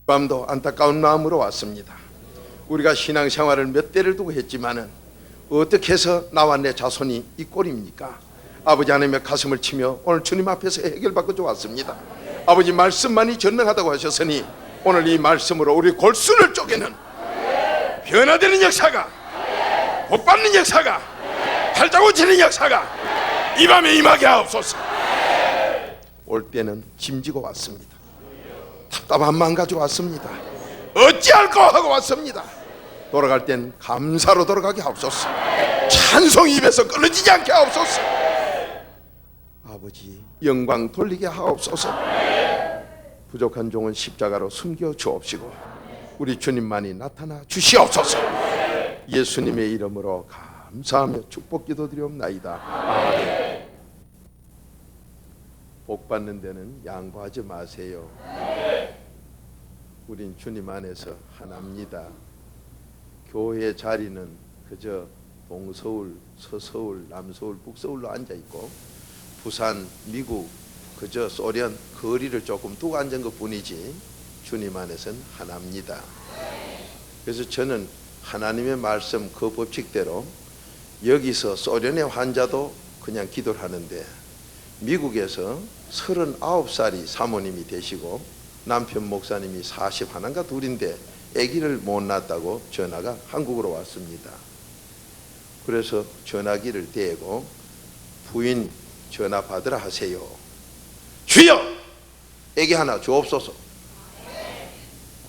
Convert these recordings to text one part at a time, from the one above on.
밤도 안타까운 마음으로 왔습니다. 우리가 신앙생활을 몇 대를 두고 했지만은 어떻게 해서 나와 내 자손이 이 꼴입니까? 아버지 하나님의 가슴을 치며 오늘 주님 앞에서 해결받고자 왔습니다. 아버지 말씀만이 전능하다고 하셨으니 오늘 이 말씀으로 우리 골수를 쪼개는 변화되는 역사가, 복받는 역사가, 팔자 고치는 역사가 이 밤에 임하게 하옵소서. 올 때는 짐지고 왔습니다. 답답한 마음 가지고 왔습니다. 어찌할꼬 하고 왔습니다. 돌아갈 땐 감사로 돌아가게 하옵소서. 찬송이 입에서 끊어지지 않게 하옵소서. 아버지 영광 돌리게 하옵소서. 부족한 종은 십자가로 숨겨 주옵시고 우리 주님만이 나타나 주시옵소서. 예수님의 이름으로 감사하며 축복 기도드리옵나이다. 아멘. 복 받는 데는 양보하지 마세요. 우린 주님 안에서 하나입니다. 교회의 자리는 그저 동서울, 서서울, 남서울, 북서울로 앉아있고 부산, 미국, 그저 소련 거리를 조금 두고 앉은 것 뿐이지 주님 안에서는 하나입니다. 그래서 저는 하나님의 말씀 그 법칙대로 여기서 소련의 환자도 그냥 기도를 하는데 미국에서 39살이 사모님이 되시고 남편 목사님이 41인가 둘인데 아기를 못 낳았다고 전화가 한국으로 왔습니다. 그래서 전화기를 대고 부인 전화 받으라 하세요. 주여 아기 하나 주옵소서.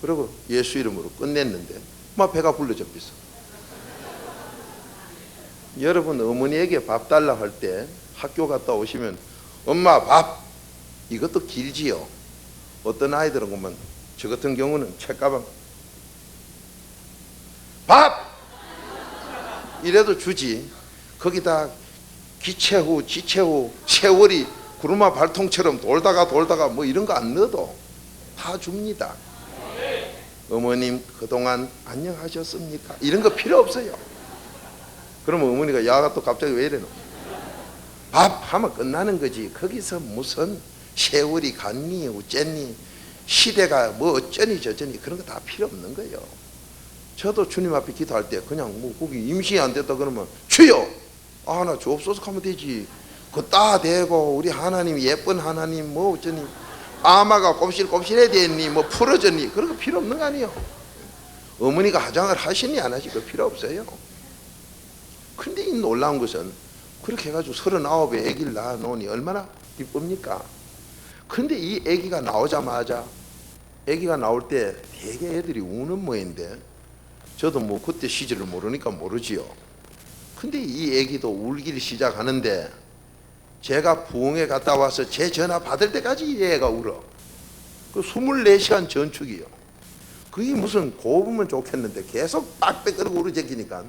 그리고 예수 이름으로 끝냈는데 막 배가 불러졌어. 여러분 어머니에게 밥 달라 할 때 학교 갔다 오시면 엄마 밥, 이것도 길지요. 어떤 아이들은 보면 저 같은 경우는 책가방 밥 이래도 주지. 거기다 기체 후 지체 후 세월이 구르마 발통처럼 돌다가 뭐 이런 거 안 넣어도 다 줍니다. 어머님 그동안 안녕하셨습니까? 이런 거 필요 없어요. 그러면 어머니가 야가 또 갑자기 왜 이래노? 밥 하면 끝나는 거지. 거기서 무슨 세월이 갔니 어쨌니 시대가 뭐 어쩌니 저쩌니 그런 거 다 필요 없는 거예요. 저도 주님 앞에 기도할 때 그냥 뭐 거기 임신이 안 됐다 그러면 주여 하나 주옵소서 하면 되지. 그 따 대고 우리 하나님 예쁜 하나님 뭐 어쩌니 아마가 곱실곱실해 됐니 뭐 풀어졌니 그런 거 필요 없는 거 아니에요. 어머니가 화장을 하시니 안 하시니 그 필요 없어요. 근데 이 놀라운 것은 그렇게 해가지고 39에 아기를 낳아놓으니 얼마나 기쁩니까? 근데 이 아기가 나오자마자 아기가 나올 때 되게 애들이 우는 모양인데 저도 뭐 그때 시절을 모르니까 모르지요. 근데 이 아기도 울기를 시작하는데 제가 부흥회 갔다 와서 제 전화 받을 때까지 이 애가 울어. 그 24시간 전축이요. 그게 무슨 고부면 좋겠는데 계속 빡빡거리고 울어제끼니까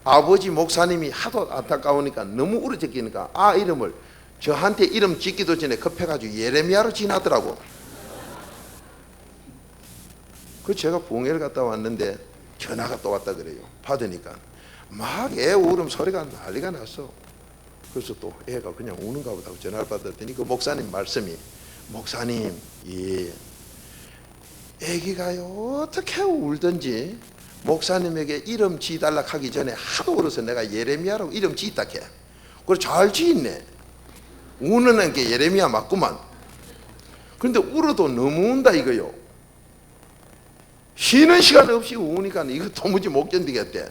아버지 목사님이 하도 안타까우니까 너무 울어제끼니까 아 이름을 저한테 이름 짓기도 전에 급해가지고 예레미야로 지나더라고. 그 제가 부흥회를 갔다 왔는데 전화가 또 왔다 그래요. 받으니까 막 애 울음 소리가 난리가 났어. 그래서 또 애가 그냥 우는가 보다 전화를 받았더니 그 목사님 말씀이 목사님 예 애기가요 어떻게 울든지 목사님에게 이름 지달라 하기 전에 하도 울어서 내가 예레미야라고 이름 지었다 해. 그래 잘 지었네. 우는 게 예레미야 맞구만. 그런데 울어도 너무 운다 이거요. 쉬는 시간 없이 우니까 이거 도무지 못 견디겠대.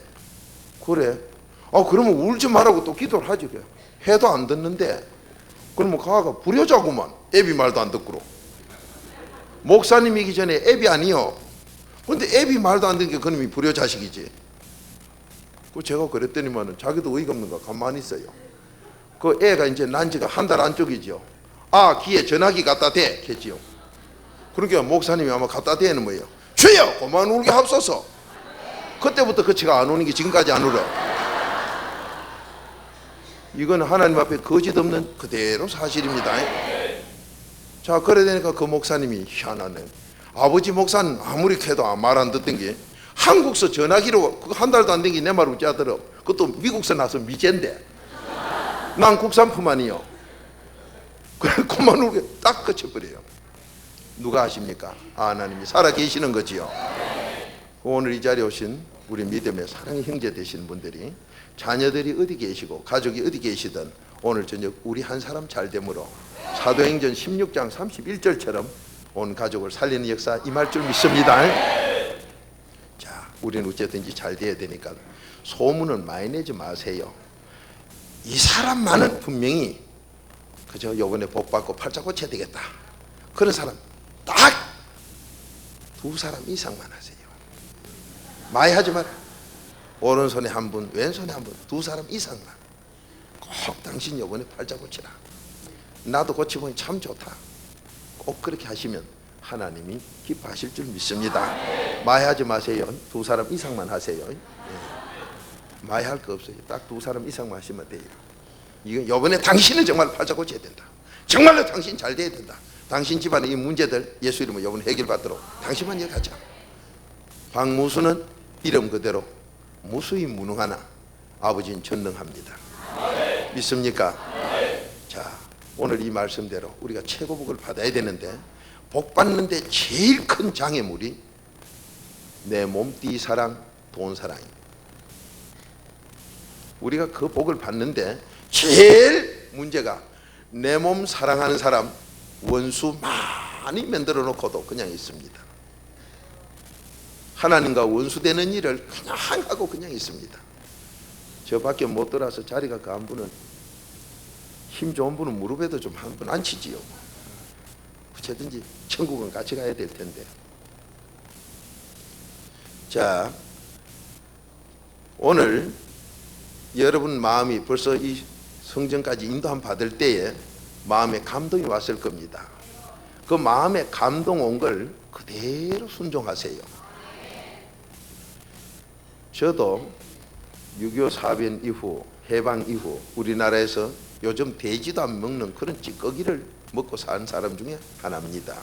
그래 그러면 울지 말라고 또 기도를 하지. 그래. 해도 안 듣는데 그러면 가가 불효자구만. 애비 말도 안 듣고로. 목사님이기 전에 애비 아니요. 근데 애비 말도 안 듣는 게 그놈이 불효자식이지. 그 제가 그랬더니만은 자기도 어이가 없는가 가만히 있어요. 그 애가 이제 난 지가 한 달 안쪽이죠. 아 기에 전화기 갖다 대 했지요. 그러니까 목사님이 아마 갖다 대는 뭐예요. 주여 그만 울게 하옵소서. 그때부터 그치가 안 우는 게 지금까지 안 울어. 이건 하나님 앞에 거짓 없는 그대로 사실입니다. 자 그래 되니까 그 목사님이 희한하네. 아버지 목사는 아무리 해도 말 안 듣던 게 한국서 전화기로 한 달도 안 된 게 내 말 웃지 않더라. 그것도 미국서 나서 미제인데 난 국산품 아니요. 그래 그만 울게 딱 그쳐버려요. 누가 하십니까? 하나님이 살아 계시는 거지요. 오늘 이 자리에 오신 우리 믿음의 사랑의 형제 되시는 분들이 자녀들이 어디 계시고 가족이 어디 계시든 오늘 저녁 우리 한 사람 잘됨으로 사도행전 16장 31절처럼 온 가족을 살리는 역사 임할 줄 믿습니다. 자, 우리는 어쨌든지 잘 돼야 되니까 소문은 많이 내지 마세요. 이 사람만은 분명히 그저 요번에 복 받고 팔자 고쳐야 되겠다, 그런 사람 딱 2사람 이상만 하세요. 많이 하지 마라. 오른손에 한 분, 왼손에 한 분, 2사람 이상만. 꼭 당신 요번에 팔자 고치라, 나도 고치보니 참 좋다, 꼭 그렇게 하시면 하나님이 기뻐하실 줄 믿습니다. 많이 하지 마세요. 2사람 이상만 하세요. 많이 할 거 없어요. 딱 2사람 이상만 하시면 돼요. 이건 요번에 당신은 정말 팔자 고쳐야 된다, 정말로 당신 잘 돼야 된다, 당신 집안의 이 문제들 예수 이름으로 요번에 해결받도록 당신만 여기하자. 박무수는 이름 그대로 무수히 무능하나 아버지는 전능합니다. 믿습니까? 자, 오늘 이 말씀대로 우리가 최고 복을 받아야 되는데, 복 받는데 제일 큰 장애물이 내 몸띠 사랑, 돈 사랑입니다. 우리가 그 복을 받는데 제일 문제가 내 몸 사랑하는 사람 원수 많이 만들어 놓고도 그냥 있습니다. 하나님과 원수되는 일을 그냥 하고 그냥 있습니다. 저 밖에 못 들어와서 자리가 그 한 분은, 힘 좋은 분은 무릎에도 좀 한 번 앉히지요. 어쨌든지 천국은 같이 가야 될 텐데. 자, 오늘 여러분 마음이 벌써 이 성전까지 인도함 받을 때에 마음에 감동이 왔을 겁니다. 그 마음에 감동 온 걸 그대로 순종하세요. 저도 6.25 사변 이후, 해방 이후 우리나라에서 요즘 돼지도 안 먹는 그런 찌꺼기를 먹고 사는 사람 중에 하나입니다.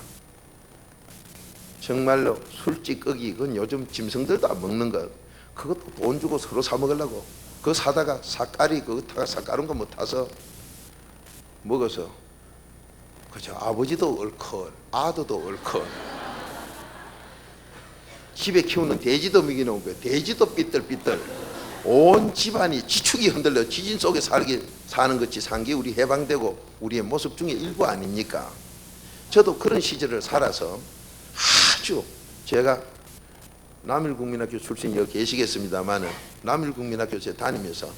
정말로 술 찌꺼기, 그건 요즘 짐승들도 안 먹는 것, 그것도 돈 주고 서로 사 먹으려고 그거 사다가 삭가리 그거 타가 삭가른 거 못 타서 먹어서 그죠. 아버지도 얼큰, 아들도 얼큰, 집에 키우는 돼지도 먹이는 거예요. 돼지도 삐뚤삐뚤. 온 집안이 지축이 흔들려 지진 속에 사는 것이 산 게 우리 해방되고 우리의 모습 중에 일부 아닙니까? 저도 그런 시절을 살아서 아주, 제가 남일국민학교 출신 여기 계시겠습니다만은 남일국민학교에 다니면서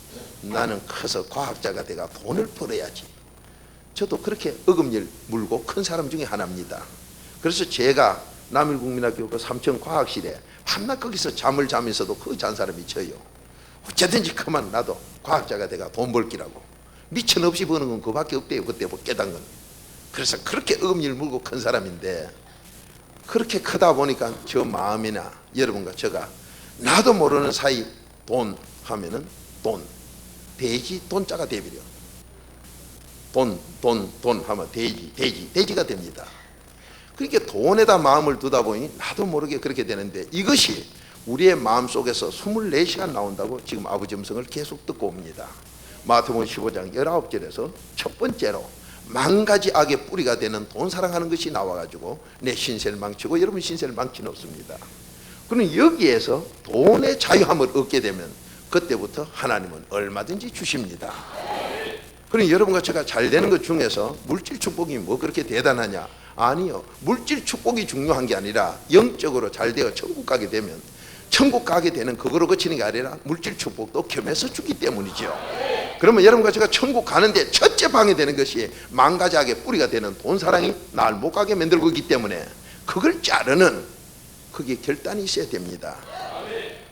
나는 커서 과학자가 돼가 돈을 벌어야지, 저도 그렇게 어금니를 물고 큰 사람 중에 하나입니다. 그래서 제가 남일국민학교 그 삼천 과학실에 밤낮 거기서 잠을 자면서도 그 잔 사람이 저요. 어쨌든지 그만 나도 과학자가 돼가 돈 벌기라고. 미천 없이 버는 건 그밖에 없대요. 그때 뭐 깨닫는 건. 그래서 그렇게 어금니를 물고 큰 사람인데, 그렇게 크다 보니까 저 마음이나 여러분과 제가 나도 모르는 사이 돈 하면은 돈, 돼지 돈자가 되버려. 돈 하면 돼지가 됩니다. 그렇게 돈에다 마음을 두다 보니 나도 모르게 그렇게 되는데, 이것이 우리의 마음속에서 24시간 나온다고 지금 아버지 음성을 계속 듣고 옵니다. 마태복음 15장 19절에서 첫 번째로 만가지 악의 뿌리가 되는 돈 사랑하는 것이 나와가지고 내 신세를 망치고 여러분 신세를 망치놓습니다. 그럼 여기에서 돈의 자유함을 얻게 되면 그때부터 하나님은 얼마든지 주십니다. 그럼 여러분과 제가 잘 되는 것 중에서 물질 축복이 뭐 그렇게 대단하냐? 아니요. 물질 축복이 중요한 게 아니라 영적으로 잘 되어 천국 가게 되면, 천국 가게 되는 그거로 그치는 게 아니라 물질 축복도 겸해서 주기 때문이죠. 그러면 여러분과 제가 천국 가는데 첫째 방해되는 것이 망가지하게 뿌리가 되는 돈 사랑이 날 못 가게 만들고 있기 때문에 그걸 자르는, 그게 결단이 있어야 됩니다.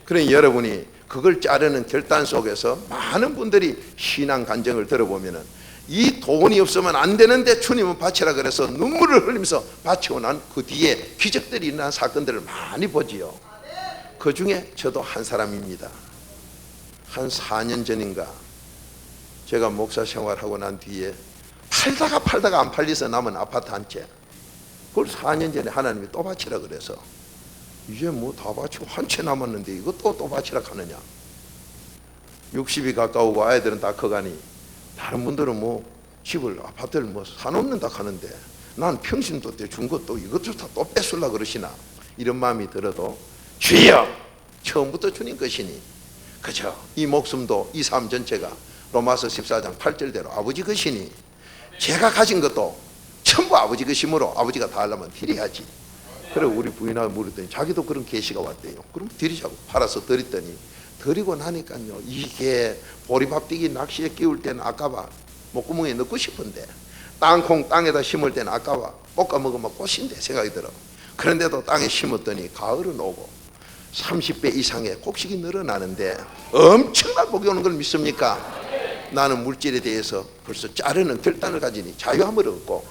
그러니 여러분이 그걸 자르는 결단 속에서 많은 분들이 신앙 간증을 들어보면은 이 돈이 없으면 안 되는데 주님은 바치라 그래서 눈물을 흘리면서 바치고 난 그 뒤에 기적들이 일어난 사건들을 많이 보지요. 그 중에 저도 한 사람입니다. 한 4년 전인가 제가 목사 생활하고 난 뒤에 팔다가 안 팔려서 남은 아파트 한 채, 그걸 4년 전에 하나님이 또 바치라 그래서 이제 뭐 다 바치고 한 채 남았는데 이거 또 바치라 하느냐. 60이 가까우고 아이들은 다 커가니 다른 분들은 뭐 집을 아파트를 뭐 사놓는다 하는데 난 평신도 때 준 것도 이것조차 또 뺏으려고 그러시나, 이런 마음이 들어도 주여, 처음부터 주님 것이니 그저 이 목숨도 이 삶 전체가 로마서 14장 8절대로 아버지 것이니 제가 가진 것도 전부 아버지 것이므로 아버지가 다 하려면 드려야지. 그래 우리 부인하고 물었더니 자기도 그런 계시가 왔대요. 그럼 드리자고 팔아서 드렸더니, 드리고 나니까요, 이게 보리밥뛰기 낚시에 끼울 때는 아까봐 목구멍에 넣고 싶은데, 땅콩 땅에다 심을 때는 아까봐 볶아 먹으면 꽃인데 생각이 들어. 그런데도 땅에 심었더니 가을은 오고 30배 이상의 곡식이 늘어나는데 엄청난 복이 오는 걸 믿습니까? 나는 물질에 대해서 벌써 자르는 결단을 가지니 자유함을 얻고,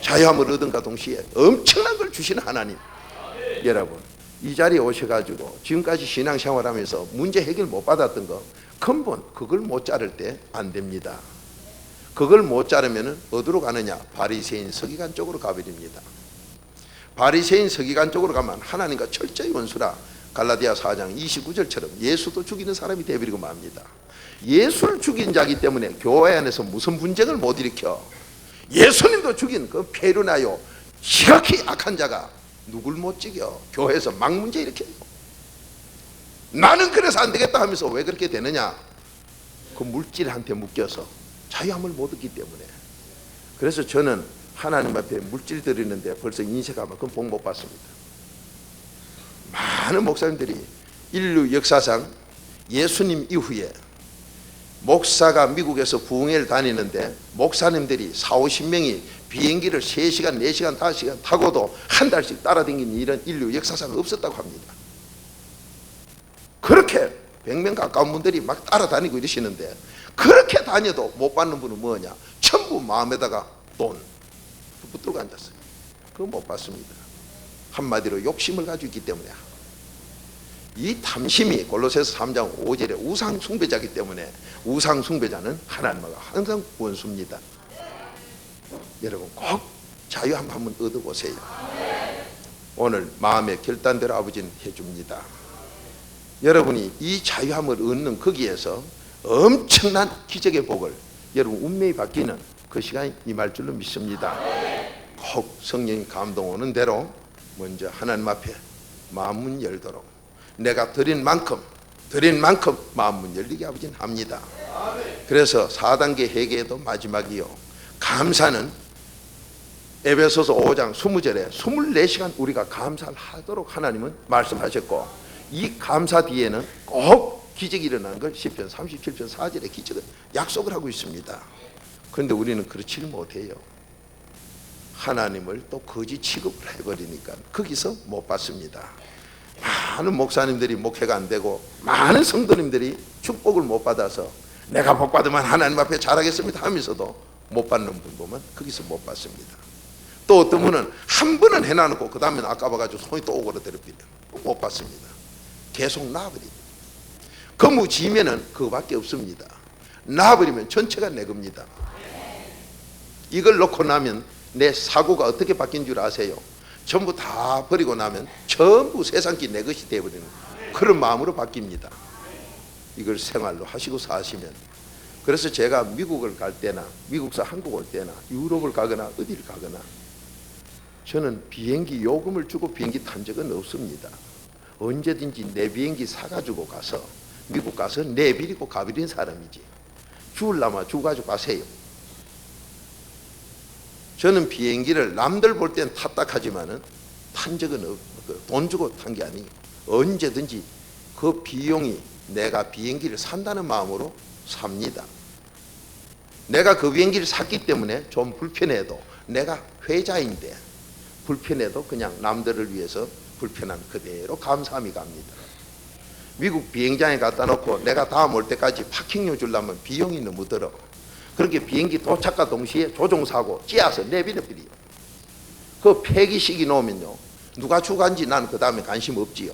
자유함을 얻은가 동시에 엄청난 걸 주시는 하나님. 여러분, 이 자리에 오셔가지고 지금까지 신앙생활하면서 문제 해결 못 받았던 거, 근본 그걸 못 자를 때 안 됩니다. 그걸 못 자르면 어디로 가느냐? 바리새인 서기관 쪽으로 가버립니다. 바리새인 서기관 쪽으로 가면 하나님과 철저히 원수라. 갈라디아 4장 29절처럼 예수도 죽이는 사람이 되어버리고 맙니다. 예수를 죽인 자기 때문에 교회 안에서 무슨 분쟁을 못 일으켜. 예수님도 죽인 그 페루나요 지극히 악한 자가 누굴 못 죽여? 교회에서 막 문제 일으켜요. 나는 그래서 안 되겠다 하면서 왜 그렇게 되느냐? 그 물질한테 묶여서 자유함을 못 얻기 때문에. 그래서 저는 하나님 앞에 물질 드리는데 벌써 인쇄가면 그건 복 못 받습니다. 많은 목사님들이 인류 역사상 예수님 이후에 목사가 미국에서 부흥회를 다니는데 목사님들이 40~50명이 비행기를 3시간, 4시간, 5시간 타고도 한 달씩 따라다니는 일은 인류 역사상 없었다고 합니다. 그렇게 100명 가까운 분들이 막 따라다니고 이러시는데, 그렇게 다녀도 못 받는 분은 뭐냐? 전부 마음에다가 돈 붙들고 앉았어요. 그거 못 받습니다. 한마디로 욕심을 가지고 있기 때문에. 이 탐심이 골로새서 3장 5절에 우상 숭배자이기 때문에, 우상 숭배자는 하나님과 항상 원수입니다. 여러분 꼭 자유함 한번 얻어보세요. 오늘 마음의 결단대로 아버지는 해줍니다. 여러분이 이 자유함을 얻는 거기에서 엄청난 기적의 복을, 여러분 운명이 바뀌는 그 시간이 임할 줄로 믿습니다. 꼭 성령이 감동 오는 대로 먼저 하나님 앞에 마음문 열도록, 내가 드린 만큼 마음문 열리게 아버지는 합니다. 그래서 4단계 회개도 마지막이요, 감사는 에베소서 5장 20절에 24시간 우리가 감사를 하도록 하나님은 말씀하셨고, 이 감사 뒤에는 꼭 기적이 일어나는 걸 시편 37편 4절에 기적은 약속을 하고 있습니다. 그런데 우리는 그렇지를 못해요. 하나님을 또 거짓 취급을 해버리니까 거기서 못 받습니다. 많은 목사님들이 목회가 안 되고 많은 성도님들이 축복을 못 받아서 내가 복 받으면 하나님 앞에 잘하겠습니다 하면서도 못 받는 분 보면 거기서 못 받습니다. 또 어떤 분은 한 번은 해놔놓고 그 다음에는 아까봐가지고 손이 또 오그라들어버려요. 못 받습니다. 계속 놔버립니다. 거무지면은 그거밖에 없습니다. 놔버리면 전체가 내 겁니다. 이걸 놓고 나면 내 사고가 어떻게 바뀐 줄 아세요? 전부 다 버리고 나면 전부 세상기 내 것이 되어버리는 그런 마음으로 바뀝니다. 이걸 생활로 하시고 사시면. 그래서 제가 미국을 갈 때나 미국에서 한국 올 때나 유럽을 가거나 어디를 가거나 저는 비행기 요금을 주고 비행기 탄 적은 없습니다. 언제든지 내 비행기 사가지고 가서 미국 가서 내비리고 가버린 사람이지, 주울라마 주가지고 가세요. 저는 비행기를 남들 볼 땐 탔다 하지만은 탄 적은 없고, 돈 주고 탄 게 아니에요. 언제든지 그 비용이 내가 비행기를 산다는 마음으로 삽니다. 내가 그 비행기를 샀기 때문에 좀 불편해도, 내가 회자인데 불편해도 그냥 남들을 위해서 불편한 그대로 감사함이 갑니다. 미국 비행장에 갖다 놓고 내가 다음 올 때까지 파킹료 주려면 비용이 너무 들어. 그렇게 비행기 도착과 동시에 조종사고 찌어서 내비려버려요. 그 폐기식이 놓으면요, 누가 주간지 나는 그 다음에 관심 없지요.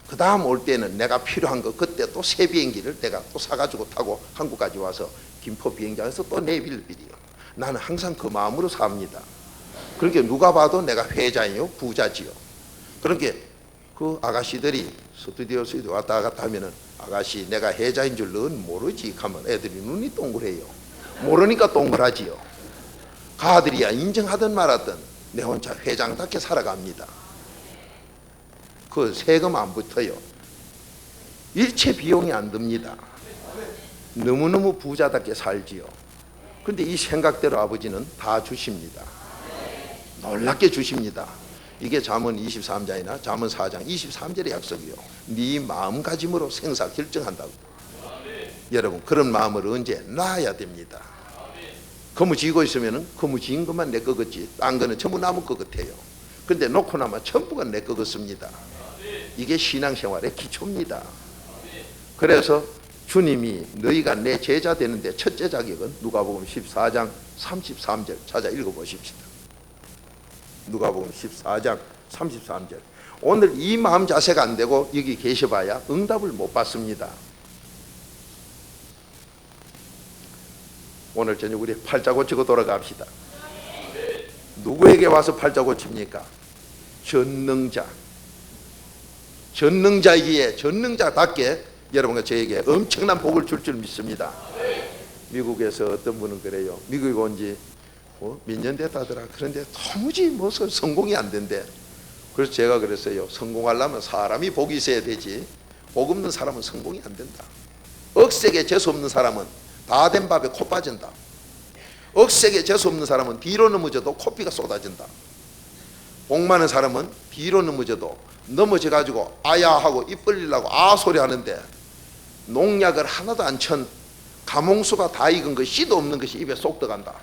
그 다음 올 때는 내가 필요한 거 그때 또 새 비행기를 내가 또 사가지고 타고 한국까지 와서 김포 비행장에서 또 내비려버려요. 나는 항상 그 마음으로 삽니다. 그렇게 누가 봐도 내가 회자예요, 부자지요. 그렇게 그 아가씨들이 스튜디오에 왔다 갔다 하면은, 아가씨 내가 혜자인 줄 넌 모르지 하면 애들이 눈이 동그래요. 모르니까 동그라지요. 가들이야 인정하든 말았든 내 혼자 회장답게 살아갑니다. 그 세금 안 붙어요. 일체 비용이 안 듭니다. 너무너무 부자답게 살지요. 근데 이 생각대로 아버지는 다 주십니다. 놀랍게 주십니다. 이게 잠언 23장이나 잠언 4장 23절의 약속이요. 네 마음가짐으로 생사 결정한다고. 여러분 그런 마음을 언제 놔야 됩니다. 거무 지고 있으면 거무 지은 것만 내 거겠지 딴 거는 전부 남의 것 같아요. 근데 놓고 나면 전부가 내 것 같습니다. 이게 신앙생활의 기초입니다. 그래서 주님이 너희가 내 제자 되는데 첫째 자격은 누가복음 14장 33절 찾아 읽어보십시다. 누가복음 14장 33절. 오늘 이 마음 자세가 안 되고 여기 계셔봐야 응답을 못 받습니다. 오늘 저녁 우리 팔자 고치고 돌아갑시다. 누구에게 와서 팔자 고칩니까? 전능자. 전능자이기에 전능자답게 여러분과 저에게 엄청난 복을 줄 줄 믿습니다. 미국에서 어떤 분은 그래요. 미국에 온 지 몇 년 됐다더라. 그런데 도무지 뭐 성공이 안 된대. 그래서 제가 그랬어요. 성공하려면 사람이 복이 있어야 되지 복 없는 사람은 성공이 안 된다. 억세게 재수 없는 사람은 다 된 밥에 코 빠진다. 억세게 재수 없는 사람은 뒤로 넘어져도 코피가 쏟아진다. 복 많은 사람은 뒤로 넘어져도 넘어져가지고 아야 하고 입 벌리려고 아 소리 하는데 농약을 하나도 안 천 가몽수가 다 익은 것 씨도 없는 것이 입에 쏙 들어간다.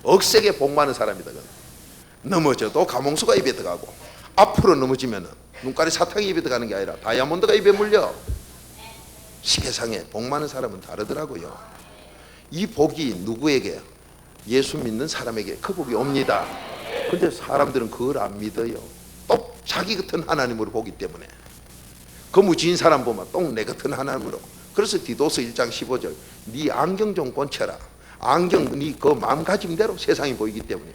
억세게 복 많은 사람이다. 넘어져도 가몽수가 입에 들어가고 앞으로 넘어지면 눈깔이 사탕이 입에 들어가는 게 아니라 다이아몬드가 입에 물려. 세상에 복 많은 사람은 다르더라고요. 이 복이 누구에게? 예수 믿는 사람에게 그 복이 옵니다. 근데 사람들은 그걸 안 믿어요. 또 자기 같은 하나님으로 보기 때문에. 거무지인 사람 보면 또 내 같은 하나님으로. 그래서 디도서 1장 15절 네 안경 좀 곤쳐라. 안경 네 그 마음가짐대로 세상이 보이기 때문에.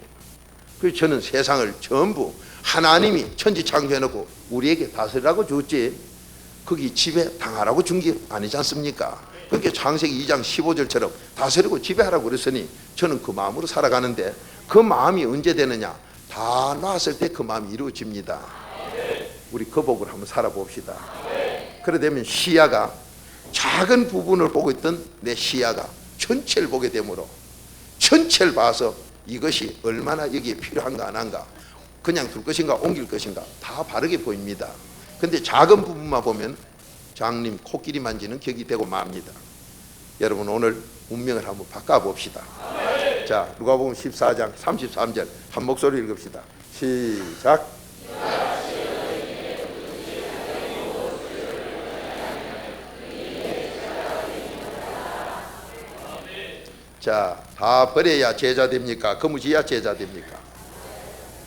그래서 저는 세상을 전부 하나님이 천지창조해놓고 우리에게 다스리라고 줬지 거기 지배 당하라고 준 게 아니지 않습니까? 그러니까 창세기 2장 15절처럼 다스리고 지배하라고 그랬으니 저는 그 마음으로 살아가는데 그 마음이 언제 되느냐? 다 놨을 때 그 마음이 이루어집니다. 우리 그 복을 한번 살아봅시다. 그래 되면 시야가 작은 부분을 보고 있던 내 시야가 전체를 보게 되므로 전체를 봐서 이것이 얼마나 여기에 필요한가 안 한가 그냥 둘 것인가 옮길 것인가 다 바르게 보입니다. 근데 작은 부분만 보면 장님 코끼리 만지는 격이 되고 맙니다. 여러분 오늘 운명을 한번 바꿔봅시다. 자 누가복음 14장 33절 한 목소리 읽읍시다. 시작. 자, 다 버려야 제자 됩니까? 거무지야 제자 됩니까?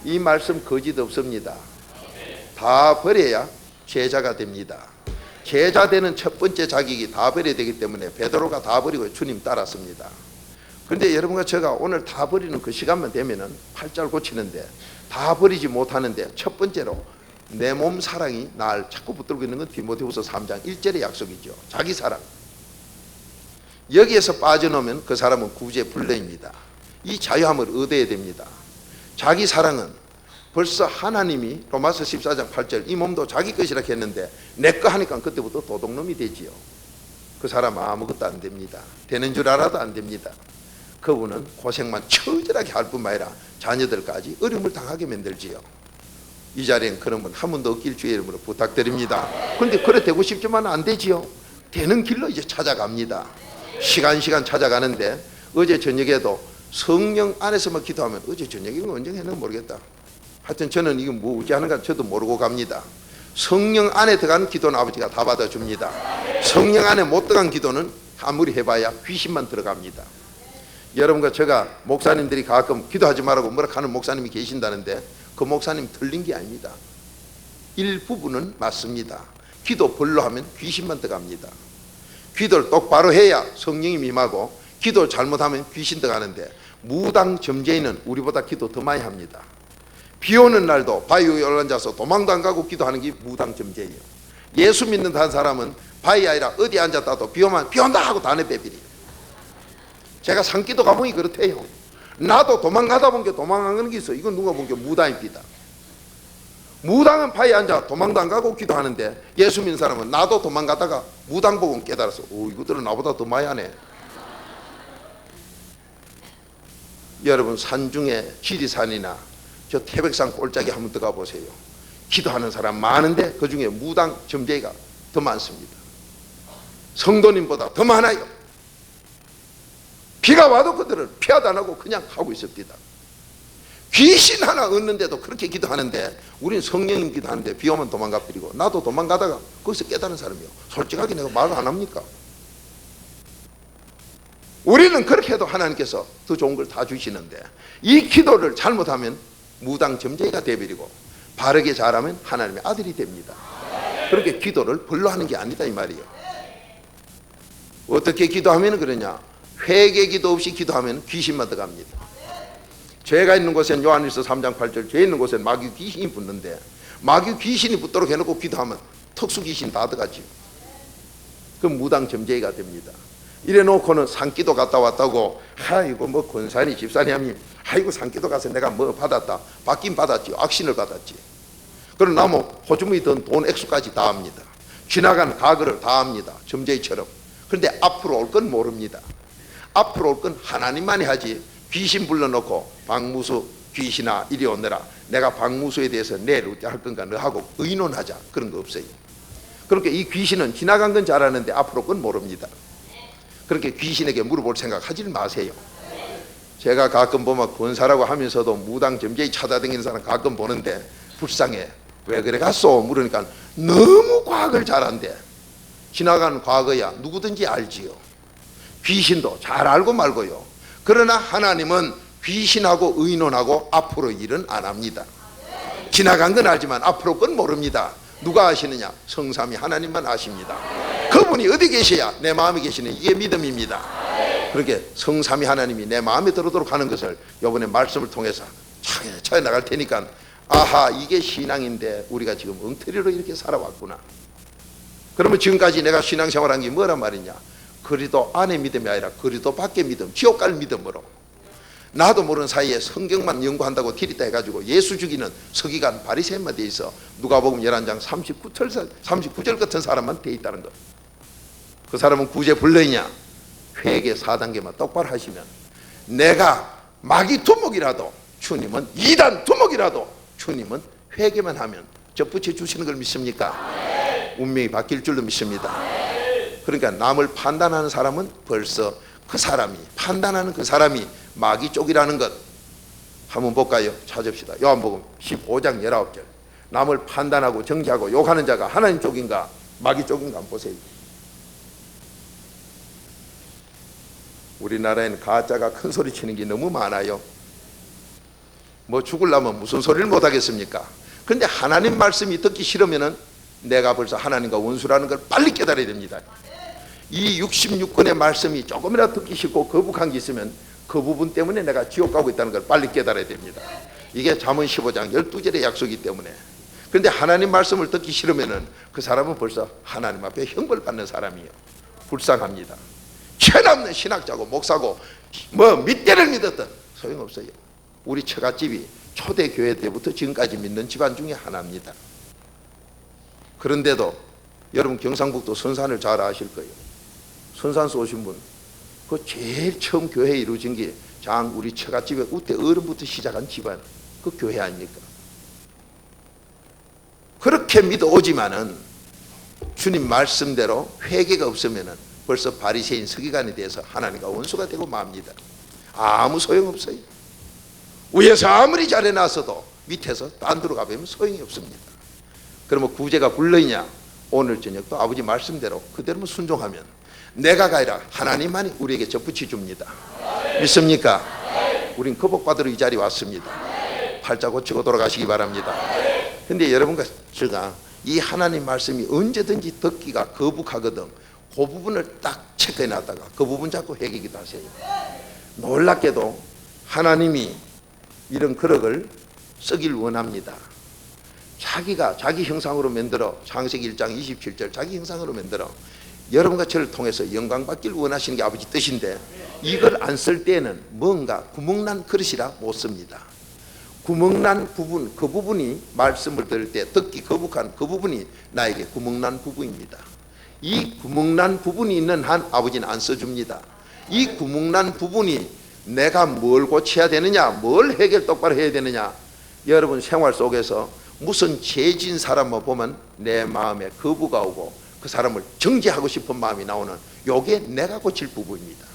이 말씀 거짓 없습니다. 다 버려야 제자가 됩니다. 제자 되는 첫 번째 자격이 다 버려야 되기 때문에 베드로가 다 버리고 주님 따랐습니다. 그런데 여러분과 제가 오늘 다 버리는 그 시간만 되면은 팔자를 고치는데 다 버리지 못하는데 첫 번째로 내 몸 사랑이 날 자꾸 붙들고 있는 건 디모데후서 3장 1절의 약속이죠. 자기 사랑. 여기에서 빠져나오면 그 사람은 구제불능입니다. 이 자유함을 얻어야 됩니다. 자기 사랑은 벌써 하나님이 로마서 14장 8절 이 몸도 자기 것이라 했는데 내 거 하니까 그때부터 도둑놈이 되지요. 그 사람 아무것도 안 됩니다. 되는 줄 알아도 안 됩니다. 그분은 고생만 처절하게 할 뿐만 아니라 자녀들까지 어려움을 당하게 만들지요. 이 자리엔 그런 분 한 분도 없길 주의 이름으로 부탁드립니다. 그런데 그래 되고 싶지만 안 되지요. 되는 길로 이제 찾아갑니다. 시간 찾아가는데 어제 저녁에도 성령 안에서만 기도하면 어제 저녁이면 언제 했는지 모르겠다. 하여튼 저는 이거 뭐지 하는가 저도 모르고 갑니다. 성령 안에 들어가는 기도는 아버지가 다 받아줍니다. 성령 안에 못 들어간 기도는 아무리 해봐야 귀신만 들어갑니다. 여러분과 제가 목사님들이 가끔 기도하지 말라고 뭐라 하는 목사님이 계신다는데 그 목사님 틀린 게 아닙니다. 일부분은 맞습니다. 기도 별로 하면 귀신만 들어갑니다. 기도를 똑바로 해야 성령이 임하고 기도를 잘못하면 귀신 들어가는데 무당 점쟁이는 우리보다 기도 더 많이 합니다. 비 오는 날도 바위 위에 올라앉아서 도망도 안 가고 기도하는 게 무당 점쟁이에요. 예수 믿는 한 사람은 바위 아니라 어디 앉았다도 비 오면 비 온다 하고 다 내빼버려요. 제가 산기도 가보니 그렇대요. 나도 도망가다 본 게 도망가는 게 있어. 이건 누가 본 게 무당입니다. 무당은 파에 앉아 도망도 안 가고 기도하는데 예수 믿는 사람은 나도 도망가다가 무당 보고 깨달았어. 오, 이것들은 나보다 더 많이 하네. 여러분, 산중에 지리산이나 저 태백산 골짜기 한번 들어가 보세요. 기도하는 사람 많은데 그 중에 무당 점쟁이가 더 많습니다. 성도님보다 더 많아요. 비가 와도 그들은 피하도 안 하고 그냥 하고 있습니다. 귀신 하나 얻는데도 그렇게 기도하는데 우린 성령님 기도하는데 비 오면 도망가 버리고 나도 도망가다가 거기서 깨달은 사람이요. 솔직하게 내가 말 안 합니까? 우리는 그렇게 해도 하나님께서 더 좋은 걸 다 주시는데 이 기도를 잘못하면 무당 점쟁이가 되어버리고 바르게 잘하면 하나님의 아들이 됩니다. 그렇게 기도를 벌로 하는 게 아니다 이 말이에요. 어떻게 기도하면 그러냐? 회개 기도 없이 기도하면 귀신만 들어갑니다. 죄가 있는 곳엔 요한일서 3장 8절 죄 있는 곳엔 마귀 귀신이 붙는데 마귀 귀신이 붙도록 해놓고 기도하면 특수 귀신 다 들어가지요. 그럼 무당 점쟁이가 됩니다. 이래 놓고는 산기도 갔다 왔다고 아이고 뭐 권사님 집사님 아이고 산기도 가서 내가 뭐 받았다. 받긴 받았지. 악신을 받았지. 그럼 나무 호주머니 든 돈 액수까지 다 합니다. 지나간 과거를 다 합니다. 점쟁이처럼. 그런데 앞으로 올 건 모릅니다. 앞으로 올 건 하나님만이 하지. 귀신 불러놓고 박무수 귀신아 이리 오너라. 내가 박무수에 대해서 내일 어떻게 할 건가 너하고 의논하자. 그런 거 없어요. 그러니까 이 귀신은 지나간 건 잘 아는데 앞으로 건 모릅니다. 그렇게 귀신에게 물어볼 생각 하지 마세요. 제가 가끔 보면 권사라고 하면서도 무당 점쟁이 찾아다니는 사람 가끔 보는데 불쌍해. 왜 그래 갔어? 물으니까 너무 과거를 잘 안대. 지나간 과거야 누구든지 알지요. 귀신도 잘 알고 말고요. 그러나 하나님은 귀신하고 의논하고 앞으로 일은 안 합니다. 지나간 건 알지만 앞으로 건 모릅니다. 누가 아시느냐? 성삼위 하나님만 아십니다. 그분이 어디 계셔야 내 마음에 계시는 이게 믿음입니다. 그렇게 성삼위 하나님이 내 마음에 들어오도록 하는 것을 이번에 말씀을 통해서 차에 나갈 테니까 아하 이게 신앙인데 우리가 지금 엉터리로 이렇게 살아왔구나. 그러면 지금까지 내가 신앙생활한 게 뭐란 말이냐? 그리도 안의 믿음이 아니라 그리도 밖의 믿음, 지옥 갈 믿음으로 나도 모르는 사이에 성경만 연구한다고 디리다 해가지고 예수 죽이는 서기관 바리새인만 돼 있어. 누가복음 11장 39절 같은 사람만 돼 있다는 것. 그 사람은 구제 불능이냐? 회개 4단계만 똑바로 하시면 내가 마귀 두목이라도 주님은 이단 두목이라도 주님은 회개만 하면 접붙여 주시는 걸 믿습니까? 운명이 바뀔 줄로 믿습니다. 그러니까 남을 판단하는 사람은 벌써 그 사람이 판단하는 그 사람이 마귀 쪽이라는 것 한번 볼까요? 찾읍시다. 요한복음 15장 19절. 남을 판단하고 정죄하고 욕하는 자가 하나님 쪽인가 마귀 쪽인가 한번 보세요. 우리나라에는 가짜가 큰 소리 치는 게 너무 많아요. 뭐 죽으려면 무슨 소리를 못 하겠습니까? 그런데 하나님 말씀이 듣기 싫으면은 내가 벌써 하나님과 원수라는 걸 빨리 깨달아야 됩니다. 이 66권의 말씀이 조금이라도 듣기 싫고 거북한 게 있으면 그 부분 때문에 내가 지옥 가고 있다는 걸 빨리 깨달아야 됩니다. 이게 잠언 15장 12절의 약속이기 때문에. 그런데 하나님 말씀을 듣기 싫으면은 그 사람은 벌써 하나님 앞에 형벌 받는 사람이에요. 불쌍합니다. 최남는 신학자고 목사고 뭐 밑대를 믿었던 소용없어요. 우리 처갓집이 초대교회 때부터 지금까지 믿는 집안 중에 하나입니다. 그런데도 여러분 경상북도 선산을 잘 아실 거예요. 선산서 오신 분, 그 제일 처음 교회 이루어진 게 장 우리 처갓집에 우때 어른부터 시작한 집안, 그 교회 아닙니까? 그렇게 믿어오지만은 주님 말씀대로 회개가 없으면은 벌써 바리새인 서기관에 대해서 하나님과 원수가 되고 맙니다. 아무 소용없어요. 위에서 아무리 잘해놨어도 밑에서 딴 데로 가보면 소용이 없습니다. 그러면 구제가 불러이냐? 오늘 저녁도 아버지 말씀대로 그대로만 순종하면 내가 아니라 하나님만이 우리에게 접붙여 줍니다. 믿습니까? 우린 거복받으러 이 자리에 왔습니다. 팔자 고치고 돌아가시기 바랍니다. 근데 여러분과 제가 이 하나님 말씀이 언제든지 듣기가 거북하거든 그 부분을 딱 체크해 놨다가 그 부분 잡고 회개기도 하세요. 놀랍게도 하나님이 이런 그릇을 쓰길 원합니다. 자기가 자기 형상으로 만들어 창세기 1장 27절 자기 형상으로 만들어 여러분과 저를 통해서 영광 받길 원하시는 게 아버지 뜻인데 이걸 안 쓸 때는 뭔가 구멍난 그릇이라 못 씁니다. 구멍난 부분, 그 부분이 말씀을 들을 때 듣기 거북한 그 부분이 나에게 구멍난 부분입니다. 이 구멍난 부분이 있는 한 아버지는 안 써줍니다. 이 구멍난 부분이 내가 뭘 고쳐야 되느냐, 뭘 해결 똑바로 해야 되느냐. 여러분 생활 속에서 무슨 죄진 사람을 보면 내 마음에 거부가 오고 그 사람을 정죄하고 싶은 마음이 나오는, 요게 내가 고칠 부분입니다.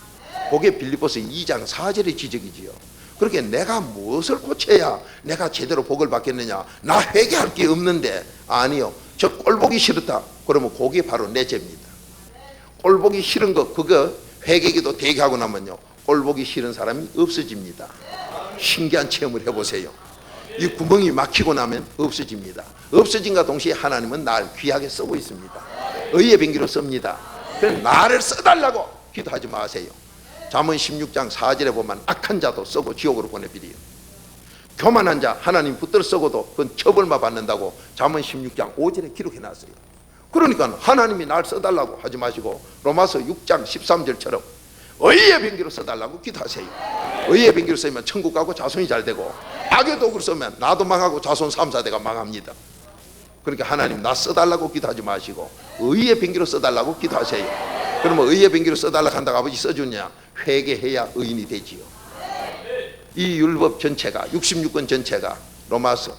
그게 빌립보서 2장 4절의 지적이지요. 그렇게 내가 무엇을 고쳐야 내가 제대로 복을 받겠느냐, 나 회개할 게 없는데. 아니요, 저 꼴보기 싫었다 그러면 그게 바로 내 죄입니다. 꼴보기 싫은 거, 그거 회개기도 대기하고 나면요 꼴보기 싫은 사람이 없어집니다. 신기한 체험을 해보세요. 이 구멍이 막히고 나면 없어집니다. 없어진과 동시에 하나님은 날 귀하게 쓰고 있습니다. 의의 병기로 씁니다. 그래서 나를 써달라고 기도하지 마세요. 잠언 16장 4절에 보면 악한 자도 썩고 지옥으로 보내버려요. 교만한 자 하나님 붙들어 썩어도 그건 처벌만 받는다고 잠언 16장 5절에 기록해놨어요. 그러니까 하나님이 날 써달라고 하지 마시고 로마서 6장 13절처럼 의의 병기로 써달라고 기도하세요. 의의 병기로 쓰면 천국 가고 자손이 잘 되고, 악의 도구로 쓰면 나도 망하고 자손 3, 4대가 망합니다. 그러니까 하나님 나 써달라고 기도하지 마시고 의의 병기로 써달라고 기도하세요. 그러면 의의 병기로 써달라고 한다고 아버지 써주냐? 회개해야 의인이 되지요. 이 율법 전체가, 66권 전체가 로마서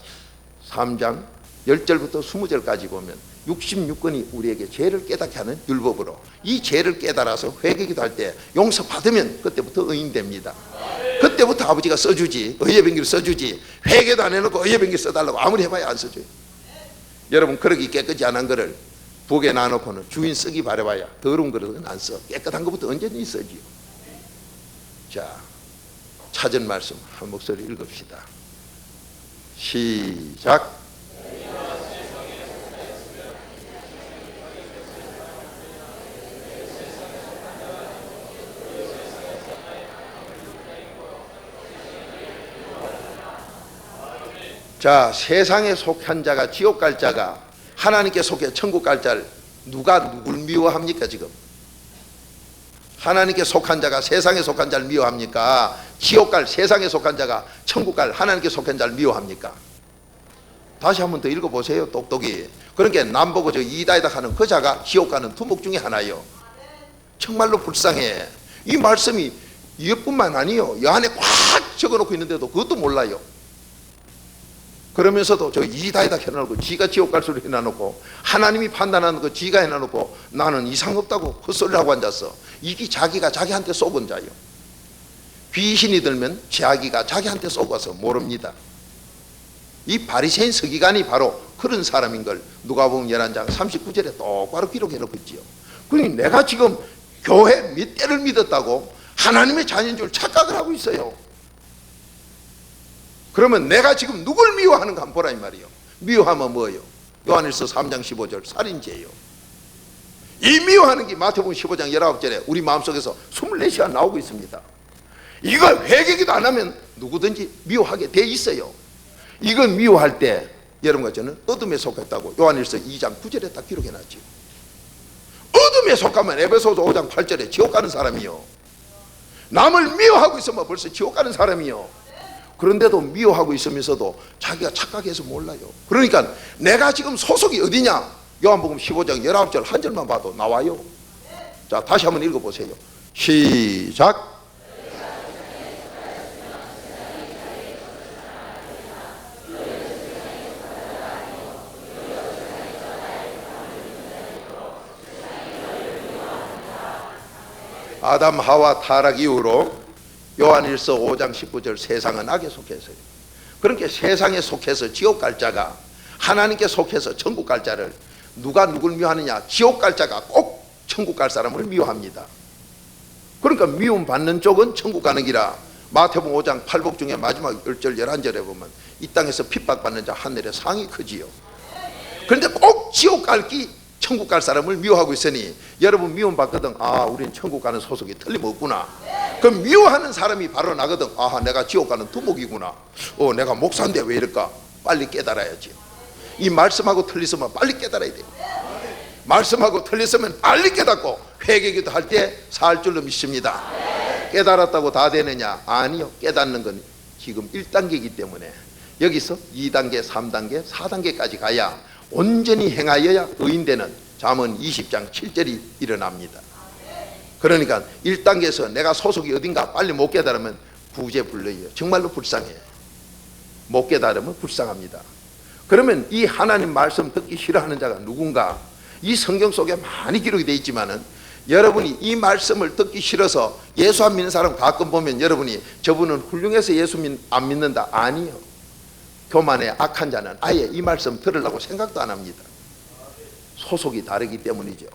3장 10절부터 20절까지 보면 66권이 우리에게 죄를 깨닫게 하는 율법으로, 이 죄를 깨달아서 회개기도 할 때 용서받으면 그때부터 의인 됩니다. 그때부터 아버지가 써주지, 의의 병기를 써주지, 회개도 안 해놓고 의의 병기를 써달라고 아무리 해봐야 안 써줘요. 여러분 그러기 깨끗이 안 한 거를 부엌에 놔놓고는 주인 쓰기 바라봐야 더러운 그릇은 안 써. 깨끗한 것부터 언제든지 써지요. 자, 찾은 말씀 한 목소리 읽읍시다. 시작. 자, 세상에 속한 자가 지옥 갈 자가 하나님께 속해 천국 갈 자를 누가 누굴 미워합니까? 지금 하나님께 속한 자가 세상에 속한 자를 미워합니까? 지옥 갈 세상에 속한 자가 천국 갈 하나님께 속한 자를 미워합니까? 다시 한번 더 읽어보세요. 똑똑히. 그러니까 남보고 저 이다이다 하는 그 자가 지옥 가는 두목 중에 하나예요. 정말로 불쌍해. 이 말씀이 이것뿐만 아니요, 이 안에 꽉 적어놓고 있는데도 그것도 몰라요. 그러면서도 저 이다이다 해놔놓고 지가 지옥 갈 소리 해놔놓고 하나님이 판단하는 거 지가 해놔놓고 나는 이상 없다고 헛소리를 하고 앉았어. 이게 자기가 자기한테 쏘은 자요. 귀신이 들면 자기가 자기한테 쏘아서 모릅니다. 이 바리새인 서기관이 바로 그런 사람인 걸 누가복음 11장 39절에 똑바로 기록해놓고 있지요. 그러니 내가 지금 교회 몇 대를 믿었다고 하나님의 자녀인 줄 착각을 하고 있어요. 그러면 내가 지금 누굴 미워하는가 한번 보라 이 말이에요. 미워하면 뭐예요? 요한일서 3장 15절 살인죄예요. 이 미워하는 게 마태복음 15장 19절에 우리 마음속에서 24시간 나오고 있습니다. 이걸 회개기도 안 하면 누구든지 미워하게 돼 있어요. 이걸 미워할 때 여러분과 저는 어둠에 속했다고 요한일서 2장 9절에 딱 기록해놨죠. 어둠에 속하면 에베소서 5장 8절에 지옥 가는 사람이요. 남을 미워하고 있으면 벌써 지옥 가는 사람이요. 그런데도 미워하고 있으면서도 자기가 착각해서 몰라요. 그러니까 내가 지금 소속이 어디냐? 요한복음 15장 19절 한 절만 봐도 나와요. 자, 다시 한번 읽어보세요. 시작. 아담 하와 타락 이후로 요한일서 5장 19절 세상은 악에 속해서요. 그러니까 세상에 속해서 지옥 갈 자가 하나님께 속해서 천국 갈 자를 누가 누굴 미워하느냐? 지옥 갈 자가 꼭 천국 갈 사람을 미워합니다. 그러니까 미움 받는 쪽은 천국 가는 기라. 마태복음 5장 8복 중에 마지막 10절 11절에 보면 이 땅에서 핍박받는 자 하늘의 상이 크지요. 그런데 꼭 지옥 갈기 천국 갈 사람을 미워하고 있으니 여러분 미움 받거든. 아, 우린 천국 가는 소속이 틀림없구나. 그럼 미워하는 사람이 바로 나거든. 아, 내가 지옥 가는 두목이구나. 내가 목사인데 왜 이럴까? 빨리 깨달아야지. 이 말씀하고 틀렸으면 빨리 깨달아야 돼요. 말씀하고 틀렸으면 빨리 깨닫고 회개기도 할 때 살 줄로 믿습니다. 깨달았다고 다 되느냐? 아니요. 깨닫는 건 지금 1단계이기 때문에 여기서 2단계, 3단계, 4단계까지 가야 온전히 행하여야 의인되는 잠언 20장 7절이 일어납니다. 그러니까 1단계에서 내가 소속이 어딘가 빨리 못 깨달으면 구제불능이에요. 정말로 불쌍해요. 못 깨달으면 불쌍합니다. 그러면 이 하나님 말씀 듣기 싫어하는 자가 누군가? 이 성경 속에 많이 기록이 되어 있지만은 여러분이 이 말씀을 듣기 싫어서 예수 안 믿는 사람 가끔 보면 여러분이 저분은 훌륭해서 예수 안 믿는다. 아니요. 교만의 악한 자는 아예 이 말씀 들으려고 생각도 안 합니다. 소속이 다르기 때문이죠.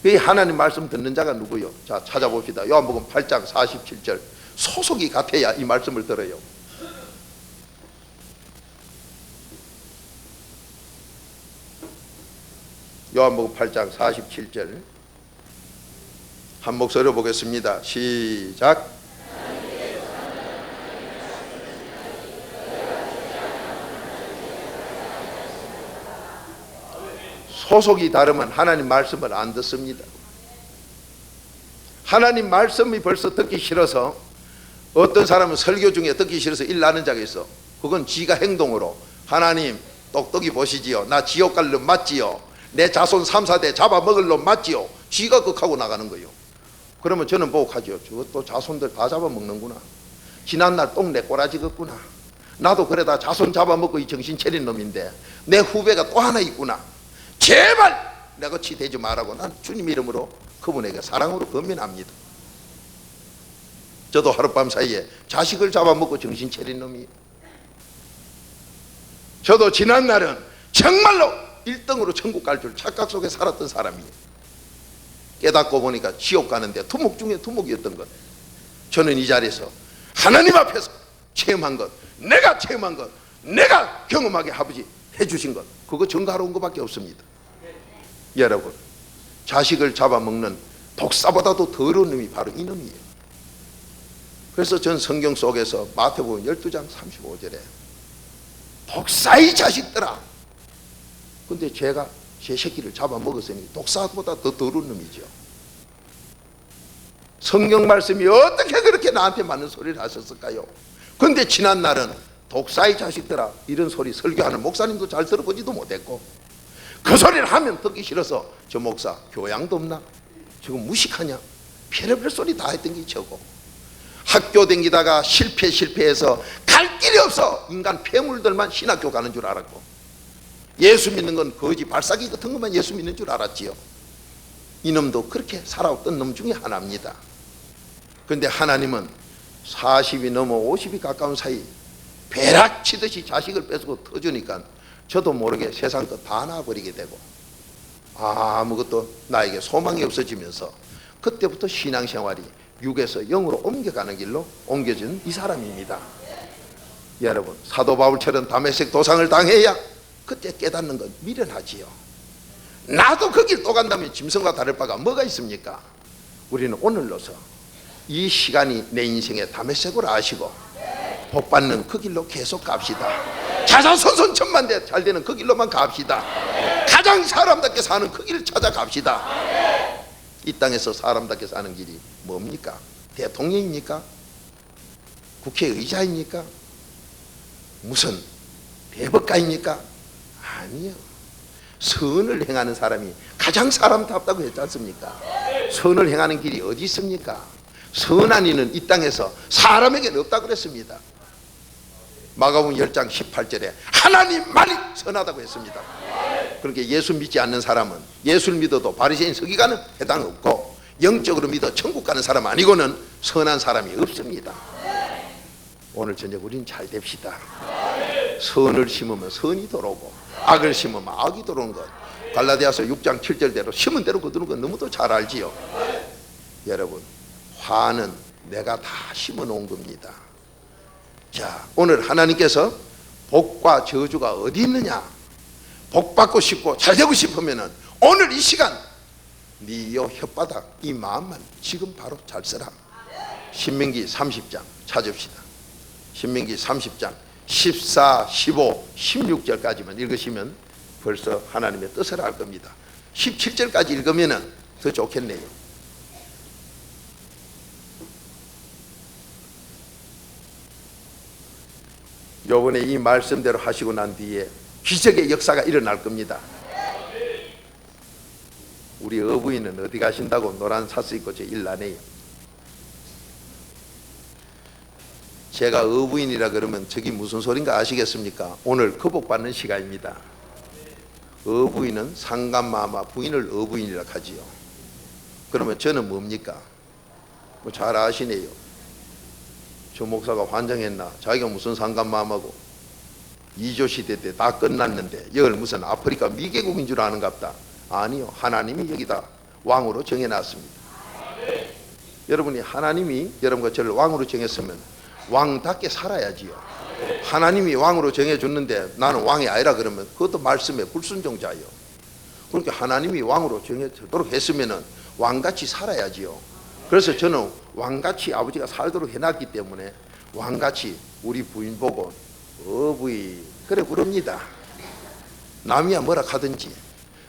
이 하나님 말씀 듣는 자가 누구요? 자, 찾아봅시다. 요한복음 8장 47절. 소속이 같아야 이 말씀을 들어요. 요한복음 8장 47절 한 목소리로 보겠습니다. 시작. 소속이 다르면 하나님 말씀을 안 듣습니다. 하나님 말씀이 벌써 듣기 싫어서 어떤 사람은 설교 중에 듣기 싫어서 일 나는 자가 있어. 그건 지가 행동으로 하나님 똑똑히 보시지요. 나 지옥 갈 놈 맞지요. 내 자손 3, 4대 잡아먹을 놈 맞지요. 지가 극하고 나가는 거예요. 그러면 저는 보고 하죠. 저것도 자손들 다 잡아먹는구나. 지난날 똥 내 꼬라지 걷구나. 나도 그래다 자손 잡아먹고 이 정신 차린 놈인데 내 후배가 또 하나 있구나. 제발 내같이 되지 말라고 난 주님 이름으로 그분에게 사랑으로 건면합니다. 저도 하룻밤 사이에 자식을 잡아먹고 정신 차린 놈이에요. 저도 지난날은 정말로 1등으로 천국 갈 줄 착각 속에 살았던 사람이에요. 깨닫고 보니까 지옥 가는데 두목 중에 두목이었던 것. 저는 이 자리에서 하나님 앞에서 체험한 것, 내가 체험한 것, 내가 경험하게 아버지 해주신 것, 그거 증거하러 온 것밖에 없습니다. 여러분, 자식을 잡아먹는 독사보다도 더러운 놈이 바로 이 놈이에요. 그래서 전 성경 속에서 마태복음 12장 35절에 독사의 자식들아, 근데 제가 제 새끼를 잡아먹었으니 독사보다 더 더러운 놈이죠. 성경 말씀이 어떻게 그렇게 나한테 맞는 소리를 하셨을까요? 근데 지난날은 독사의 자식들아 이런 소리 설교하는 목사님도 잘 들어보지도 못했고, 그 소리를 하면 듣기 싫어서 저 목사 교양도 없나? 지금 무식하냐? 별의별 소리 다 했던 게 저거. 학교 다니다가 실패해서 갈 길이 없어 인간 폐물들만 신학교 가는 줄 알았고, 예수 믿는 건 거지 발사기 같은 것만 예수 믿는 줄 알았지요. 이놈도 그렇게 살아왔던 놈 중에 하나입니다. 그런데 하나님은 40이 넘어 50이 가까운 사이 벼락치듯이 자식을 뺏고 터주니까 저도 모르게 세상 것 다 놔버리게 되고 아무것도 나에게 소망이 없어지면서 그때부터 신앙생활이 육에서 영으로 옮겨가는 길로 옮겨진 이 사람입니다. 여러분, 사도 바울처럼 다메섹 도상을 당해야 그때 깨닫는 건 미련하지요. 나도 그 길 또 간다면 짐승과 다를 바가 뭐가 있습니까? 우리는 오늘로서 이 시간이 내 인생의 다메섹으로 아시고 복받는 그 길로 계속 갑시다. 자자손손 천만대 잘 되는 그 길로만 갑시다. 가장 사람답게 사는 그 길을 찾아갑시다. 이 땅에서 사람답게 사는 길이 뭡니까? 대통령입니까? 국회의장입니까? 무슨 대법가입니까? 아니요. 선을 행하는 사람이 가장 사람답다고 했지 않습니까? 선을 행하는 길이 어디 있습니까? 선한 이는 이 땅에서 사람에게는 없다고 그랬습니다. 마가복음 10장 18절에 하나님만이 선하다고 했습니다. 그러니까 예수 믿지 않는 사람은 예수를 믿어도 바리새인 서기관은 해당 없고, 영적으로 믿어 천국 가는 사람 아니고는 선한 사람이 없습니다. 오늘 저녁 우린 잘 됩시다. 선을 심으면 선이 들어오고 악을 심으면 악이 들어오는 것, 갈라디아서 6장 7절대로 심은 대로 거두는 건 너무도 잘 알지요. 여러분, 화는 내가 다 심어 놓은 겁니다. 자, 오늘 하나님께서 복과 저주가 어디 있느냐, 복 받고 싶고 잘 되고 싶으면은 오늘 이 시간 네 요 혓바닥 이 마음만 지금 바로 잘 써라. 신명기 30장 찾읍시다. 신명기 30장 14, 15, 16절까지만 읽으시면 벌써 하나님의 뜻을 알 겁니다. 17절까지 읽으면 더 좋겠네요. 요번에 이 말씀대로 하시고 난 뒤에 기적의 역사가 일어날 겁니다. 우리 어부인은 어디 가신다고 노란 사스 입고 저 일 안 해요. 제가 어부인이라 그러면 저기 무슨 소린가 아시겠습니까? 오늘 거복받는 시간입니다. 어부인은 상간마마 부인을 어부인이라 하지요. 그러면 저는 뭡니까? 뭐 잘 아시네요. 저 목사가 환장했나? 자기가 무슨 상간마마고 2조 시대 때 다 끝났는데 여기 무슨 아프리카 미개국인 줄 아는갑다. 아니요, 하나님이 여기다 왕으로 정해놨습니다. 여러분이 하나님이 여러분과 저를 왕으로 정했으면 왕답게 살아야지요. 하나님이 왕으로 정해줬는데 나는 왕이 아니라 그러면 그것도 말씀에 불순종자예요. 그러니까 하나님이 왕으로 정해주도록 했으면 왕같이 살아야지요. 그래서 저는 왕같이 아버지가 살도록 해놨기 때문에 왕같이 우리 부인 보고 어부이 그래 부릅니다. 남이야 뭐라 하든지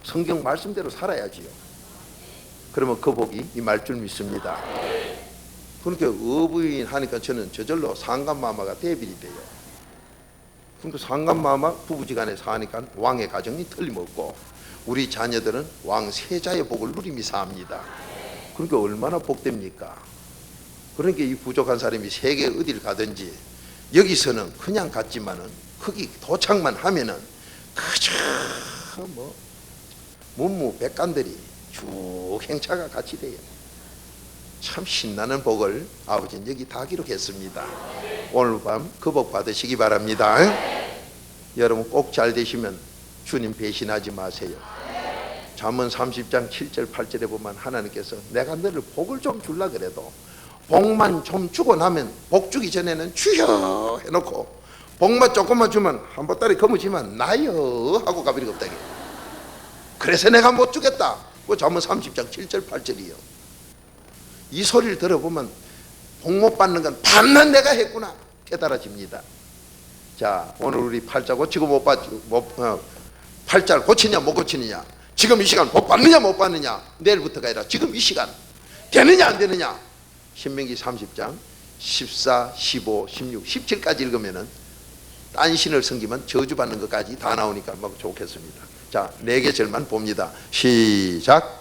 성경 말씀대로 살아야지요. 그러면 그 복이 임할 줄 믿습니다. 그러니까 어부인 하니까 저는 저절로 상간마마가 대빌이 돼요. 그러니까 상간마마 부부지간에 사니까 왕의 가정이 틀림없고 우리 자녀들은 왕 세자의 복을 누리며 삽니다. 그러니까 얼마나 복됩니까? 그러니까 이 부족한 사람이 세계 어디를 가든지 여기서는 그냥 갔지만은 거기 도착만 하면은 그저 뭐 문무백관들이 쭉 행차가 같이 돼요. 참 신나는 복을 아버지는 여기 다 기록했습니다. 오늘 밤 그 복 받으시기 바랍니다. 여러분 꼭 잘 되시면 주님 배신하지 마세요. 잠언 30장 7절 8절에 보면 하나님께서 내가 너를 복을 좀 줄라 그래도 복만 좀 주고 나면 복 주기 전에는 주여 해놓고 복만 조금만 주면 한 보따리 거머쥐면 나여 하고 가버리고 없다. 그래서 내가 못 주겠다. 그 잠언 30장 7절 8절이요. 이 소리를 들어보면 복 못 받는 건 밤낮 내가 했구나 깨달아집니다. 자, 오늘 우리 팔자 고치고 팔자를 고치냐 못 고치느냐, 지금 이 시간 복 받느냐 못 받느냐, 내일부터가 아니라 지금 이 시간 되느냐 안 되느냐. 신명기 30장 14, 15, 16, 17까지 읽으면은 딴 신을 섬기면 저주받는 것까지 다 나오니까 뭐 좋겠습니다. 자, 4개절만 봅니다. 시작.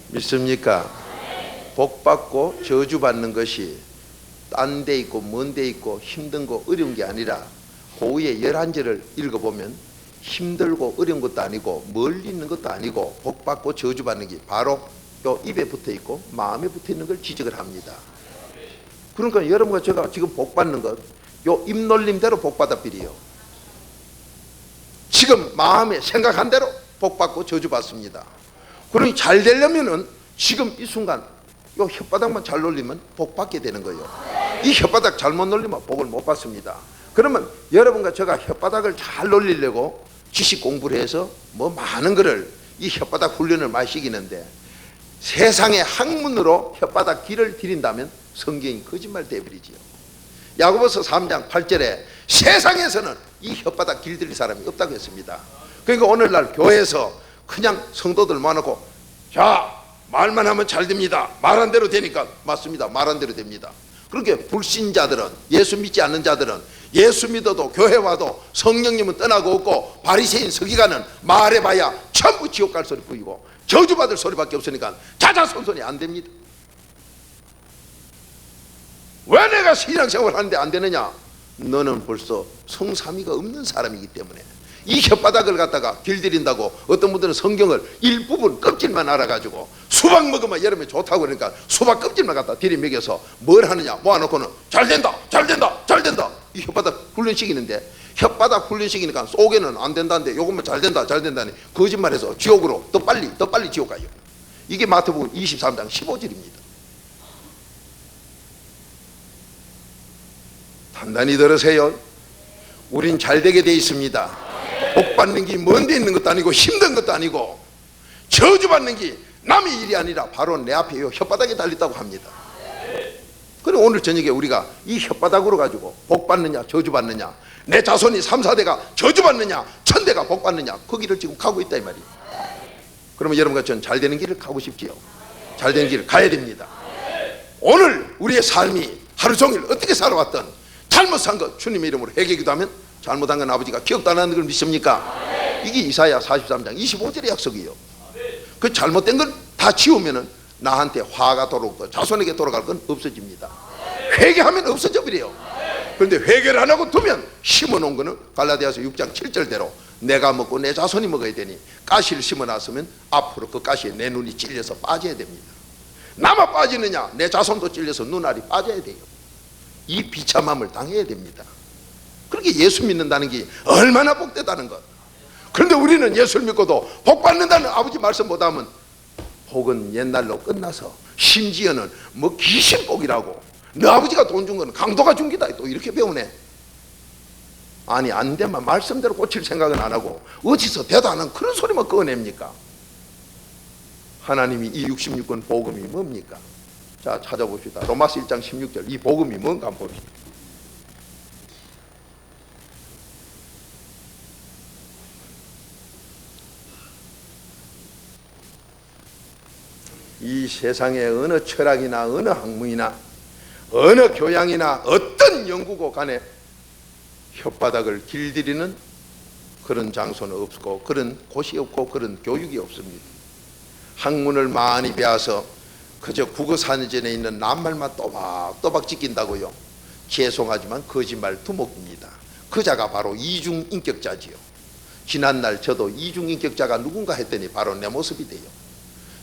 믿습니까? 복 받고 저주 받는 것이 딴 데 있고 먼 데 있고 힘든 거 어려운 게 아니라 그 위에 11절을 읽어보면 힘들고 어려운 것도 아니고 멀리 있는 것도 아니고 복 받고 저주 받는 게 바로 요 입에 붙어 있고 마음에 붙어 있는 걸 지적을 합니다. 그러니까 여러분과 제가 지금 복 받는 것 요 입놀림대로 복 받아버려요. 지금 마음에 생각한 대로 복 받고 저주 받습니다. 그러니 잘 되려면은 지금 이 순간 요 혓바닥만 잘 놀리면 복 받게 되는 거예요. 이 혓바닥 잘못 놀리면 복을 못 받습니다. 그러면 여러분과 제가 혓바닥을 잘 놀리려고 지식 공부를 해서 뭐 많은 거를 이 혓바닥 훈련을 많이 시키는데 세상의 학문으로 혓바닥 길을 들인다면 성경이 거짓말 되어버리지요. 야고보서 3장 8절에 세상에서는 이 혓바닥 길들일 사람이 없다고 했습니다. 그러니까 오늘날 교회에서 그냥 성도들 모아놓고 자 말만 하면 잘 됩니다. 말한 대로 되니까 맞습니다. 말한 대로 됩니다. 그렇게 불신자들은 예수 믿지 않는 자들은 예수 믿어도 교회 와도 성령님은 떠나고 없고 바리새인 서기관은 말해봐야 전부 지옥 갈 소리 뿌이고 저주받을 소리밖에 없으니까 자자손손이 안 됩니다. 왜 내가 신앙생활 하는데 안 되느냐? 너는 벌써 성삼위가 없는 사람이기 때문에 이 혓바닥을 갖다가 길들인다고 어떤 분들은 성경을 일부분 껍질만 알아가지고 수박 먹으면 여름에 좋다고 그러니까 수박 껍질만 갖다 들이먹여서 뭘 하느냐 모아놓고는 잘 된다 잘 된다 잘 된다 이 혓바닥 훈련시키는데 혓바닥 훈련시키니까 속에는 안 된다는데 요것만 잘 된다 잘 된다니 거짓말해서 지옥으로 더 빨리 지옥 가요. 이게 마태복음 23장 15절입니다. 단단히 들으세요. 우린 잘 되게 돼 있습니다. 복 받는 게 먼 데 있는 것도 아니고 힘든 것도 아니고 저주받는 게 남의 일이 아니라 바로 내 앞에 혓바닥에 달렸다고 합니다. 그럼 오늘 저녁에 우리가 이 혓바닥으로 가지고 복 받느냐 저주받느냐, 내 자손이 3, 4대가 저주받느냐 천대가 복 받느냐, 그 길을 지금 가고 있다 이 말이에요. 그러면 여러분과 전 잘 되는 길을 가고 싶지요. 잘 되는 길을 가야 됩니다. 오늘 우리의 삶이 하루 종일 어떻게 살아왔던 잘못 산 것 주님의 이름으로 회개기도하면 잘못한 건 아버지가 기억도 안 하는 걸 믿습니까? 이게 이사야 43장 25절의 약속이에요. 그 잘못된 걸 다 지우면은 나한테 화가 돌아오고 자손에게 돌아갈 건 없어집니다. 회개하면 없어져 버려요. 그런데 회개를 안 하고 두면 심어놓은 거는 갈라디아서 6장 7절대로 내가 먹고 내 자손이 먹어야 되니 가시를 심어놨으면 앞으로 그 가시에 내 눈이 찔려서 빠져야 됩니다. 나만 빠지느냐 내 자손도 찔려서 눈알이 빠져야 돼요. 이 비참함을 당해야 됩니다. 그렇게 예수 믿는다는 게 얼마나 복되다는 것. 그런데 우리는 예수를 믿고도 복 받는다는 아버지 말씀 못하면 복은 옛날로 끝나서 심지어는 뭐 귀신 복이라고 너 아버지가 돈 준 건 강도가 준 기다 또 이렇게 배우네. 아니 안 되면 말씀대로 고칠 생각은 안 하고 어디서 대도 안 하는 그런 소리만 꺼냅니까? 하나님이 이 66권 복음이 뭡니까? 자 찾아봅시다. 로마서 1장 16절 이 복음이 뭔가 한번 봅시다. 이 세상에 어느 철학이나 어느 학문이나 어느 교양이나 어떤 연구고 간에 혓바닥을 길들이는 그런 장소는 없고 그런 곳이 없고 그런 교육이 없습니다. 학문을 많이 배워서 그저 국어사전에 있는 낱말만 또박또박 지킨다고요. 죄송하지만 거짓말 두목입니다. 그자가 바로 이중인격자지요. 지난날 저도 이중인격자가 누군가 했더니 바로 내 모습이 돼요.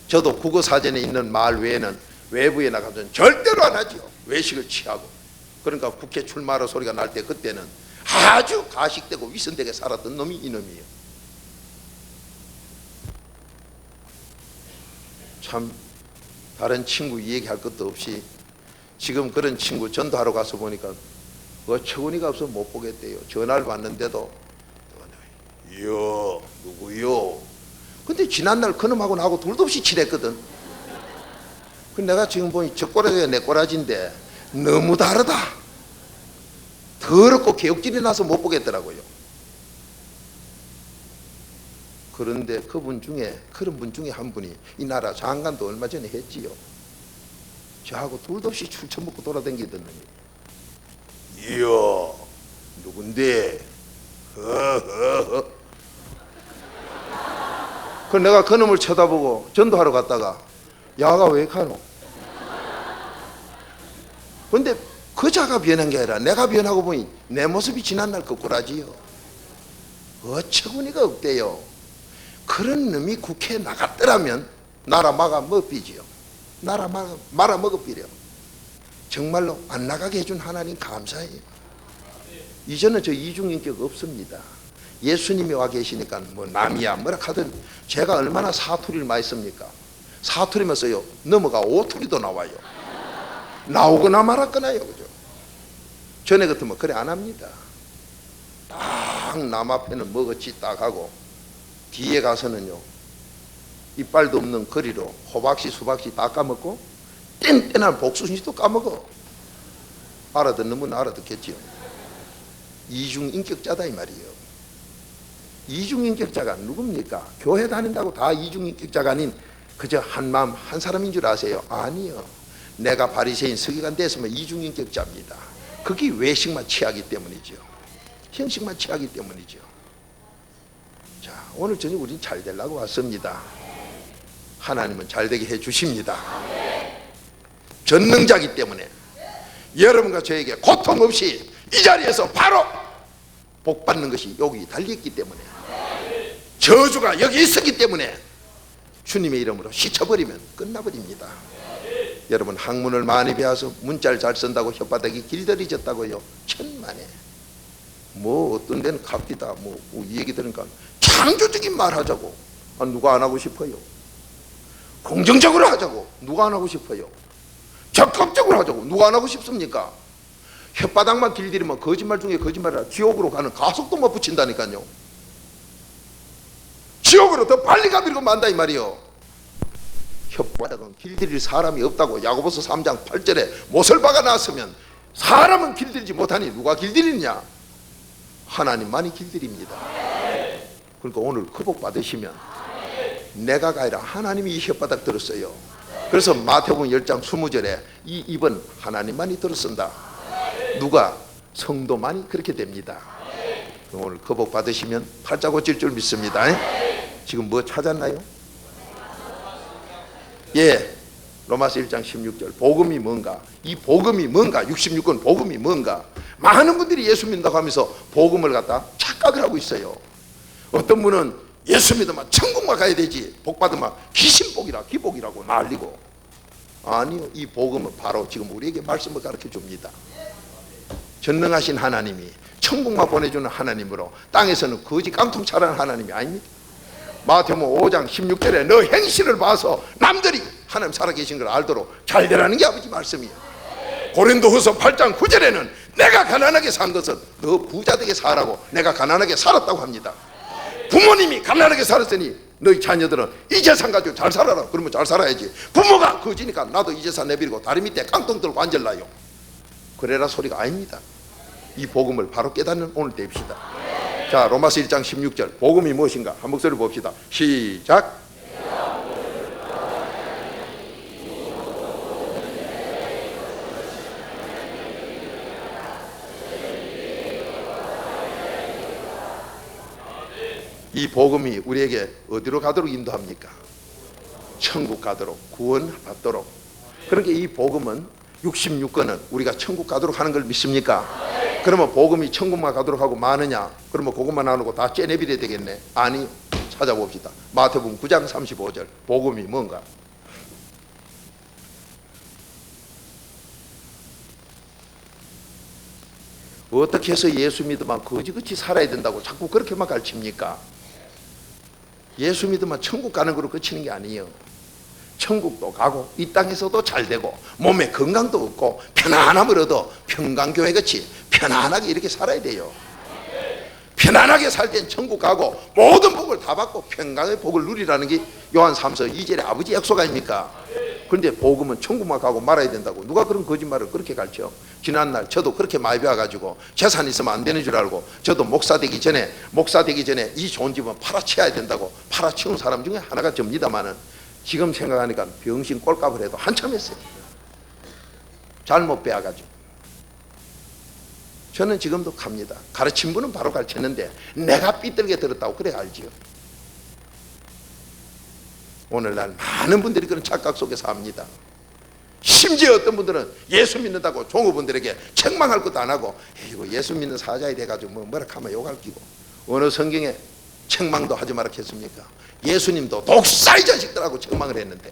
저도 국어사전에 있는 말 외에는 외부에 나가서는 절대로 안 하죠. 외식을 취하고. 그러니까 국회 출마하러 소리가 날 때 그때는 아주 가식되고 위선되게 살았던 놈이 이놈이에요. 참 다른 친구 얘기할 것도 없이 지금 그런 친구 전도하러 가서 보니까 어처구니가 없어 못 보겠대요. 전화를 받는데도 요 누구요? 근데 지난날 그놈하고 나하고 둘도 없이 친했거든. 근데 내가 지금 보니 저 꼬라지가 내 꼬라지인데 너무 다르다. 더럽고 개욕질이 나서 못 보겠더라고요. 그런데 그런 분 중에 한 분이 이 나라 장관도 얼마 전에 했지요. 저하고 둘도 없이 출처먹고 돌아다니던 놈이. 이야 누군데? 그 내가 그 놈을 쳐다보고 전도하러 갔다가 야가 왜 가노? 근데 그자가 변한 게 아니라 내가 변하고 보니 내 모습이 지난날 거꾸라지요. 어처구니가 없대요. 그런 놈이 국회에 나갔더라면 나라 막아 먹비지요. 나라 말아 먹어비려. 정말로 안 나가게 해준 하나님 감사해요. 이제는 저 이중인격 없습니다. 예수님이 와 계시니까 뭐 남이야 뭐라 하든 제가 얼마나 사투리를 많이 씁니까? 사투리면서요 넘어가 오투리도 나와요. 나오거나 말았거나요. 그죠? 전에 같으면 그래 안 합니다. 딱 남 앞에는 먹었지 딱 하고 뒤에 가서는요 이빨도 없는 거리로 호박씨 수박씨 다 까먹고 뗀뗀한 복순씨도 까먹어. 알아듣는 분은 알아듣겠지요. 이중인격자다 이 말이에요. 이중인격자가 누굽니까? 교회 다닌다고 다 이중인격자가 아닌 그저 한 마음 한 사람인 줄 아세요? 아니요. 내가 바리새인 서기관 됐으면 이중인격자입니다. 그게 외식만 취하기 때문이죠. 형식만 취하기 때문이죠. 자, 오늘 저녁 우린 잘 되려고 왔습니다. 하나님은 잘 되게 해 주십니다. 전능자이기 때문에 여러분과 저에게 고통 없이 이 자리에서 바로 복 받는 것이 여기 달려있기 때문에 저주가 여기 있었기 때문에 주님의 이름으로 씻어버리면 끝나버립니다. 여러분, 학문을 많이 배워서 문자를 잘 쓴다고 혓바닥이 길들여졌다고요? 천만에. 뭐 어떤 데는 갑디다 이 얘기 들으니까 창조적인 말 하자고. 누가 안 하고 싶어요? 긍정적으로 하자고. 누가 안 하고 싶어요? 적극적으로 하자고. 누가 안 하고 싶습니까? 혓바닥만 길들이면 거짓말 중에 거짓말이라 지옥으로 가는 가속도만 붙인다니까요. 지옥으로 더 빨리 가버리고 만다 이 말이요. 혓바닥은 길들일 사람이 없다고 야고보서 3장 8절에 못을 박아 놨으면 사람은 길들이지 못하니 누가 길들이느냐? 하나님만이 길들입니다. 그러니까 오늘 구복 받으시면 내가 아니라 하나님이 이 혓바닥 들었어요. 그래서 마태복음 10장 20절에 이 입은 하나님만이 들었습니다. 누가? 성도만이 그렇게 됩니다. 오늘 구복 받으시면 팔자 고칠 줄 믿습니다. 지금 뭐 찾았나요? 예, 로마서 1장 16절 복음이 뭔가? 이 복음이 뭔가? 66권 복음이 뭔가? 많은 분들이 예수 믿는다고 하면서 복음을 갖다 착각을 하고 있어요. 어떤 분은 예수 믿으면 천국만 가야 되지, 복 받으면 귀신복이라 기복이라고 난리고. 아니요, 이 복음은 바로 지금 우리에게 말씀을 가르쳐 줍니다. 전능하신 하나님이 천국만 보내주는 하나님으로 땅에서는 거지 깡통 차라는 하나님이 아닙니다. 마태복음 5장 16절에 너 행실을 봐서 남들이 하나님 살아계신 걸 알도록 잘 되라는 게 아버지 말씀이에요. 고린도후서 8장 9절에는 내가 가난하게 산 것은 너 부자되게 살라고 내가 가난하게 살았다고 합니다. 부모님이 가난하게 살았으니 너희 자녀들은 이 재산 가지고 잘 살아라. 그러면 잘 살아야지. 부모가 거지니까 나도 이 재산 내버리고 다리 밑에 깡통 들고 앉을라요. 그래라 소리가 아닙니다. 이 복음을 바로 깨닫는 오늘 됩시다. 자, 로마서 1장 16절 복음이 무엇인가? 한 목소리 봅시다. 시작. 이 복음이 우리에게 어디로 가도록 인도합니까? 천국 가도록, 구원받도록. 그러니까 이 복음은 66권은 우리가 천국 가도록 하는 걸 믿습니까? 그러면 복음이 천국만 가도록 하고 많으냐? 그러면 그것만 안 하고 다 째내버려야 되겠네. 아니, 찾아봅시다. 마태복음 9장 35절 복음이 뭔가? 어떻게 해서 예수 믿으면 거지같이 살아야 된다고 자꾸 그렇게만 가르칩니까? 예수 믿으면 천국 가는 거로 그치는 게 아니에요. 천국도 가고 이 땅에서도 잘 되고 몸에 건강도 얻고 편안함을 얻어 평강교회같이 편안하게 이렇게 살아야 돼요. 편안하게 살 땐 천국 가고 모든 복을 다 받고 평강의 복을 누리라는 게 요한 3서 2절의 아버지 약속 아닙니까? 그런데 복음은 천국만 가고 말아야 된다고 누가 그런 거짓말을 그렇게 가르쳐? 지난날 저도 그렇게 많이 배워가지고 재산 있으면 안 되는 줄 알고 저도 목사 되기 전에 이 좋은 집은 팔아치워야 된다고 팔아치운 사람 중에 하나가 접니다마는 지금 생각하니까 병신 꼴값을 해도 한참 했어요. 잘못 배워가지고. 저는 지금도 갑니다. 가르친 분은 바로 가르쳤는데 내가 삐뚤게 들었다고 그래 알지요. 오늘날 많은 분들이 그런 착각 속에서 합니다. 심지어 어떤 분들은 예수 믿는다고 종업원들에게 책망할 것도 안 하고 이거 예수 믿는 사자이 돼가지고 뭐라 하면 욕할 끼고 어느 성경에 책망도 하지 말라 했습니까? 예수님도 독사의 자식들하고 책망을 했는데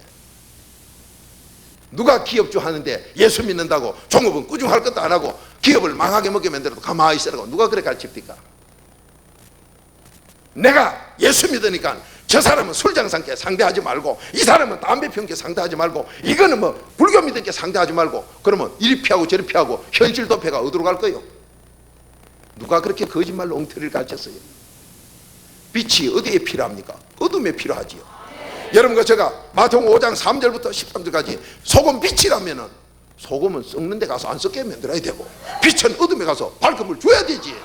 누가 기업주 하는데 예수 믿는다고 종업원 꾸중할 것도 안 하고 기업을 망하게 먹게 만들어도 가만히 있으라고 누가 그래 가르칩니까? 내가 예수 믿으니까 저 사람은 술장상께 상대하지 말고 이 사람은 담배 피운게 상대하지 말고 이거는 뭐 불교 믿은게 상대하지 말고 그러면 이리 피하고 저리 피하고 현실 도피가 어디로 갈 거예요? 누가 그렇게 거짓말로 엉터리를 가르쳤어요? 빛이 어디에 필요합니까? 어둠에 필요하지요. 여러분과 제가 마태복음 5장 3절부터 13절까지 소금 빛이라면은 소금은 썩는 데 가서 안 썩게 만들어야 되고 빛은 어둠에 가서 밝음을 줘야 되지.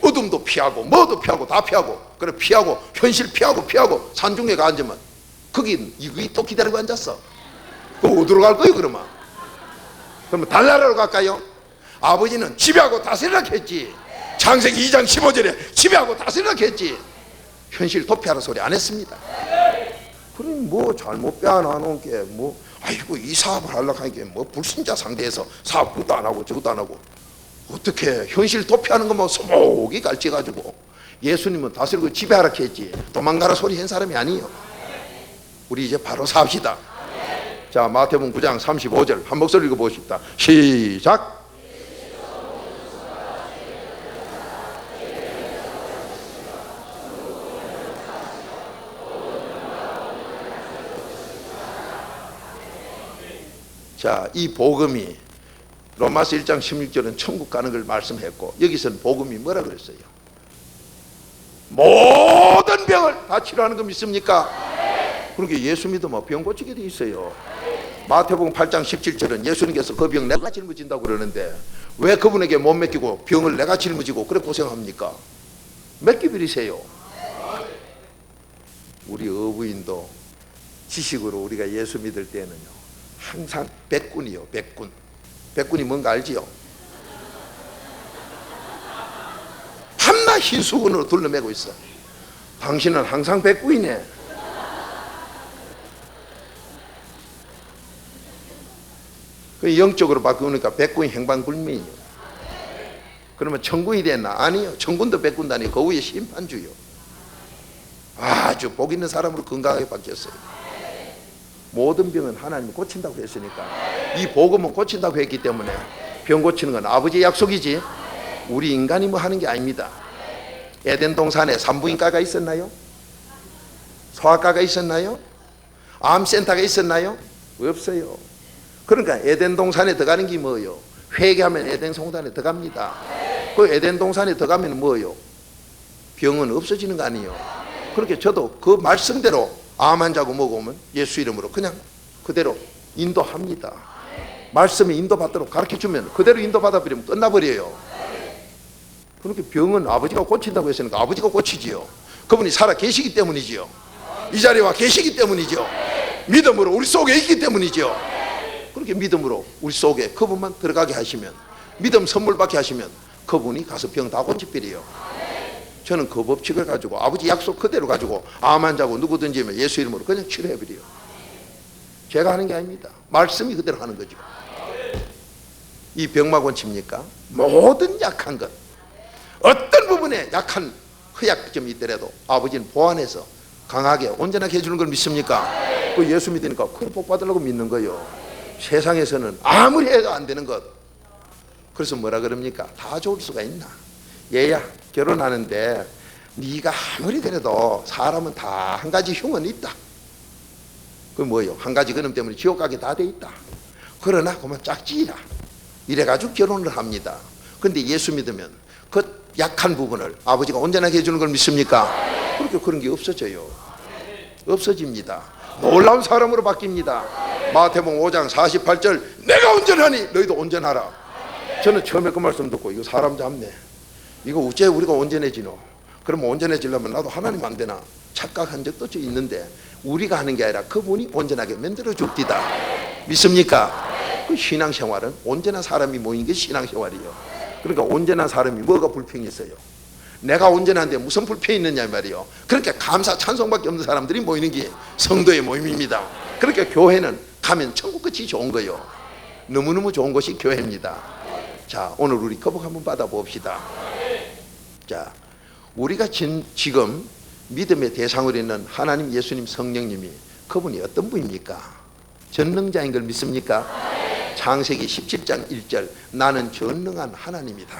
어둠도 피하고 뭐도 피하고 다 피하고 그래 피하고 현실 피하고 산중에 가 앉으면 거기 이거 또 기다리고 앉았어. 그럼 어디로 갈 거예요 그러면? 그러면 달나라로 갈까요? 아버지는 지배하고 다스리라 했지. 창세기 2장 15절에 지배하고 다스리라 했지. 현실 도피하라 소리 안 했습니다. 그럼 뭐 잘못 빼앗아놓은 게 뭐 아이고 이 사업을 하려고 하니까 뭐 불신자 상대해서 사업 그것도 안 하고 저것도 안 하고 어떻게 현실 도피하는 것만 소복이 갈치가지고 예수님은 다스리고 지배하라 했지 도망가라 소리 한 사람이 아니에요. 우리 이제 바로 삽시다. 자, 마태복음 9장 35절 한 목소리 읽어보십시다. 시작. 자, 이 복음이 로마서 1장 16절은 천국 가는 걸 말씀했고, 여기서는 복음이 뭐라 그랬어요? 모든 병을 다 치료하는 거 믿습니까? 그러니까 예수 믿으면 병 고치게 돼 있어요. 마태복음 8장 17절은 예수님께서 그 병 내가 짊어진다고 그러는데 왜 그분에게 못 맡기고 병을 내가 짊어지고 그래 고생합니까? 맡기버리세요. 우리 어부인도 지식으로 우리가 예수 믿을 때는요, 항상 백군이요. 백군이 뭔가 알지요? 한낱 흰 수건으로 둘러매고 있어. 당신은 항상 백군이네. 그 영적으로 바꾸니까 백군 행방불명이에요. 그러면 천군이 됐나? 아니요. 천군도 백군도 아니고 그 위에 심판주요. 아주 복 있는 사람으로 건강하게 바뀌었어요. 모든 병은 하나님이 고친다고 했으니까, 이 복음은 고친다고 했기 때문에 병 고치는 건 아버지의 약속이지 우리 인간이 뭐 하는 게 아닙니다. 에덴 동산에 산부인과가 있었나요? 소아과가 있었나요? 암센터가 있었나요? 없어요. 그러니까 에덴 동산에 들어가는 게 뭐예요? 회개하면 에덴 동산에 들어갑니다. 그 에덴 동산에 들어가면 뭐예요? 병은 없어지는 거 아니에요. 그렇게 저도 그 말씀대로 암 환자고 뭐고 오면 예수 이름으로 그냥 그대로 인도합니다. 말씀에 인도받도록 가르쳐주면 그대로 인도받아버리면 끝나버려요. 그렇게 병은 아버지가 고친다고 했으니까 아버지가 고치지요. 그분이 살아 계시기 때문이지요. 이 자리에 와 계시기 때문이죠. 믿음으로 우리 속에 있기 때문이죠. 그렇게 믿음으로 우리 속에 그분만 들어가게 하시면, 믿음 선물 받게 하시면 그분이 가서 병 다 고치버려요. 저는 그 법칙을 가지고 아버지 약속 그대로 가지고 암 환자고 누구든지 예수 이름으로 그냥 치료해버려요. 제가 하는 게 아닙니다. 말씀이 그대로 하는 거죠. 이 병만 고칩니까? 모든 약한 것, 어떤 부분에 약한 허약점이 있더라도 아버지는 보완해서 강하게 온전하게 해주는 걸 믿습니까? 그 예수 믿으니까 큰 복 받으려고 믿는 거예요. 세상에서는 아무리 해도 안 되는 것. 그래서 뭐라 그럽니까? 다 좋을 수가 있나? 얘야, 결혼하는데 네가 아무리 그래도 사람은 다 한 가지 흉은 있다. 그 뭐예요? 한 가지 그놈 때문에 지옥 가게 다 돼 있다. 그러나 그만 짝지이라. 이래가지고 결혼을 합니다. 근데 예수 믿으면 그 약한 부분을 아버지가 온전하게 해주는 걸 믿습니까? 그렇게 그런 게 없어져요. 없어집니다. 놀라운 사람으로 바뀝니다. 마태복음 5장 48절 내가 온전하니 너희도 온전하라. 저는 처음에 그 말씀 듣고 이거 사람 잡네. 이거 어째 우리가 온전해지노? 그러면 온전해지려면 나도 하나님 안 되나? 착각한 적도 있는데 우리가 하는 게 아니라 그분이 온전하게 만들어 줍디다. 믿습니까? 그 신앙생활은 온전한 사람이 모인 게 신앙생활이에요. 그러니까 온전한 사람이 뭐가 불평이 있어요? 내가 온전한데 무슨 불평이 있느냐 말이에요. 그러니까 감사 찬송밖에 없는 사람들이 모이는 게 성도의 모임입니다. 그러니까 교회는 가면 천국같이 좋은 거예요. 너무너무 좋은 곳이 교회입니다. 자, 오늘 우리 거복 한번 받아봅시다. 자, 우리가 지금 믿음의 대상으로 있는 하나님, 예수님, 성령님이 그분이 어떤 분입니까? 전능자인 걸 믿습니까? 창세기 17장 1절 나는 전능한 하나님이다.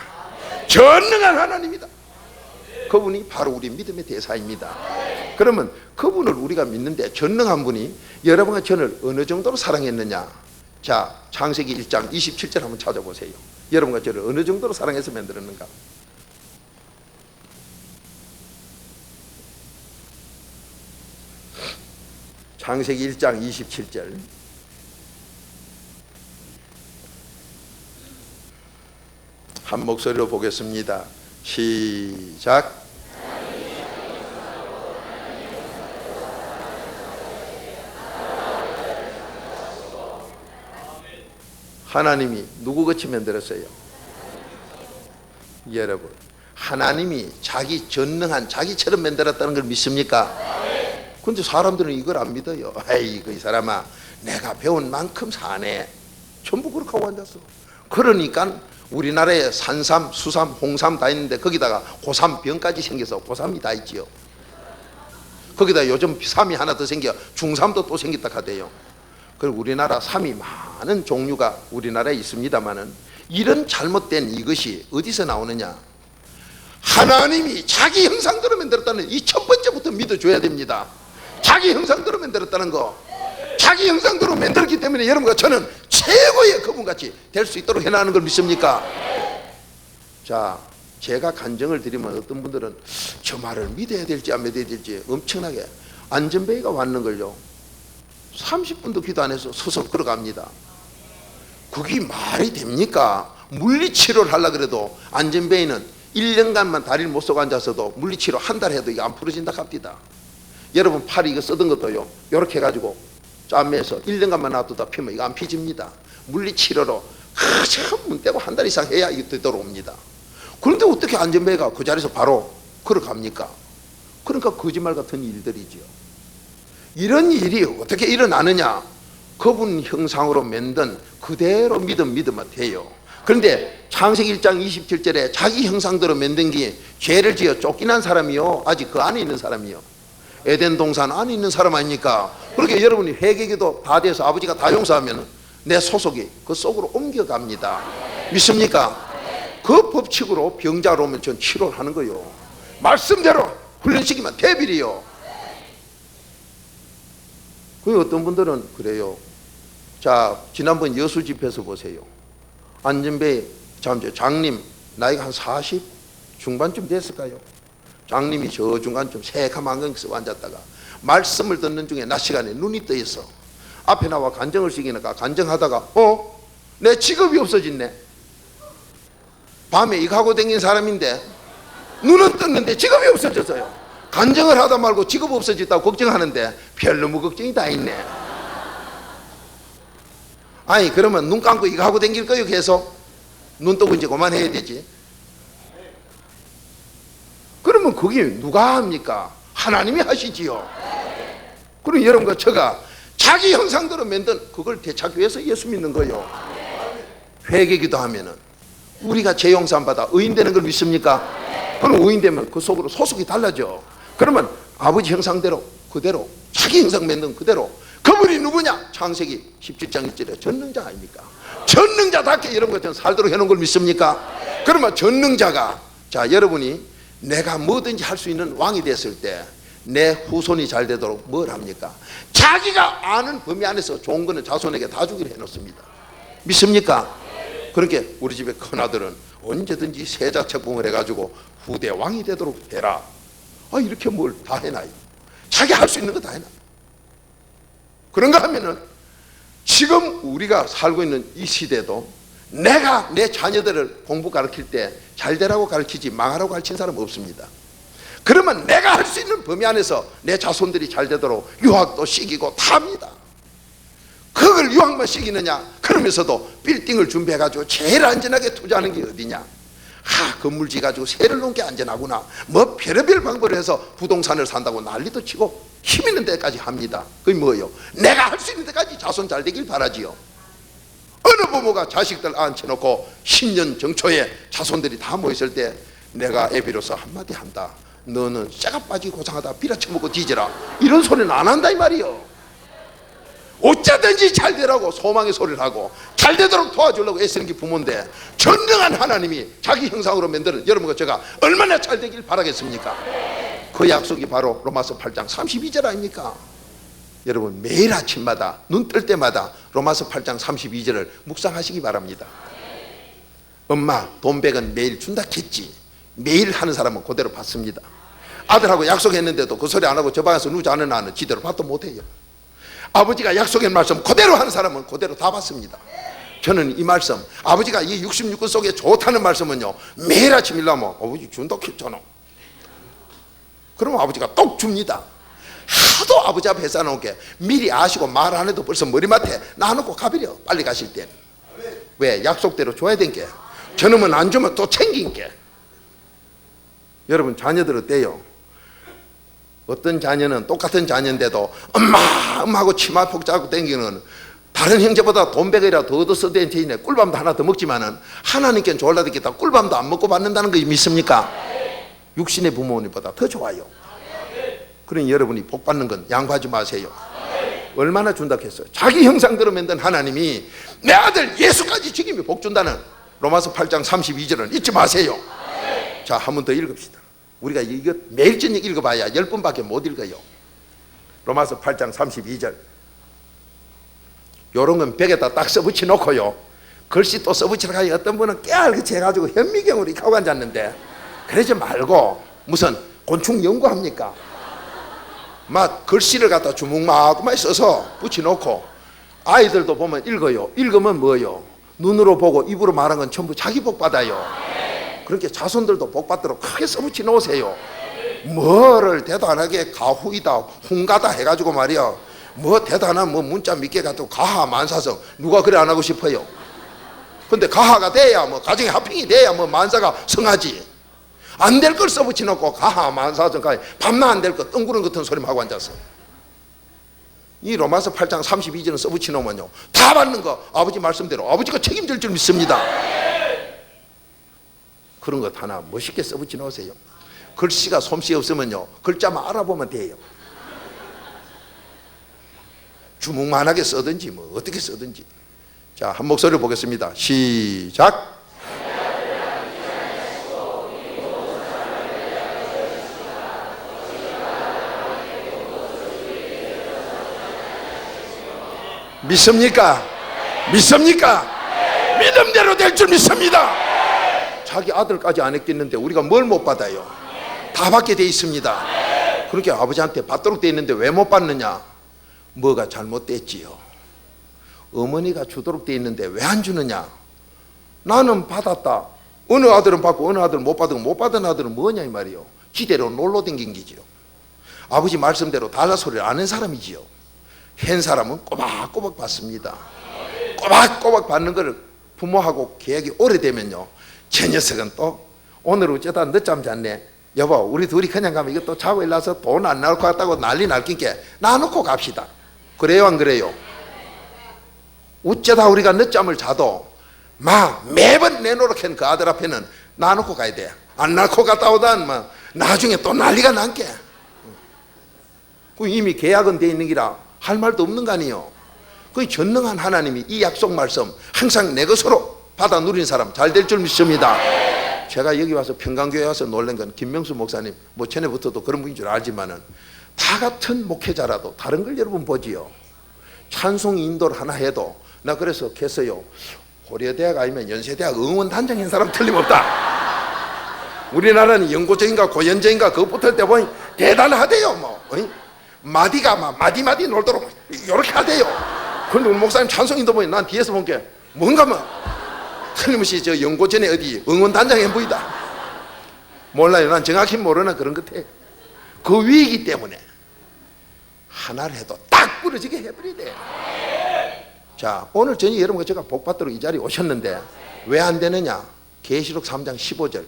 전능한 하나님이다. 그분이 바로 우리 믿음의 대사입니다. 그러면 그분을 우리가 믿는데 전능한 분이 여러분과 저를 어느 정도로 사랑했느냐? 자, 창세기 1장 27절 한번 찾아보세요. 여러분과 저를 어느 정도로 사랑해서 만들었는가? 창세기 1장 27절 한 목소리로 보겠습니다. 시작. 하나님이 누구같이 만들었어요? 여러분, 하나님이 자기 전능한 자기처럼 만들었다는 걸 믿습니까? 근데 사람들은 이걸 안 믿어요. 에이, 이 사람아, 내가 배운 만큼 사네. 전부 그렇게 하고 앉았어. 그러니까 우리나라에 산삼, 수삼, 홍삼 다 있는데 거기다가 고삼병까지 생겨서 고삼이 다 있지요. 거기다 요즘 3이 하나 더 생겨 중3도 또 생겼다 하대요. 그리고 우리나라 3이 많은 종류가 우리나라에 있습니다만은 이런 잘못된 이것이 어디서 나오느냐? 하나님이 자기 형상대로 만들었다는 이 첫 번째부터 믿어줘야 됩니다. 자기 형상대로 만들었다는 거, 자기 형상대로 만들었기 때문에 여러분과 저는 최고의 그분같이 될 수 있도록 해나가는 걸 믿습니까? 자, 제가 간증을 드리면 어떤 분들은 저 말을 믿어야 될지 안 믿어야 될지 엄청나게 안전벨트가 왔는 걸요 30분도 기도 안 해서 서서 걸어갑니다. 그게 말이 됩니까? 물리치료를 하려고 그래도 안전벨트는 1년간만 다리를 못 쏘고 앉아서도 물리치료 한 달 해도 이게 안 풀어진다 합니다. 여러분 팔이 이거 쓰던 것도요 이렇게 해가지고 짬매서 1년간만 놔두다 피면 이거 안 피집니다. 물리치료로 문 떼고 한 달 이상 해야 이게 되돌아옵니다. 그런데 어떻게 안전벨트가 그 자리에서 바로 걸어갑니까? 그러니까 거짓말 같은 일들이죠. 이런 일이 어떻게 일어나느냐? 그분 형상으로 만든 그대로 믿으면 돼요. 그런데 창세기 1장 27절에 자기 형상대로 만든 게 죄를 지어 쫓겨난 사람이요 아직 그 안에 있는 사람이요 에덴 동산 안에 있는 사람 아닙니까? 그렇게 여러분이 회개기도 다 돼서 아버지가 다 용서하면 내 소속이 그 속으로 옮겨갑니다. 믿습니까? 그 법칙으로 병자로 오면 전 치료를 하는 거요. 말씀대로 훈련시키면 대비리요. 그 어떤 분들은 그래요. 자, 지난번 여수 집회에서 보세요. 안전벨트 장님 나이가 한 40 중반쯤 됐을까요? 장님이 저 중간쯤 새카만 안경 쓰고 앉았다가 말씀을 듣는 중에 낮 시간에 눈이 떠 있어. 앞에 나와 간증을 시키니까 간증하다가 내 직업이 없어졌네. 밤에 이거 하고 다닌 사람인데 눈은 떴는데 직업이 없어졌어요. 간증을 하다 말고 직업 없어졌다고 걱정하는데 별로무 걱정이 다 있네. 아니 그러면 눈 감고 이거 하고 다닐 거예요? 계속 눈 뜨고 이제 그만해야 되지. 그러면 그게 누가 합니까? 하나님이 하시지요. 그럼 여러분과 저가 자기 형상대로 만든 그걸 되찾기 위해서 예수 믿는 거예요. 회개기도 하면은 우리가 제 용서 받아 의인되는 걸 믿습니까? 그럼 의인되면 그 속으로 소속이 달라져. 그러면 아버지 형상대로 그대로 자기 형상 만든 그대로. 그분이 누구냐? 창세기 17장 1절에 전능자 아닙니까? 전능자답게 여러분 같은 살도록 해놓은 걸 믿습니까? 그러면 전능자가 자 여러분이 내가 뭐든지 할 수 있는 왕이 됐을 때 내 후손이 잘 되도록 뭘 합니까? 자기가 아는 범위 안에서 좋은 거는 자손에게 다 주기로 해놓습니다. 믿습니까? 그렇게 우리 집에 큰아들은 언제든지 세자책봉을 해가지고 후대 왕이 되도록 해라. 이렇게 뭘 다 해놔요. 자기 할 수 있는 거 다 해놔. 그런가 하면은 지금 우리가 살고 있는 이 시대도 내가 내 자녀들을 공부 가르칠 때 잘 되라고 가르치지 망하라고 가르친 사람은 없습니다. 그러면 내가 할 수 있는 범위 안에서 내 자손들이 잘 되도록 유학도 시키고 다 합니다. 그걸 유학만 시키느냐? 그러면서도 빌딩을 준비해가지고 제일 안전하게 투자하는 게 어디냐? 건물 지가지고 세를 놓은 게 안전하구나. 뭐 별의별 방법을 해서 부동산을 산다고 난리도 치고 힘 있는 데까지 합니다. 그게 뭐예요? 내가 할 수 있는 데까지 자손 잘 되길 바라지요. 어느 부모가 자식들 앉혀놓고 10년 정초에 자손들이 다 모였을 때 내가 애비로서 한마디 한다. 너는 쇠가 빠지고 고상하다 비라쳐먹고 뒤져라. 이런 소리는 안 한다 이 말이요. 어쩌든지 잘 되라고 소망의 소리를 하고 잘 되도록 도와주려고 애쓰는 게 부모인데 전능한 하나님이 자기 형상으로 만드는 여러분과 제가 얼마나 잘 되길 바라겠습니까? 그 약속이 바로 로마서 8장 32절 아닙니까? 여러분 매일 아침마다 눈 뜰 때마다 로마서 8장 32절을 묵상하시기 바랍니다. 엄마 돈 100은 매일 준다 했지. 매일 하는 사람은 그대로 받습니다. 아들하고 약속했는데도 그 소리 안 하고 저 방에서 누지 않은 아는 지대로 받도 못해요. 아버지가 약속한 말씀 그대로 하는 사람은 그대로 다 받습니다. 저는 이 말씀 아버지가 이 66권 속에 좋다는 말씀은요 매일 아침 일어나면 아버지 준다고 했잖아. 그러면 아버지가 똑 줍니다. 하도 아버지 앞에 쌓아놓은 게 미리 아시고 말 안 해도 벌써 머리맡에 놔놓고 가버려. 빨리 가실 때 왜? 약속대로 줘야 된 게 저놈은 안 주면 또 챙긴 게. 여러분 자녀들 어때요? 어떤 자녀는 똑같은 자녀인데도 엄마하고 치마 폭 짜고 땡기는 다른 형제보다 돈 100이라 더 얻었을 때 꿀밤도 하나 더 먹지만은 하나님께는 졸라듣겠다 꿀밤도 안 먹고 받는다는 거 믿습니까? 육신의 부모님보다 더 좋아요. 그러니 여러분이 복 받는 건 양보하지 마세요. 얼마나 준다고 했어요? 자기 형상대로 만든 하나님이 내 아들 예수까지 죽이며 복 준다는 로마서 8장 32절은 잊지 마세요. 자, 한 번 더 읽읍시다. 우리가 이거 매일 저녁 읽어봐야 10번밖에 못 읽어요. 로마서 8장 32절. 요런 건 벽에다 딱 써붙여 놓고요, 글씨 또 써붙이러 가요. 어떤 분은 깨알같이 해가지고 현미경으로 이렇게 하고 앉았는데, 그러지 말고 무슨 곤충 연구합니까? 막 글씨를 갖다 주먹만하게 써서 붙여놓고 아이들도 보면 읽어요. 읽으면 뭐예요? 눈으로 보고 입으로 말한 건 전부 자기 복 받아요. 그렇게 자손들도 복 받도록 크게 써붙여 놓으세요. 뭐를 대단하게 가후이다 홍가다 해가지고 말이야, 뭐 대단한 뭐 문자 믿게 가지고 가하 만사성 누가 그래 안 하고 싶어요? 근데 가하가 돼야 뭐 가정의 합평이 돼야 뭐 만사가 성하지. 안 될 걸 써붙여 놓고 가하 만사성 가해 밤낮 안 될 거 뜬구름 같은 소리만 하고 앉았어. 이 로마서 8장 32절은 써붙여 놓으면요, 다 받는 거 아버지 말씀대로 아버지가 책임질 줄 믿습니다. 그런 것 하나 멋있게 써붙여 놓으세요. 글씨가 솜씨 없으면요, 글자만 알아보면 돼요. 주먹만하게 써든지 뭐 어떻게 써든지. 자, 한 목소리를 보겠습니다. 시작. 믿습니까? 믿습니까? 믿음대로 될 줄 믿습니다. 자기 아들까지 안 했겠는데 우리가 뭘 못 받아요? 다 받게 돼 있습니다. 그러니까 아버지한테 받도록 돼 있는데 왜 못 받느냐? 뭐가 잘못됐지요? 어머니가 주도록 돼 있는데 왜 안 주느냐? 나는 받았다. 어느 아들은 받고 어느 아들은 못 받은, 못 받은 아들은 뭐냐 이 말이요. 지대로 놀러 댕긴 기지요. 아버지 말씀대로 달라 소리를 아는 사람이지요. 한 사람은 꼬박꼬박 받습니다. 꼬박꼬박 받는 거를 부모하고 계약이 오래되면요, 저 녀석은 또 오늘 어쩌다 늦잠 잤네. 여보, 우리 둘이 그냥 가면 이거 또 자고 일어나서 돈 안 나올 것 같다고 난리 날 낀게 놔놓고 갑시다. 그래요 안 그래요? 어쩌다 우리가 늦잠을 자도 막 매번 내놓으라는 그 아들 앞에는 놔놓고 가야 돼. 안 낳고 갔다 오단 막 나중에 또 난리가 난게. 그 이미 계약은 돼 있는 기라 할 말도 없는 거 아니에요. 그 전능한 하나님이 이 약속 말씀 항상 내 것으로 받아 누린 사람 잘 될 줄 믿습니다. 제가 여기 와서 평강교회 와서 놀란 건 김명수 목사님 뭐 전에부터도 그런 분인 줄 알지만은 다 같은 목회자라도 다른 걸 여러분 보지요. 찬송 인도를 하나 해도 나 그래서 했어요. 고려대학 아니면 연세대학 응원단장인 사람 틀림없다. 우리나라는 연고정인가 고연정인가 그거 붙을 때 보니 대단하대요. 뭐 마디가 막 마디마디 놀도록 이렇게 하대요. 그런데 우리 목사님 찬송 인도 보니 난 뒤에서 본 게 뭔가 막 틀림없이 저 연고전에 어디 응원단장인 분이다. 몰라요. 난 정확히 모르는 그런 것 같아. 그 위이기 때문에 하나를 해도 딱 부러지게 해버리대. 자, 오늘 저녁 여러분과 제가 복받도록 이 자리에 오셨는데 왜 안 되느냐? 계시록 3장 15절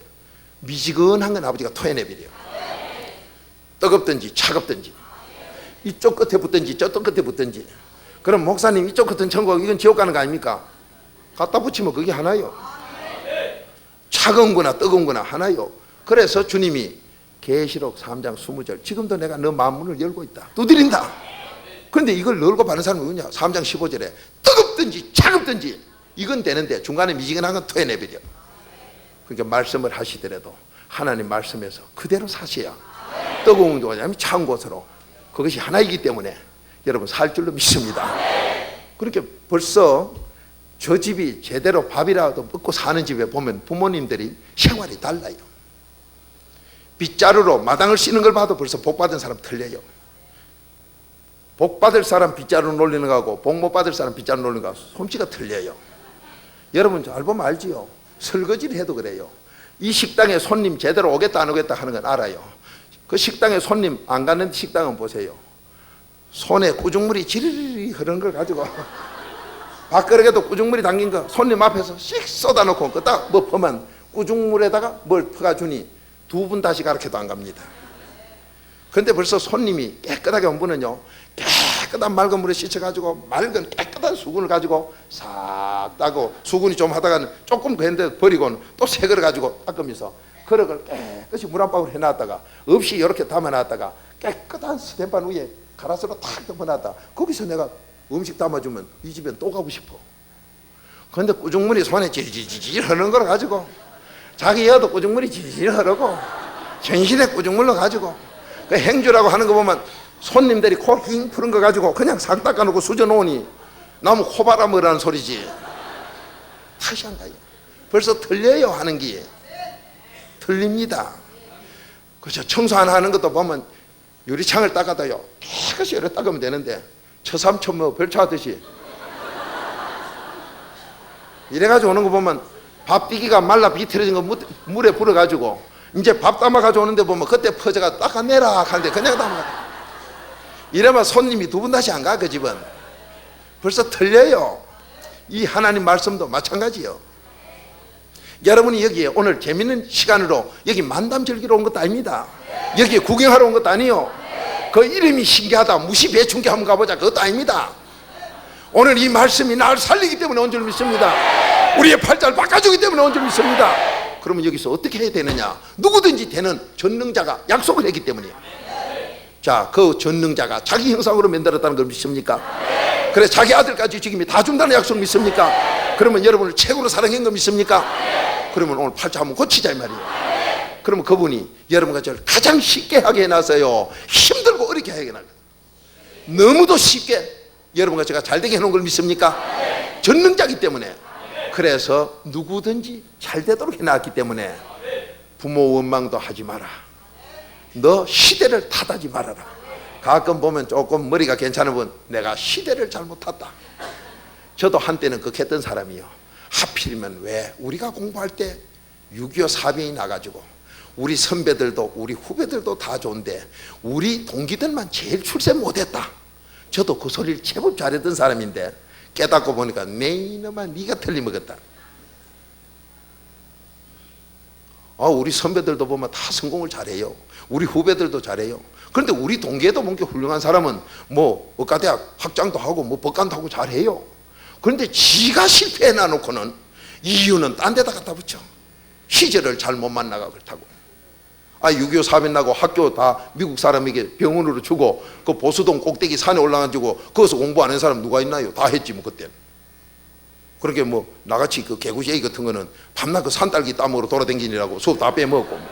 미지근한 건 아버지가 토해내버려요. 뜨겁든지 차갑든지 이쪽 끝에 붙든지 저쪽 끝에 붙든지. 그럼 목사님 이쪽 끝은 천국 이건 지옥 가는 거 아닙니까? 갖다 붙이면 그게 하나요. 차가운 거나 뜨거운 거나 하나요. 그래서 주님이 계시록 3장 20절 지금도 내가 너 마음문을 열고 있다 두드린다. 그런데 이걸 열고 받는 사람이 누구냐? 3장 15절에 뜨겁든지 차갑든지 이건 되는데 중간에 미지근한 건 토해내버려. 그러니까 말씀을 하시더라도 하나님 말씀에서 그대로 사셔야 뜨거운 곳이 아니면 차가운 곳으로 그것이 하나이기 때문에 여러분 살 줄로 믿습니다. 그렇게 벌써 저 집이 제대로 밥이라도 먹고 사는 집에 보면 부모님들이 생활이 달라요. 빗자루로 마당을 씻는 걸 봐도 벌써 복 받은 사람 틀려요. 복 받을 사람 빗자루 놀리는 거하고 복 못 받을 사람 빗자루 놀리는 거하고 솜씨가 틀려요. 여러분 잘 보면 알지요. 설거지를 해도 그래요. 이 식당에 손님 제대로 오겠다 안 오겠다 하는 건 알아요. 그 식당에 손님 안 가는 식당은 보세요. 손에 꾸중물이 지리리 흐르는 걸 가지고 밥그릇에도 꾸중물이 담긴 거 손님 앞에서 씩 쏟아놓고 그딱 뭐 퍼면 꾸중물에다가 뭘 퍼가주니 두 분 다시 가르쳐도 안 갑니다. 그런데 벌써 손님이 깨끗하게 온 분은요, 깨끗한 맑은 물에 씻어가지고 맑은 깨끗한 수건을 가지고 싹 따고 수건이 좀 하다가는 조금 그랬는데 버리고는 또 새 거를 가지고 닦으면서 그릇을 깨끗이 물 한 방울 해놨다가 없이 이렇게 담아놨다가 깨끗한 스텐판 위에 가라스로 탁 덮어놨다. 거기서 내가 음식 담아주면 이 집엔 또 가고 싶어. 그런데 꾸중물이 손에 질질질 하는 걸 가지고 자기 여도 꾸중물이 질질 흐르고 전신에 꾸중물로 가지고 그 행주라고 하는 거 보면 손님들이 코 힝 푸는 거 가지고 그냥 싹 닦아놓고 수저놓으니 나무 코바람을 소리지. 다시 한다. 벌써 틀려요 하는 게. 틀립니다. 그렇죠. 청소 안 하는 것도 보면 유리창을 닦아도요 깨끗이 열어 닦으면 되는데 처삼초 뭐 별초하듯이 이래가지고 오는 거 보면 밥 비기가 말라 비틀어진 거 물에 불어가지고 이제 밥 담아 가져오는데 보면 그때 퍼져가 닦아내라 하는데 그냥 담아. 이러면 손님이 두 번 다시 안 가 그 집은. 벌써 틀려요. 이 하나님 말씀도 마찬가지요. 여러분이 여기에 오늘 재밌는 시간으로 여기 만담 즐기러 온 것도 아닙니다. 여기 구경하러 온 것도 아니요. 그 이름이 신기하다 무시배충기 한번 가보자 그것도 아닙니다. 오늘 이 말씀이 나를 살리기 때문에 온 줄 믿습니다. 우리의 팔자를 바꿔주기 때문에 온 줄 믿습니다. 그러면 여기서 어떻게 해야 되느냐? 누구든지 되는 전능자가 약속을 했기 때문이에요. 자, 그 전능자가 자기 형상으로 만들었다는 걸 믿습니까? 그래 자기 아들까지 지금이 다 준다는 약속 믿습니까? 그러면 여러분을 최고로 사랑한 거 믿습니까? 그러면 오늘 팔자 한번 고치자 이 말이에요. 그러면 그분이 여러분과 저를 가장 쉽게 하게 해놨어요. 힘들고 어렵게 하게 해놨어요. 너무도 쉽게 여러분과 제가 잘되게 해놓은 걸 믿습니까? 전능자이기 때문에. 그래서 누구든지 잘되도록 해놨기 때문에 부모 원망도 하지 마라. 너 시대를 탓하지 말아라. 가끔 보면 조금 머리가 괜찮은 분, 내가 시대를 잘못 탔다. 저도 한때는 그렇게 했던 사람이요. 하필이면 왜 우리가 공부할 때 6.25 사병이 나가지고 우리 선배들도 우리 후배들도 다 좋은데 우리 동기들만 제일 출세 못했다. 저도 그 소리를 제법 잘했던 사람인데 깨닫고 보니까 내 이놈아 네가 틀림먹었다. 우리 선배들도 보면 다 성공을 잘해요. 우리 후배들도 잘해요. 그런데 우리 동기에도 뭔가 훌륭한 사람은 뭐 의과대학 학장도 하고 뭐 법관도 하고 잘해요. 그런데 지가 실패해놔 놓고는 이유는 딴 데다 갖다 붙여. 시절을 잘못 만나가 그렇다고. 6.25 사변 나고 학교 다 미국 사람에게 병원으로 주고 그 보수동 꼭대기 산에 올라가지고 거기서 공부 안 한 사람 누가 있나요? 다 했지 뭐 그때는. 그렇게 뭐 나같이 그 개구시 애기 같은 거는 밤낮 그 산딸기 땀으로 돌아다니느라고 수업 다 빼먹었고 뭐.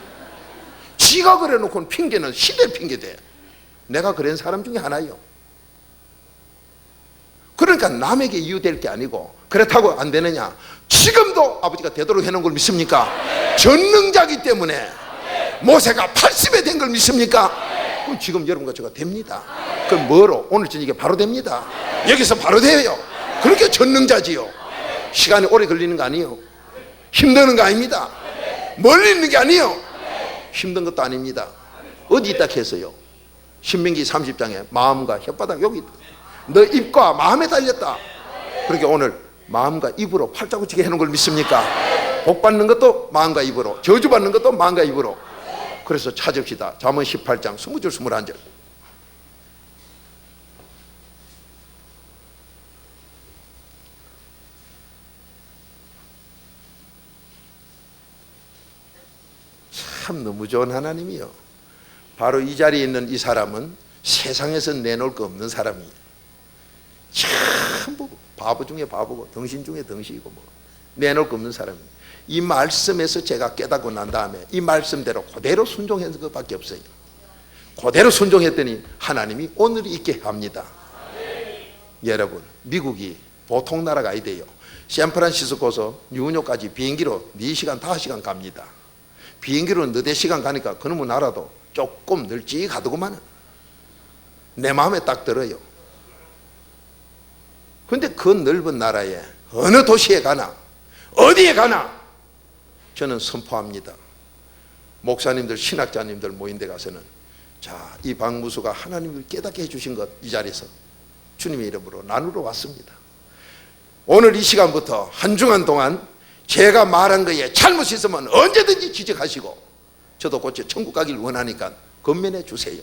지가 그래 놓고는 핑계는 시대 핑계 돼. 내가 그런 사람 중에 하나요. 그러니까 남에게 이유될 게 아니고 그렇다고 안 되느냐? 지금도 아버지가 되도록 해놓은 걸 믿습니까? 전능자이기 때문에. 모세가 80에 된 걸 믿습니까? 그럼 지금 여러분과 제가 됩니다. 그럼 뭐로? 오늘 저녁에 바로 됩니다. 여기서 바로 돼요. 그렇게 전능자지요. 시간이 오래 걸리는 거 아니에요. 힘드는 거 아닙니다. 멀리 있는 게 아니에요. 힘든 것도 아닙니다. 어디 있다 했어요? 신명기 30장에 마음과 혓바닥 여기 있다. 너 입과 마음에 달렸다. 그러니까 오늘 마음과 입으로 팔자고치게 해놓은 걸 믿습니까? 복 받는 것도 마음과 입으로, 저주 받는 것도 마음과 입으로. 그래서 찾읍시다. 잠언 18장 20절 21절. 참 너무 좋은 하나님이요. 바로 이 자리에 있는 이 사람은 세상에서 내놓을 거 없는 사람이에요. 참 바보 중에 바보고 덩신 중에 덩신이고 뭐 내놓을 거 없는 사람이에요. 이 말씀에서 제가 깨닫고 난 다음에 이 말씀대로 그대로 순종했는 것밖에 없어요. 그대로 순종했더니 하나님이 오늘 있게 합니다. 여러분, 미국이 보통 나라가 아니대요. 샌프란시스코에서 뉴욕까지 비행기로 4시간 5시간 갑니다. 비행기로 4시간 가니까 그놈의 나라도 조금 널찍하더구만. 내 마음에 딱 들어요. 근데 그 넓은 나라에 어느 도시에 가나 어디에 가나 저는 선포합니다. 목사님들 신학자님들 모인 데 가서는 자, 이 박무수가 하나님을 깨닫게 해주신 것 이 자리에서 주님의 이름으로 나누러 왔습니다. 오늘 이 시간부터 한 주간 동안 제가 말한 거에 잘못이 있으면 언제든지 지적하시고 저도 고쳐 천국 가길 원하니까 건면해 주세요.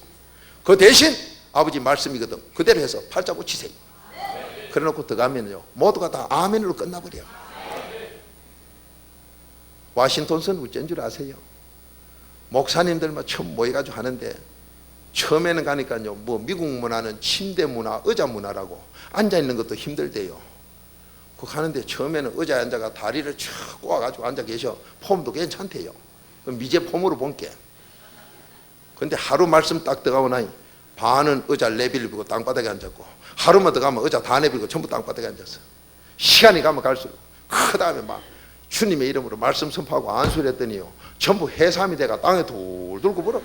그 대신 아버지 말씀이거든 그대로 해서 팔자 고치세요. 그래 놓고 들어가면요 모두가 다 아멘으로 끝나버려요. 와싱턴선 어쩐 줄 아세요? 목사님들만 처음 모여가지고 하는데 처음에는 가니까요, 뭐 미국 문화는 침대 문화, 의자 문화라고 앉아있는 것도 힘들대요. 그 가는데 처음에는 의자에 앉아가 다리를 쭉 꼬아가지고 앉아 계셔. 폼도 괜찮대요. 미제 폼으로 본게. 근데 하루 말씀 딱 들어가고 나니 반은 의자 내빌리고 땅바닥에 앉았고, 하루만 더 가면 의자 다 내빌고 전부 땅바닥에 앉았어. 시간이 가면 갈수록 그 다음에 막 주님의 이름으로 말씀 선포하고 안수를 했더니요, 전부 해삼이 돼가 땅에 돌돌 굽어라.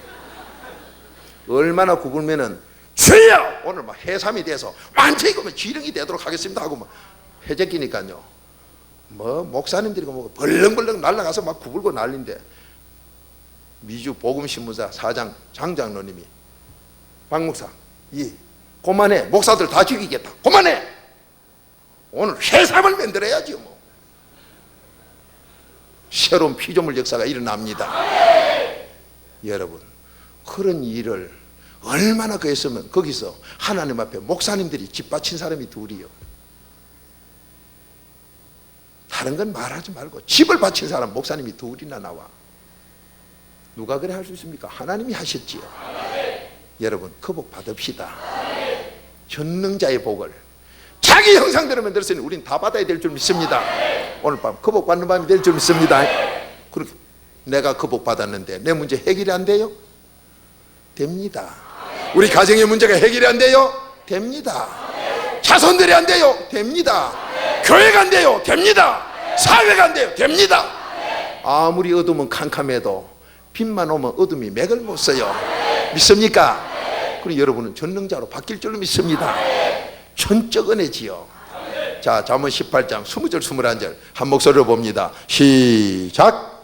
얼마나 굽으면은 주여 오늘 막 해삼이 돼서 완전히 그러면 지렁이 되도록 하겠습니다 하고 막 해제끼니까요, 뭐 목사님들이 뭐 벌렁벌렁 날아가서 막 구불고 난리인데, 미주 복음신문사 사장 장장로님이 박 목사, 그만해, 목사들 다 죽이겠다, 그만해, 오늘 해삼을 만들어야지 뭐. 새로운 피조물 역사가 일어납니다. 여러분, 그런 일을 얼마나 그랬으면 거기서 하나님 앞에 목사님들이 뒷받친 사람이 둘이요. 다른 건 말하지 말고 집을 바친 사람 목사님이 둘이나 나와. 누가 그래 할 수 있습니까? 하나님이 하셨지요. 여러분, 그 복 받읍시다. 전능자의 복을 자기 형상대로 만들었으니 우린 다 받아야 될 줄 믿습니다. 오늘 밤 그 복 받는 밤이 될 줄 믿습니다. 그렇게 내가 그 복 받았는데 내 문제 해결이 안 돼요? 됩니다. 우리 가정의 문제가 해결이 안 돼요? 됩니다. 자손들이 안 돼요? 됩니다. 교회가 안 돼요? 됩니다. 사회가 안 돼요? 됩니다. 아무리 어둠은 캄캄해도 빛만 오면 어둠이 맥을 못 써요. 믿습니까? 그리고 여러분은 전능자로 바뀔 줄로 믿습니다. 전적 은혜지요. 자, 잠언 18장 20절 21절 한 목소리로 봅니다. 시작.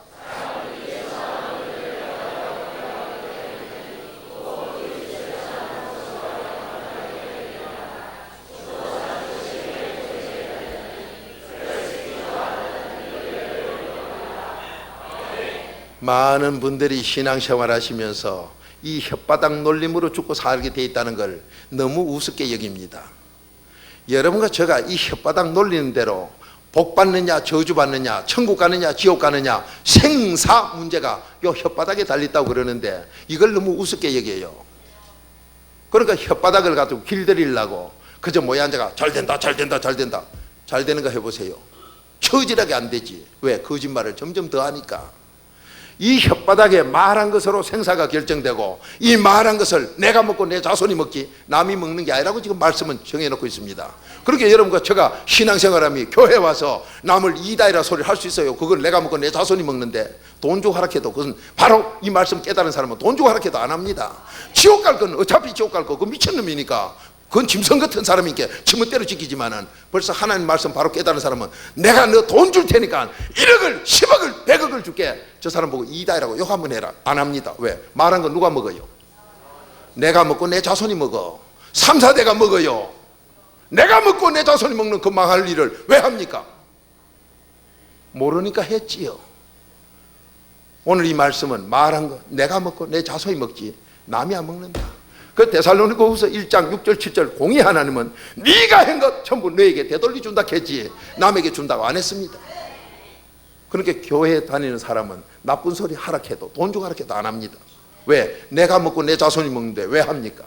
많은 분들이 신앙생활 하시면서 이 혓바닥 놀림으로 죽고 살게 돼 있다는 걸 너무 우습게 여깁니다. 여러분과 제가 이 혓바닥 놀리는 대로 복 받느냐 저주 받느냐 천국 가느냐 지옥 가느냐 생사 문제가 요 혓바닥에 달렸다고 그러는데 이걸 너무 우습게 여겨요. 그러니까 혓바닥을 가지고 길들이려고 그저 모여 앉아가 잘 된다 잘 된다 잘 된다. 잘 되는 거 해보세요. 처질하게 안 되지. 왜? 거짓말을 점점 더 하니까. 이 혓바닥에 말한 것으로 생사가 결정되고, 이 말한 것을 내가 먹고 내 자손이 먹지 남이 먹는 게 아니라고 지금 말씀은 정해놓고 있습니다. 그렇게 여러분과 제가 신앙생활하며 교회 와서 남을 이다이라 소리를 할 수 있어요. 그건 내가 먹고 내 자손이 먹는데 돈 주고 하락해도 그것은 바로 이 말씀 깨달은 사람은 돈 주고 하락해도 안 합니다. 지옥 갈 건 어차피 지옥 갈 거 그 미친놈이니까 그건 짐승 같은 사람이니까 지멋대로 지키지만은 벌써 하나님 말씀 바로 깨달은 사람은 내가 너 돈 줄 테니까 1억을 10억을 100억을 줄게. 저 사람 보고 이다이라고 욕 한번 해라. 안 합니다. 왜? 말한 건 누가 먹어요? 내가 먹고 내 자손이 먹어. 3, 4대가 먹어요. 내가 먹고 내 자손이 먹는 그 망할 일을 왜 합니까? 모르니까 했지요. 오늘 이 말씀은 말한 거 내가 먹고 내 자손이 먹지 남이 안 먹는다. 그 데살로니가후서 1장 6절 7절 공의 하나님은 네가 한 것 전부 너에게 되돌려 준다 했지 남에게 준다고 안 했습니다. 그렇게 교회에 다니는 사람은 나쁜 소리 하락해도 돈 주고 하락해도 안 합니다. 왜? 내가 먹고 내 자손이 먹는데 왜 합니까?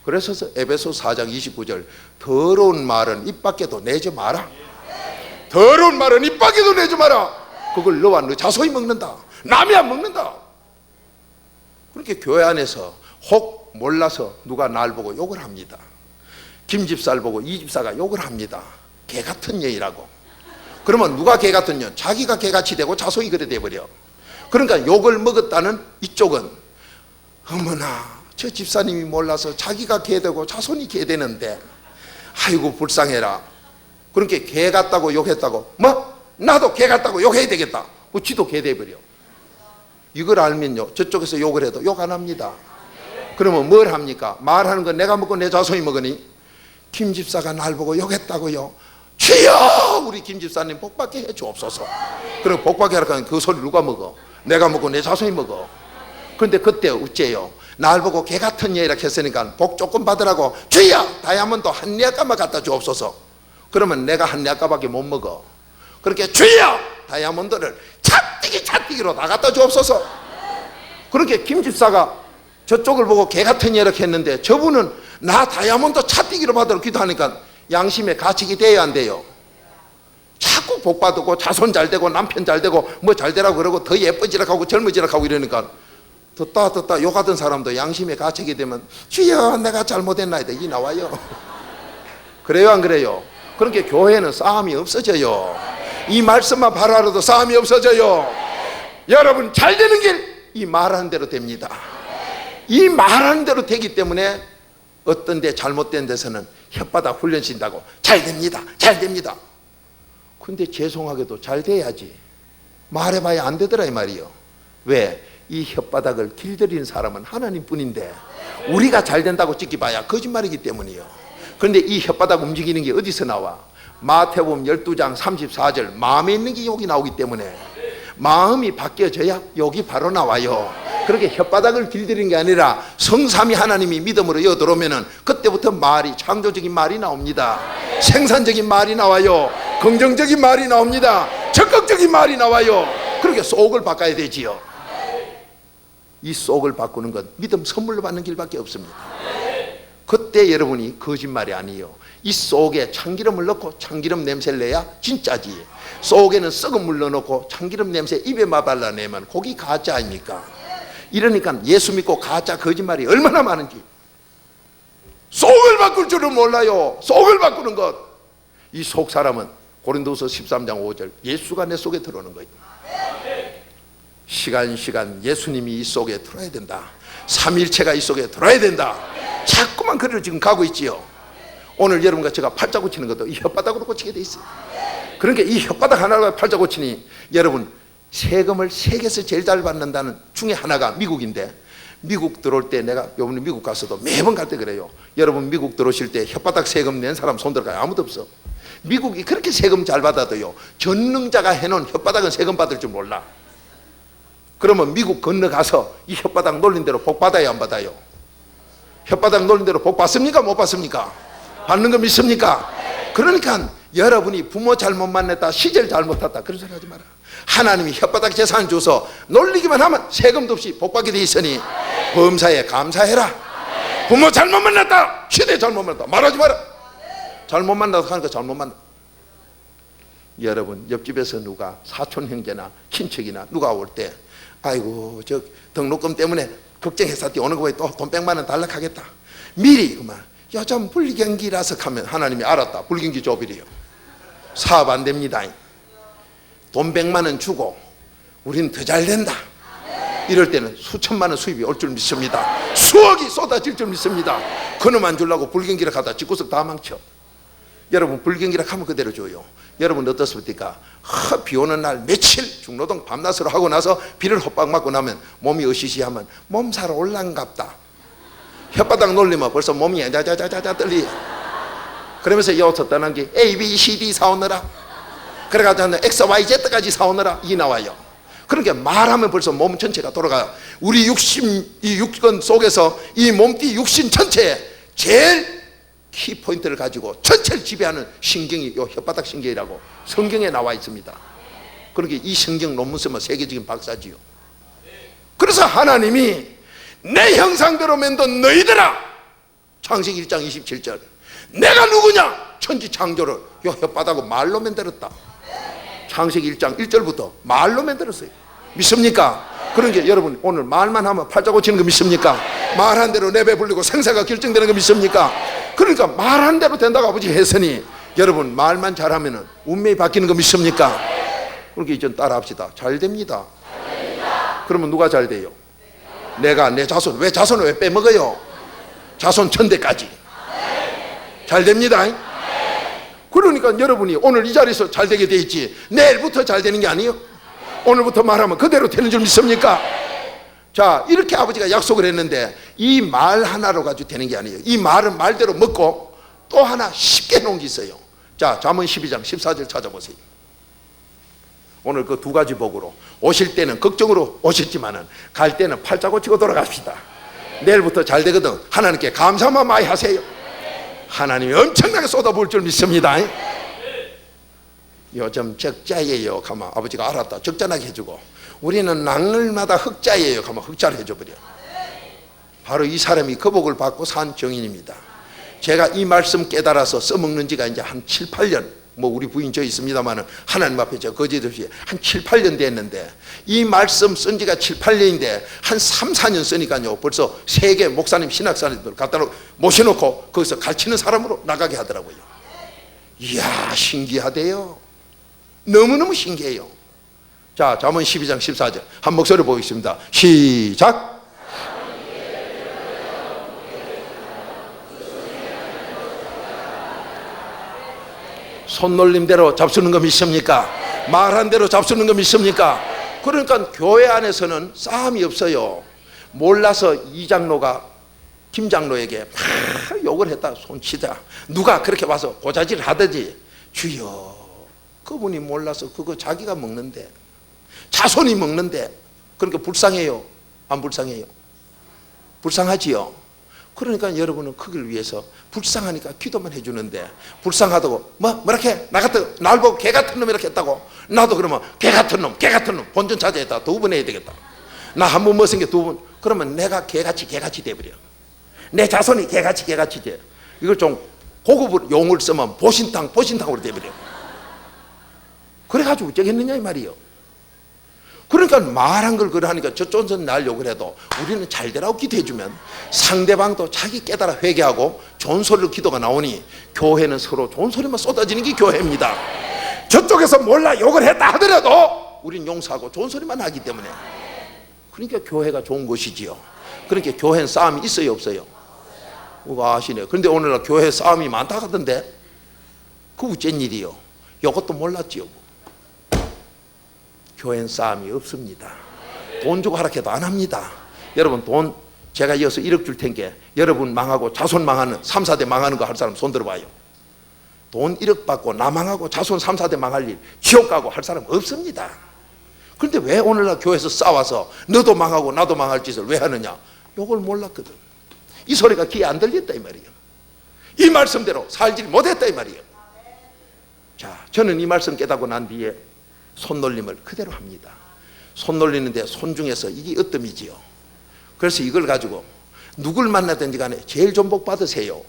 그래서 에베소 4장 29절 더러운 말은 입 밖에도 내지 마라. 더러운 말은 입 밖에도 내지 마라. 그걸 너와 너 자손이 먹는다. 남이 안 먹는다. 그렇게 교회 안에서 혹 몰라서 누가 날 보고 욕을 합니다. 김 집사를 보고 이 집사가 욕을 합니다. 개 같은 년이라고. 그러면 누가 개 같은 년? 자기가 개같이 되고 자손이 그래 돼버려. 그러니까 욕을 먹었다는 이쪽은 어머나 저 집사님이 몰라서 자기가 개 되고 자손이 개 되는데 아이고 불쌍해라. 그렇게 개 같다고 욕했다고 뭐? 나도 개 같다고 욕해야 되겠다. 뭐 지도 개 돼버려. 이걸 알면요 저쪽에서 욕을 해도 욕 안 합니다. 그러면 뭘 합니까? 말하는 건 내가 먹고 내 자손이 먹으니 김 집사가 날 보고 욕했다고요. 주여 우리 김 집사님 복받게 해 주옵소서. 그리고 복받게 하라고 하면 그 소리 누가 먹어? 내가 먹고 내 자손이 먹어. 그런데 그때 어째요? 날 보고 개 같은 예 이렇게 했으니까 복 조금 받으라고 주여 다이아몬드 한 뉘아까만 갖다 주옵소서. 그러면 내가 한 뉘아까밖에 못 먹어. 그렇게 주여 다이아몬드를 찻띠기로 다 갖다 주옵소서. 그렇게 김 집사가 저쪽을 보고 개 같은 이렇게 했는데 저분은 나 다이아몬드 차뛰기로 받으러 기도하니까 양심의 가책이 돼야 안 돼요? 자꾸 복 받고 자손 잘 되고 남편 잘 되고 뭐 잘 되라고 그러고 더 예뻐지라 하고 젊어지라 하고 이러니까 듣다 욕하던 사람도 양심의 가책이 되면 주여 내가 잘못했나이다 이 나와요. 그래요 안 그래요? 그렇게 교회는 싸움이 없어져요. 이 말씀만 바로 알아도 싸움이 없어져요. 여러분 잘 되는 길 이 말하는 대로 됩니다. 이 말하는 대로 되기 때문에 어떤 데 잘못된 데서는 혓바닥 훈련신다고 잘 됩니다 잘 됩니다. 근데 죄송하게도 잘 돼야지 말해봐야 안 되더라 이 말이요. 왜? 이 혓바닥을 길들이는 사람은 하나님뿐인데 우리가 잘 된다고 찍기봐야 거짓말이기 때문이요. 그런데 이 혓바닥 움직이는 게 어디서 나와? 마태복음 12장 34절 마음에 있는 게 욕이 나오기 때문에 마음이 바뀌어져야 욕이 바로 나와요. 그렇게 혓바닥을 길들이는 게 아니라 성삼위 하나님이 믿음으로 여들어오면은 그때부터 말이 창조적인 말이 나옵니다. 생산적인 말이 나와요. 긍정적인 말이 나옵니다. 적극적인 말이 나와요. 그렇게 속을 바꿔야 되지요. 이 속을 바꾸는 건 믿음 선물로 받는 길밖에 없습니다. 그때 여러분이 거짓말이 아니에요. 이 속에 참기름을 넣고 참기름 냄새를 내야 진짜지. 속에는 썩은 물 넣어놓고 참기름 냄새 입에 마발라내면 거기 가짜 아닙니까? 이러니까 예수 믿고 가짜 거짓말이 얼마나 많은지. 속을 바꿀 줄은 몰라요. 속을 바꾸는 것. 이 속 사람은 고린도서 13장 5절 예수가 내 속에 들어오는 거예요. 시간 예수님이 이 속에 들어야 된다. 삼일체가 이 속에 들어야 된다. 자꾸만 그를 지금 가고 있지요. 오늘 여러분과 제가 팔자 고치는 것도 이 혓바닥으로 고치게 돼 있어요. 그러니까 이 혓바닥 하나로 팔자 고치니 여러분 세금을 세계에서 제일 잘 받는다는 중에 하나가 미국인데 미국 들어올 때 내가 요번에 미국 가서도 매번 갈 때 그래요. 여러분 미국 들어오실 때 혓바닥 세금 낸 사람 손 들어가요. 아무도 없어. 미국이 그렇게 세금 잘 받아도요 전능자가 해놓은 혓바닥은 세금 받을 줄 몰라. 그러면 미국 건너가서 이 혓바닥 놀린 대로 복 받아요 안 받아요? 혓바닥 놀린 대로 복 받습니까 못 받습니까? 받는 거 믿습니까? 그러니까 여러분이 부모 잘못 만났다 시절 잘못했다 그런 소리 하지 마라. 하나님이 혓바닥 재산 줘서 놀리기만 하면 세금도 없이 복 받게 돼 있으니 범사에 감사해라. 부모 잘못 만났다 시대 잘못 만났다 말하지 마라. 잘못 만나서 하니까 잘못 만났다. 여러분 옆집에서 누가 사촌 형제나 친척이나 누가 올 때 아이고 저 등록금 때문에 걱정해서 오는 거에 또 돈 100만 원 달라하겠다 미리 그만 요즘 불경기라서 하면 하나님이 알았다. 불경기 조비래요. 사업 안 됩니다. 돈 100만 원 주고 우리는 더 잘 된다. 이럴 때는 수천만 원 수입이 올 줄 믿습니다. 수억이 쏟아질 줄 믿습니다. 그놈 안 주려고 불경기라 하다 집구석 다 망쳐. 여러분 불경기라 하면 그대로 줘요. 여러분 어떻습니까? 비 오는 날 며칠 중노동 밤낮으로 하고 나서 비를 헛박 맞고 나면 몸이 으시시하면 몸살 올란갑다. 혓바닥 놀리면 벌써 몸이 자자자자자 떨리. 그러면서 여기서 떠난 게 A, B, C, D 사오느라 그래가지고 X, Y, Z까지 사오느라 이 나와요. 그러니까 말하면 벌써 몸 전체가 돌아가요. 우리 이 육권 속에서 이 몸띠 육신 전체에 제일 키포인트를 가지고 전체를 지배하는 신경이 이 혓바닥 신경이라고 성경에 나와 있습니다. 그러니까 이 성경 논문 쓰면 세계적인 박사지요. 그래서 하나님이 내 형상대로 만든 너희들아 창세기 1장 27절 내가 누구냐 천지 창조를 요 혓바닥을 말로 만들었다. 창세기 1장 1절부터 말로 만들었어요. 믿습니까? 그러니까 여러분 오늘 말만 하면 팔자 고치는 거 믿습니까? 말한 대로 내배 불리고 생사가 결정되는 거 믿습니까? 그러니까 말한 대로 된다고 아버지 했으니 여러분 말만 잘하면 운명이 바뀌는 거 믿습니까? 그러니까 이제 따라 합시다. 잘 됩니다. 그러면 누가 잘 돼요? 내가 내 자손. 왜 자손을 왜 빼먹어요? 자손 천대까지 잘 됩니다. 그러니까 여러분이 오늘 이 자리에서 잘 되게 돼 있지 내일부터 잘 되는 게 아니에요. 오늘부터 말하면 그대로 되는 줄 믿습니까? 자 이렇게 아버지가 약속을 했는데 이 말 하나로 가지고 되는 게 아니에요. 이 말은 말대로 먹고 또 하나 쉽게 해놓은 게 있어요. 자 잠언 12장 14절 찾아보세요. 오늘 그 두 가지 복으로 오실 때는 걱정으로 오셨지만은 갈 때는 팔자 고치고 돌아갑시다. 내일부터 잘 되거든. 하나님께 감사만 많이 하세요. 하나님이 엄청나게 쏟아부을 줄 믿습니다. 요즘 적자예요 가면 아버지가 알았다. 적자나게 해주고 우리는 낭을마다 흑자예요 가면 흑자를 해줘버려. 바로 이 사람이 그 복을 받고 산 증인입니다. 제가 이 말씀 깨달아서 써먹는 지가 이제 한 7, 8년, 뭐 우리 부인 저 있습니다만은 하나님 앞에 저 거짓 없이 한 7, 8년 됐는데, 이 말씀 쓴 지가 7, 8년인데 한 3, 4년 쓰니까요 벌써 세계 목사님, 신학사님들 갖다 모셔놓고 거기서 가르치는 사람으로 나가게 하더라고요. 이야, 신기하대요. 너무너무 신기해요. 자, 잠언 12장 14절 한 목소리 보겠습니다. 시작. 손놀림대로 잡수는 거 믿습니까? 말한 대로 잡수는 거 믿습니까? 그러니까 교회 안에서는 싸움이 없어요. 몰라서 이 장로가 김 장로에게 막 욕을 했다 손치자, 누가 그렇게 와서 고자질을 하든지, 주여, 그분이 몰라서 그거 자기가 먹는데, 자손이 먹는데, 그러니까 불쌍해요? 안 불쌍해요? 불쌍하지요? 그러니까 여러분은 그걸 위해서 불쌍하니까 기도만 해주는데, 불쌍하다고 뭐렇게 나 같은 날 보고 개 같은 놈 이렇게 했다고, 나도 그러면 개 같은 놈 본전 차지했다 두 번 해야 되겠다. 나 한 번 못생겨 두 번, 그러면 내가 개같이 돼버려. 내 자손이 개같이 돼. 이걸 좀 고급 용어를 쓰면 보신탕으로 돼버려. 그래가지고 어쩌겠느냐 이 말이에요. 그러니까 말한 걸 그러하니까 저쪽은 날 욕을 해도 우리는 잘 되라고 기도해주면 상대방도 자기 깨달아 회개하고 좋은 소리로 기도가 나오니, 교회는 서로 좋은 소리만 쏟아지는 게 교회입니다. 저쪽에서 몰라 욕을 했다 하더라도 우린 용서하고 좋은 소리만 하기 때문에, 그러니까 교회가 좋은 것이지요. 그러니까 교회는 싸움이 있어요 없어요? 그거 아시네요. 그런데 오늘날 교회 싸움이 많다 하던데, 그 어쩐 일이요? 이것도 몰랐지요. 교회는 싸움이 없습니다. 돈 주고 하락해도 안 합니다. 여러분, 돈 제가 이어서 1억 줄 텐게 여러분 망하고 자손 망하는 3, 4대 망하는 거 할 사람 손 들어봐요. 돈 1억 받고 나 망하고 자손 3, 4대 망할 일, 지옥 가고 할 사람 없습니다. 그런데 왜 오늘날 교회에서 싸워서 너도 망하고 나도 망할 짓을 왜 하느냐? 요걸 몰랐거든. 이 소리가 귀에 안 들렸다 이 말이에요. 이 말씀대로 살지 못했다 이 말이에요. 자, 저는 이 말씀 깨닫고 난 뒤에 손놀림을 그대로 합니다. 손 놀리는데 손 중에서 이게 으뜸이지요. 그래서 이걸 가지고 누굴 만나든지 간에 제일 좋은 복 받으세요.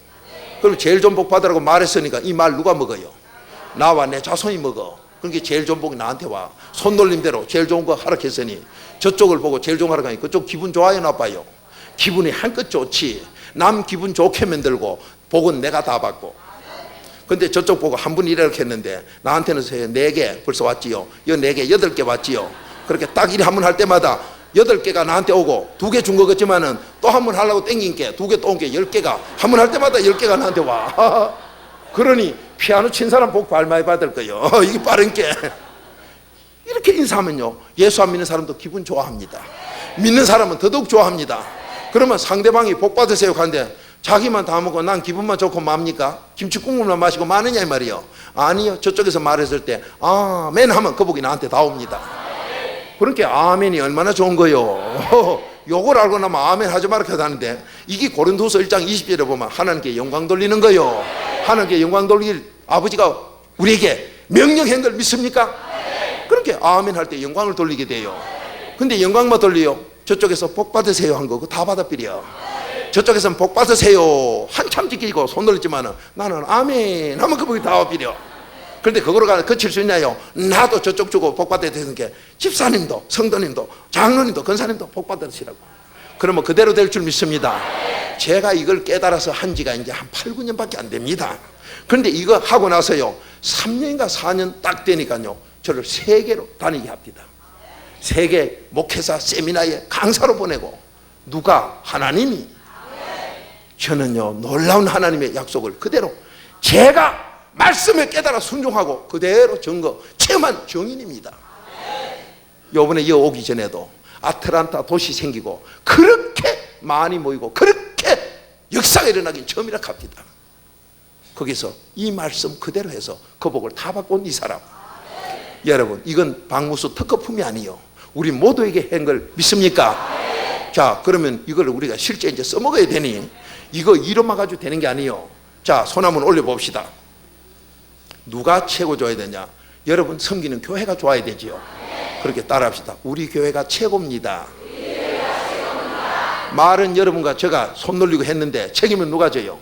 그럼 제일 좋은 복 받으라고 말했으니까 이 말 누가 먹어요? 나와 내 자손이 먹어. 그러니까 제일 좋은 복이 나한테 와. 손 놀림대로 제일 좋은 거 하락했으니 저쪽을 보고 제일 좋은 거 하락하니 그쪽 기분 좋아요 나빠요? 기분이 한껏 좋지. 남 기분 좋게 만들고 복은 내가 다 받고. 근데 저쪽 보고 한 분 이렇게 했는데 나한테는 4개 벌써 왔지요. 이 4개 8개 왔지요. 그렇게 딱 일이 한 번 할 때마다 8개가 나한테 오고 2개 준 거 같지만은 또 한 번 하려고 땡긴 게 2개 또 온 게 10개가 한 번 할 때마다 10개가 나한테 와. 그러니 피아노 친 사람 복 많이 받을 거요. 이게 빠른 게. 이렇게 인사하면요, 예수 안 믿는 사람도 기분 좋아합니다. 믿는 사람은 더더욱 좋아합니다. 그러면 상대방이 복 받으세요 하는데 자기만 다 먹고 난 기분만 좋고 맙니까? 김치국물만 마시고 마느냐 이 말이요. 아니요. 저쪽에서 말했을 때 아멘 하면 그 복이 나한테 다 옵니다. 그러니까 아멘이 얼마나 좋은 거요. 요걸 알고 나면 아멘 하지 말아야 하는데, 이게 고린도서 1장 20절에 보면 하나님께 영광 돌리는 거요. 하나님께 영광 돌릴 아버지가 우리에게 명령한 걸 믿습니까? 그렇게 아멘 할 때 영광을 돌리게 돼요. 근데 영광만 돌려요? 저쪽에서 복 받으세요 한 거 그거 다 받아버려. 저쪽에서는 복 받으세요 한참 지키고 손 들었지만 나는 아멘 하면 그 복이 다 와버려. 그런데 그거로 그칠 수 있냐요? 나도 저쪽 주고 복 받아야 되는 게 집사님도 성도님도 장로님도 권사님도 복 받으시라고. 그러면 그대로 될 줄 믿습니다. 제가 이걸 깨달아서 한 지가 이제 한 8, 9년밖에 안 됩니다. 그런데 이거 하고 나서요 3년인가 4년 딱 되니까요 저를 세계로 다니게 합니다. 세계 목회사 세미나에 강사로 보내고. 누가? 하나님이. 저는요 놀라운 하나님의 약속을 그대로 제가 말씀에 깨달아 순종하고 그대로 증거 체험한 증인입니다. 요번에 이어 오기 전에도 아틀란타 도시 생기고 그렇게 많이 모이고 그렇게 역사가 일어나긴 처음이라 합니다. 거기서 이 말씀 그대로 해서 그 복을 다 받고 온 이 사람. 여러분, 이건 박무수 특허품이 아니에요. 우리 모두에게 한 걸 믿습니까? 자, 그러면 이걸 우리가 실제 이제 써먹어야 되니 이거 이름만 가지고 되는 게 아니에요. 자, 손 한번 올려봅시다. 누가 최고 좋아야 되냐? 여러분 섬기는 교회가 좋아야 되지요. 그렇게 따라합시다. 우리 교회가 최고입니다. 말은 여러분과 제가 손 놀리고 했는데 책임은 누가 져요?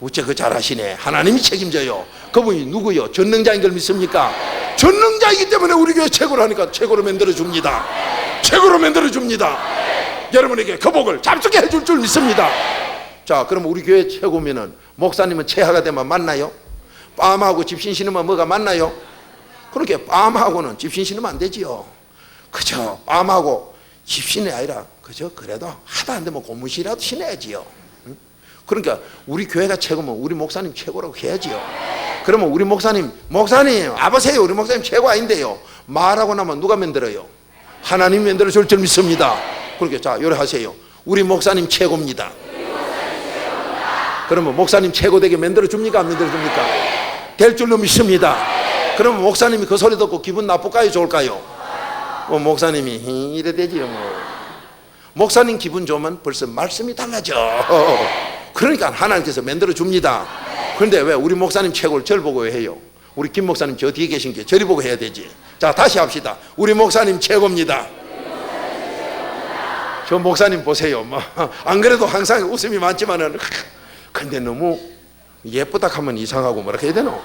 어째 그 잘하시네. 하나님이 책임져요. 그분이 누구요? 전능자인 걸 믿습니까? 전능자이기 때문에 우리 교회 최고로 하니까 최고로 만들어줍니다. 최고로 만들어줍니다. 여러분에게 그 복을 잡수게 해줄 줄 믿습니다. 자, 그럼 우리 교회 최고면은 목사님은 최하가 되면 맞나요? 빰하고 집신 신으면 뭐가 맞나요? 그렇게 빰하고는 집신 신으면 안 되지요. 그저 빰하고 집신이 아니라 그저 그래도 하다 안 되면 고무신이라도 신어야지요. 그러니까 우리 교회가 최고면 우리 목사님 최고라고 해야지요. 그러면 우리 목사님 아보세요. 우리 목사님 최고 아닌데요. 말하고 나면 누가 만들어요? 하나님이 만들어 줄 줄 믿습니다. 그렇게 자 요래 하세요. 우리 목사님 최고입니다. 그러면 목사님 최고 되게 만들어 줍니까? 안 만들어 줍니까? 될 줄로 믿습니다. 그러면 목사님이 그 소리 듣고 기분 나쁠까요? 좋을까요? 목사님이 이래 되지요. 목사님 기분 좋으면 벌써 말씀이 달라져. 그러니까 하나님께서 만들어 줍니다. 그런데 왜 우리 목사님 최고를 절 보고 해요? 우리 김 목사님 저 뒤에 계신 게 저리 보고 해야 되지. 자, 다시 합시다. 우리 목사님 최고입니다. 저 목사님 보세요. 안 그래도 항상 웃음이 많지만은 근데 너무 예쁘다 하면 이상하고 뭐라 해야 되노?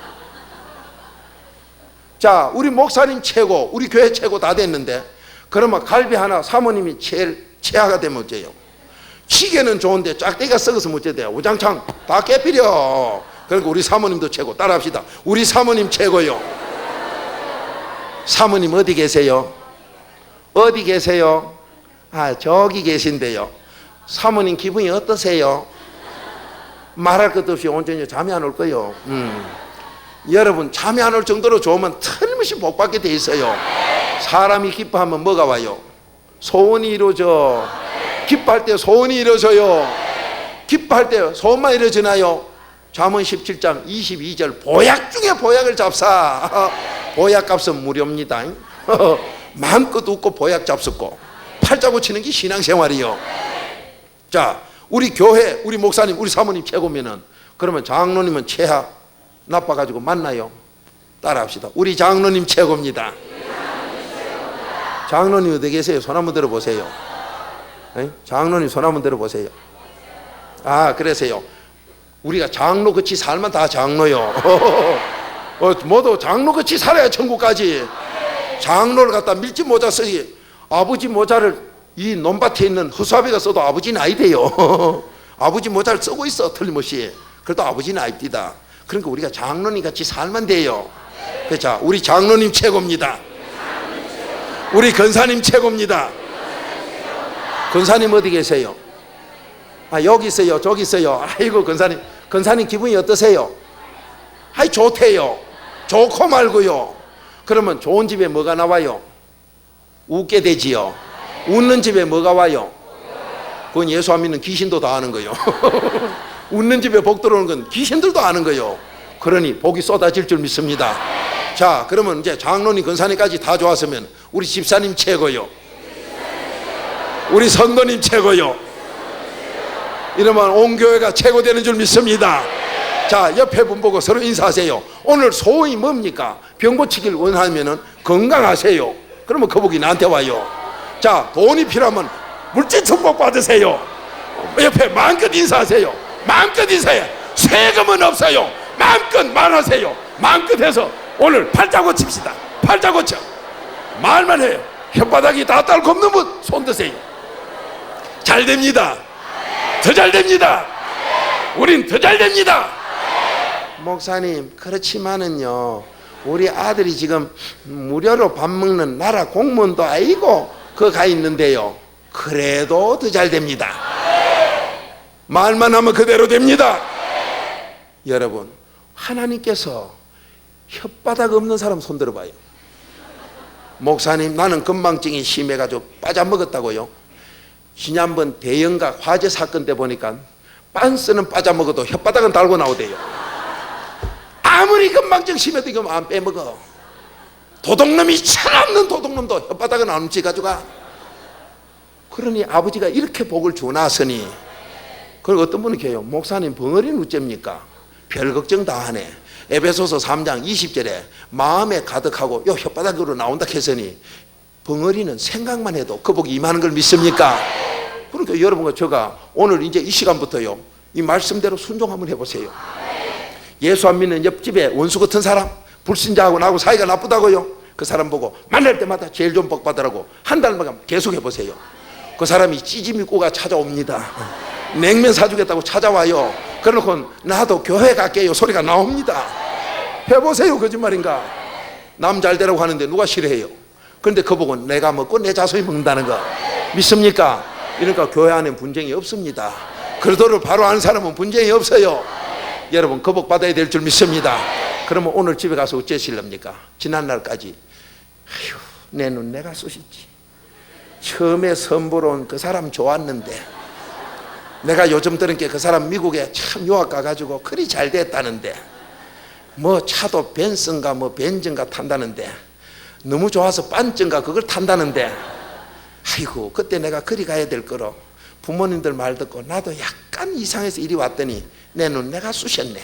자, 우리 목사님 최고, 우리 교회 최고 다 됐는데 그러면 갈비 하나 사모님이 최하가 되면 어째요? 기계는 좋은데 짝대기가 썩어서 어째 돼요? 우장창 다 깨버려. 그러니까 우리 사모님도 최고. 따라합시다. 우리 사모님 최고요. 사모님 어디 계세요? 어디 계세요? 아, 저기 계신데요. 사모님 기분이 어떠세요? 말할 것도 없이 온전히 잠이 안 올 거예요. 여러분 잠이 안 올 정도로 좋으면 틀림없이 복받게 돼 있어요. 사람이 기뻐하면 뭐가 와요? 소원이 이루어져. 기뻐할 때 소원이 이루어져요. 기뻐할 때 소원만 이루어지나요? 잠언 17장 22절 보약 중에 보약을 잡사. 보약값은 무료입니다. 마음껏 웃고 보약 잡숫고 팔자고 치는 게 신앙생활이요. 자, 우리 교회, 우리 목사님, 우리 사모님 최고면은 그러면 장로님은 최하 나빠가지고 맞나요? 따라합시다. 우리 장로님 최고입니다. 장로님 어디 계세요? 손 한번 들어보세요. 장로님 손 한번 들어보세요. 아, 그러세요. 우리가 장로같이 살면 다 장로요. 모두 장로같이 살아야 천국까지. 장로를 갖다 밀짚 모자 쓰기. 아버지 모자를 이 논밭에 있는 허수아비가 써도 아버지는 아니대요. 아버지 모자를 쓰고 있어 틀림없이. 그래도 아버지는 아닙니다. 그러니까 우리가 장로님 같이 살면 돼요. 자, 우리 장로님 최고입니다. 우리 권사님 최고입니다. 권사님 어디 계세요? 아, 여기 있어요. 저기 있어요. 아이고 권사님 기분이 어떠세요? 아이 좋대요. 좋고 말고요. 그러면 좋은 집에 뭐가 나와요? 웃게 되지요. 웃는 집에 뭐가 와요? 그건 예수 안 믿는 귀신도 다 아는 거예요. 웃는 집에 복 들어오는 건 귀신들도 아는 거예요. 그러니 복이 쏟아질 줄 믿습니다. 자, 그러면 이제 장로님 권사님까지 다 좋았으면 우리 집사님 최고요. 우리 성도님 최고요. 이러면 온 교회가 최고 되는 줄 믿습니다. 자, 옆에 분 보고 서로 인사하세요. 오늘 소원이 뭡니까? 병 고치길 원하면은 건강하세요. 그러면 그 복이 나한테 와요. 자, 돈이 필요하면 물질 축복 받으세요. 옆에 마음껏 인사하세요. 마음껏 인사해. 세금은 없어요. 마음껏 말하세요. 마음껏 해서 오늘 팔자 고칩시다. 팔자 고쳐. 말만 해요. 혓바닥이 다 딸고 없는 분 손 드세요. 잘 됩니다. 더 잘 됩니다. 우린 더 잘 됩니다. 목사님, 그렇지만은요, 우리 아들이 지금 무료로 밥 먹는 나라 공무원도 아니고 그거 가 있는데요. 그래도 더 잘 됩니다. 말만 하면 그대로 됩니다. 여러분, 하나님께서 혓바닥 없는 사람 손 들어봐요. 목사님, 나는 건망증이 심해가지고 빠져먹었다고요. 지난번 대형가 화재 사건 때 보니까 빤스는 빠져먹어도 혓바닥은 달고 나오대요. 아무리 건망증 심해도 이거 안 빼먹어. 도둑놈이 철없는 도둑놈도 혓바닥은 안 움직여가지고. 그러니 아버지가 이렇게 복을 주나서니, 그리고 어떤 분이 계세요. 목사님, 벙어리는 어쩝니까? 별 걱정 다 하네. 에베소서 3장 20절에 마음에 가득하고 요 혓바닥으로 나온다 했으니 벙어리는 생각만 해도 그 복이 임하는 걸 믿습니까? 그러니까 여러분과 제가 오늘 이제 이 시간부터요, 이 말씀대로 순종 한번 해보세요. 예수 안 믿는 옆집에 원수 같은 사람, 불신자하고 나하고 사이가 나쁘다고요, 그 사람 보고 만날 때마다 제일 좋은 복 받으라고 한 달만 계속 해보세요. 그 사람이 찌짐이 꼬가 찾아옵니다. 냉면 사주겠다고 찾아와요. 그러놓고 나도 교회 갈게요 소리가 나옵니다. 해보세요. 거짓말인가? 남 잘 되라고 하는데 누가 싫어해요? 그런데 그 보고 내가 먹고 내 자손이 먹는다는 거 믿습니까? 이러니까 교회 안에 분쟁이 없습니다. 그리스도를 바로 아는 사람은 분쟁이 없어요. 여러분 그 복 받아야 될 줄 믿습니다. 그러면 오늘 집에 가서 어째실랍니까? 지난날까지 아휴 내 눈 내가 쑤시지, 처음에 선보러 온 그 사람 좋았는데, 내가 요즘 들은 게 그 사람 미국에 참 유학 가가지고 그리 잘 됐다는데, 뭐 차도 벤슨가 뭐 벤츠인가 탄다는데, 너무 좋아서 빤츠인가 그걸 탄다는데, 아이고 그때 내가 그리 가야 될 거로 부모님들 말 듣고 나도 약간 이상해서 이리 왔더니 내 눈 내가 쑤셨네.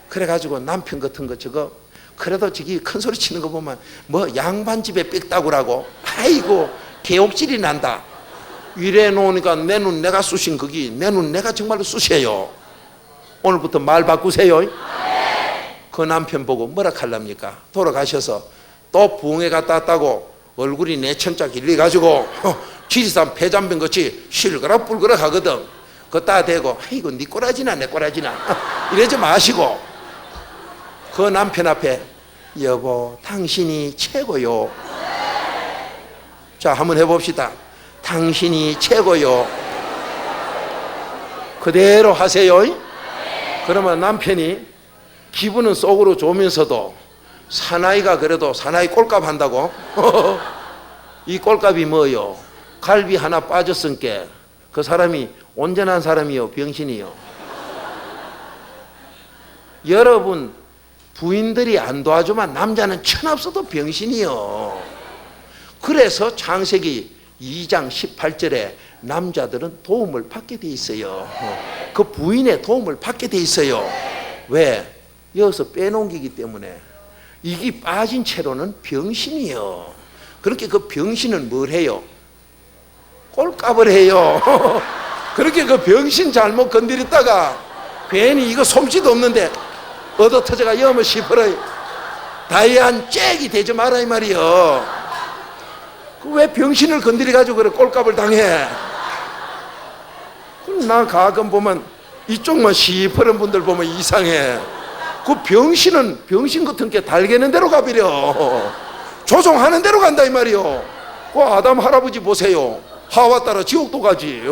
그래가지고 남편 같은 거 저거 그래도 저기 큰 소리 치는 거 보면 뭐 양반집에 빽다구라고, 아이고 개옥질이 난다. 이래 놓으니까 내 눈 내가 쑤신 거기, 내 눈 내가 정말로 쑤셔요. 오늘부터 말 바꾸세요. 그 남편 보고 뭐라 할랍니까? 돌아가셔서 또 부흥회 갔다 왔다고 얼굴이 내천자 길려가지고 지리산 폐잔병 같이 실그락 뿔그락 하거든. 그따 대고 아이고 니 꼬라지나 내 꼬라지나 이러지 마시고 그 남편 앞에 여보 당신이 최고요. 자 한번 해봅시다. 당신이 최고요. 그대로 하세요. 그러면 남편이 기분은 속으로 좋으면서도 사나이가 그래도 사나이 꼴값 한다고 이 꼴값이 뭐요? 갈비 하나 빠졌으니까 그 사람이 온전한 사람이요 병신이요? 여러분 부인들이 안 도와주면 남자는 천없어도 병신이요. 그래서 창세기 2장 18절에 남자들은 도움을 받게 돼 있어요. 그 부인의 도움을 받게 돼 있어요. 왜? 여기서 빼놓기기 때문에. 이게 빠진 채로는 병신이요. 그렇게 그 병신은 뭘 해요? 꼴값을 해요. 그렇게 그 병신 잘못 건드렸다가 괜히 이거 솜씨도 없는데 얻어 터져가 여면 시퍼러 다이한 잭이 되지 마라 이 말이요. 왜 병신을 건드려가지고 그래 꼴값을 당해? 나 가끔 보면 이쪽만 시퍼런 분들 보면 이상해. 그 병신은 병신 같은 게 달개는 대로 가버려. 조종하는 대로 간다 이 말이요. 그 아담 할아버지 보세요. 하와 따라 지옥도 가지.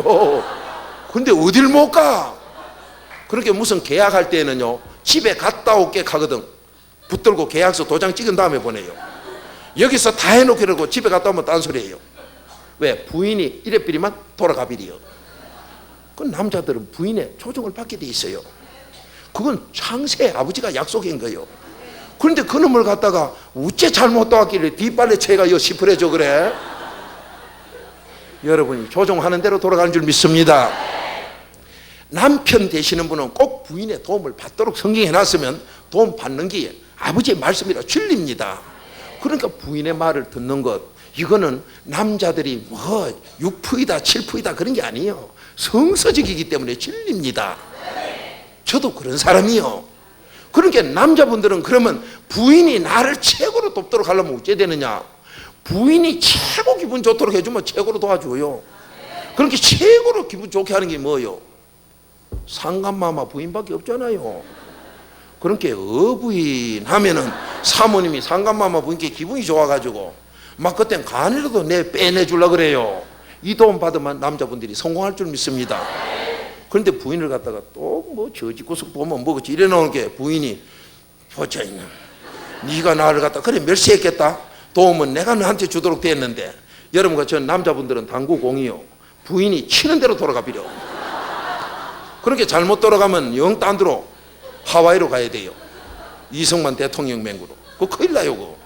근데 어딜 못 가? 그렇게 무슨 계약할 때는요 집에 갔다 올게 가거든. 붙들고 계약서 도장 찍은 다음에 보내요. 여기서 다 해놓기라고 집에 갔다 오면 딴소리예요. 왜? 부인이 이래삐리만 돌아가버려. 그 남자들은 부인의 조종을 받게 돼 있어요. 그건 창세 아버지가 약속한 거예요. 그런데 그놈을 갖다가 우째 잘못 도왔길래 뒷발에 채가 시퍼래져 그래? 여러분이 조종하는 대로 돌아가는 줄 믿습니다. 남편 되시는 분은 꼭 부인의 도움을 받도록 성경에 해놨으면 도움 받는 게 아버지의 말씀이라 진리입니다. 그러니까 부인의 말을 듣는 것, 이거는 남자들이 뭐 6%이다 7%이다 그런 게 아니에요. 성서적이기 때문에 진리입니다. 저도 그런 사람이요. 그러니까 남자분들은 그러면 부인이 나를 최고로 돕도록 하려면 어째 되느냐? 부인이 최고 기분 좋도록 해주면 최고로 도와줘요. 그렇게 최고로 기분 좋게 하는 게 뭐예요? 상간마마 부인밖에 없잖아요. 그렇게 어부인 하면은 사모님이 상간마마 부인께 기분이 좋아가지고 막 그땐 간이라도 내 빼내주려고 그래요. 이 도움 받으면 남자분들이 성공할 줄 믿습니다. 그런데 부인을 갖다가 또 뭐 저짓고서 보면 뭐겠지 이래 놓은 게 부인이 보자 있는 네가 나를 갖다 그래 멸시했겠다. 도움은 내가 너한테 주도록 됐는데. 여러분과 전 남자분들은 당구공이요. 부인이 치는 대로 돌아가 버려. 그렇게 잘못 돌아가면 영 딴 데로 하와이로 가야 돼요. 이승만 대통령 맹구로. 그거 큰일 나요 그거.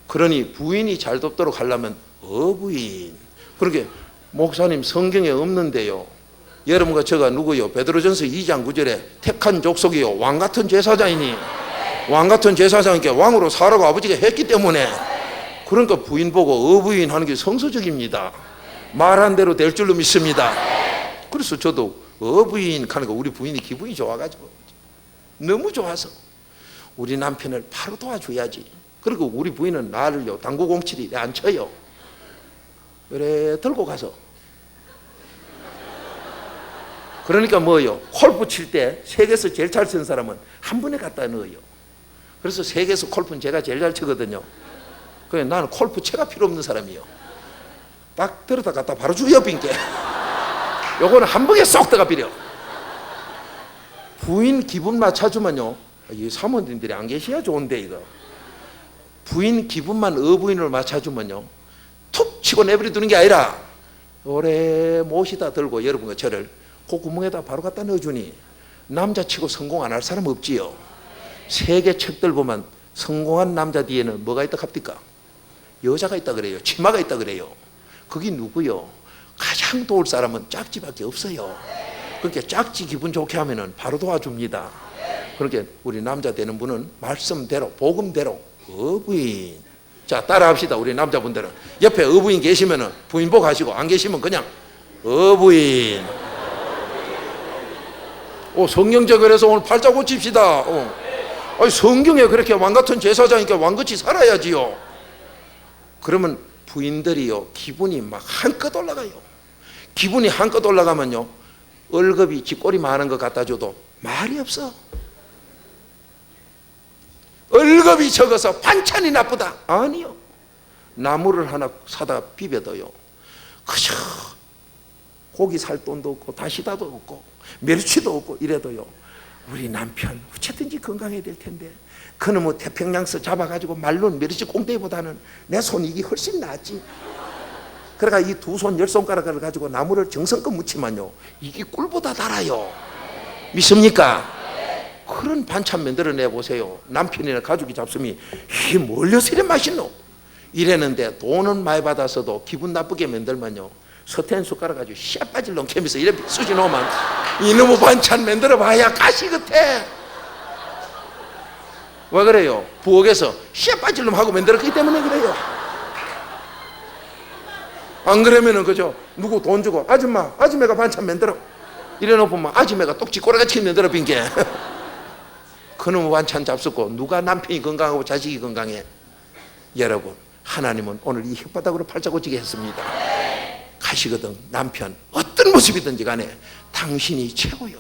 그러니 부인이 잘 돕도록 하려면 어부인. 그렇게 목사님 성경에 없는데요. 여러분과 제가 누구요? 베드로전서 2장 9절에 택한 족속이요 왕같은 제사장이니 왕같은 제사장이니까 왕으로 살라고 아버지가 했기 때문에. 그러니까 부인 보고 어부인 하는 게 성서적입니다. 말한 대로 될 줄로 믿습니다. 그래서 저도 부인 하는 거 우리 부인이 기분이 좋아가지고 너무 좋아서 우리 남편을 바로 도와줘야지. 그리고 우리 부인은 나를요 당구 07이 안 쳐요. 그래 들고 가서 그러니까 뭐요? 골프 칠 때 세계에서 제일 잘 치는 사람은 한 번에 갖다 넣어요. 그래서 세계에서 골프는 제가 제일 잘 치거든요. 그래 나는 골프 채가 필요 없는 사람이요. 딱 들었다 갖다 바로 주여 빈게. 요거는 한 번에 쏙 들어가 버려. 부인 기분 맞춰주면요. 이 사모님들이 안 계셔야 좋은데 이거. 부인 기분만 어부인을 맞춰주면요. 툭 치고 내버려 두는 게 아니라 오래 못이다 들고 여러분과 저를 그 구멍에다 바로 갖다 넣어주니 남자치고 성공 안 할 사람 없지요. 세계 책들 보면 성공한 남자 뒤에는 뭐가 있다 합니까? 여자가 있다 그래요. 치마가 있다 그래요. 그게 누구요? 가장 도울 사람은 짝지밖에 없어요. 그러니까 짝지 기분 좋게 하면은 바로 도와줍니다. 그렇게 우리 남자 되는 분은 말씀대로 복음대로 어부인. 자 따라합시다. 우리 남자분들은 옆에 어부인 계시면은 부인복 하시고 안 계시면 그냥 어부인. 성경제 그래서 오늘 팔자 고칩시다. 아니, 성경에 그렇게 왕같은 제사장이니까 왕같이 살아야지요. 그러면 부인들이요 기분이 막 한껏 올라가요. 기분이 한껏 올라가면요 월급이 쥐꼬리 많은 거 갖다 줘도 말이 없어. 월급이 적어서 반찬이 나쁘다. 아니요. 나물을 하나 사다 비벼둬요. 그저 고기 살 돈도 없고 다시다도 없고 멸치도 없고 이래도요 우리 남편 어쨌든지 건강해야 될 텐데 그는 뭐 태평양서 잡아가지고 말론 멸치 꽁대보다는 내 손 이게 훨씬 낫지. 그러니까 이 두 손 10손가락을 가지고 나무를 정성껏 묻히면요 이게 꿀보다 달아요. 믿습니까? 그런 반찬 만들어내 보세요. 남편이나 가족이 잡수면 이게 뭘 여서 이래 맛있노? 이랬는데 돈은 많이 받아서도 기분 나쁘게 만들면요 서태한 숟가락 가지고 씨앗 빠질 놈 캐면서 이래 쑤시 놓으면 이놈의 반찬 만들어 봐야 가시 같아. 왜 그래요? 부엌에서 씨앗 빠질 놈 하고 만들었기 때문에 그래요. 안 그러면은 그죠? 누구 돈 주고 아줌마가 반찬 만들어 이래 놓으면 아줌마가 똑지 꼬라같이 만들어 빈게 그놈의 반찬 잡수고 누가 남편이 건강하고 자식이 건강해? 여러분 하나님은 오늘 이 혓바닥으로 팔자 고치게 했습니다. 가시거든. 남편 어떤 모습이든지 간에 당신이 최고요.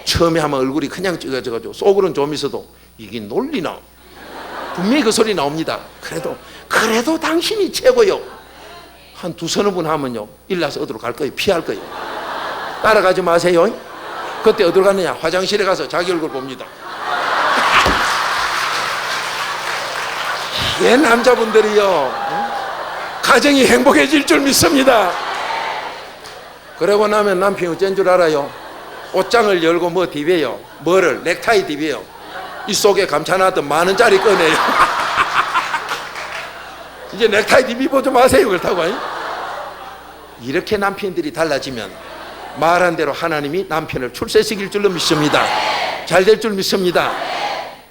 처음에 하면 얼굴이 그냥 찌그러져가지고 속으로는 좀 있어도 이게 놀리나? 분명히 그 소리 나옵니다. 그래도 당신이 최고요. 한 두서너 분 하면요 일나서 어디로 갈 거예요? 피할 거예요. 따라가지 마세요. 그때 어디로 갔느냐? 화장실에 가서 자기 얼굴 봅니다. 이게 남자분들이요 가정이 행복해질 줄 믿습니다. 그러고 나면 남편이 어쩐 줄 알아요? 옷장을 열고 뭐 디벼요? 뭐를? 넥타이 디벼요. 이 속에 감춰놨던 10,000원짜리 꺼내요. 이제 넥타이 디비보지 마세요. 그렇다고. 이렇게 남편들이 달라지면 말한 대로 하나님이 남편을 출세시킬 줄로 믿습니다. 잘 될 줄 믿습니다.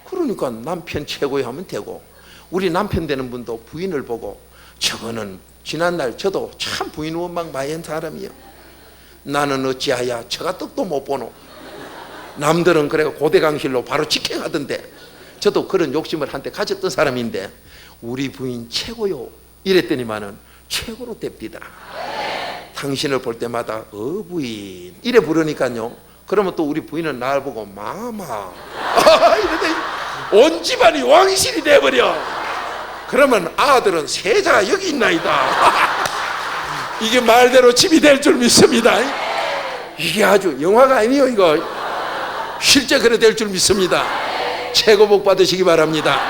그러니까 남편 최고에 하면 되고 우리 남편 되는 분도 부인을 보고 저거는 지난날 저도 참 부인 원망 많이 한 사람이에요. 나는 어찌하야 저가 떡도 못 보노. 남들은 그래 고대강실로 바로 직행하던데 저도 그런 욕심을 한때 가졌던 사람인데 우리 부인 최고요 이랬더니만은 최고로 됩니다. 당신을 볼 때마다 부인 이래 부르니까요 그러면 또 우리 부인은 날 보고 마마 이러더니 온 집안이 왕실이 돼버려. 그러면 아들은 세자가 여기 있나이다. 이게 말대로 집이 될 줄 믿습니다. 이게 아주 영화가 아니에요. 이거 실제 그래 될 줄 믿습니다. 최고 복 받으시기 바랍니다.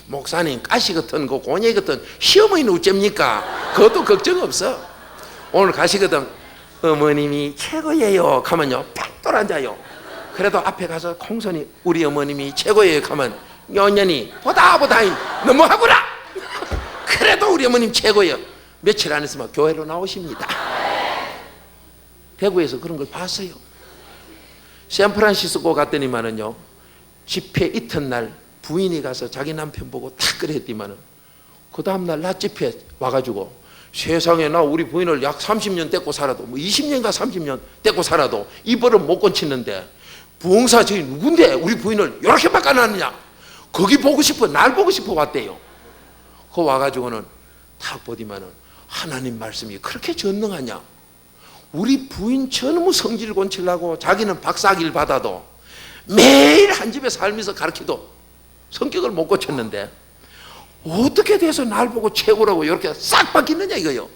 목사님 가시 같은 거 고녀 같은 시어머니는 어쩝니까? 그것도 걱정 없어. 오늘 가시거든. 어머님이 최고예요 하면요 팍돌 앉아요. 그래도 앞에 가서 공손히 우리 어머님이 최고예요 하면 연연히 보다 너무하구나. 그래도 우리 어머님 최고예요. 며칠 안 있으면 교회로 나오십니다. 대구에서 그런 걸 봤어요. 샌프란시스코 갔더니만은요 집회 이튿날 부인이 가서 자기 남편 보고 탁 그랬더니만은 그 다음날 낮집회 와가지고 세상에 나 우리 부인을 약 30년 떼고 살아도 뭐 20년인가 30년 떼고 살아도 이 버릇 못 고치는데 부흥사 저기 누군데 우리 부인을 이렇게 바꿔놨느냐. 거기 보고 싶어, 날 보고 싶어 왔대요. 그 와가지고는 탁 보디만은 하나님 말씀이 그렇게 전능하냐. 우리 부인 전무 성질 곤치려고 자기는 박사학위를 받아도 매일 한 집에 살면서 가르쳐도 성격을 못 고쳤는데 어떻게 돼서 날 보고 최고라고 이렇게 싹 바뀌느냐 이거요.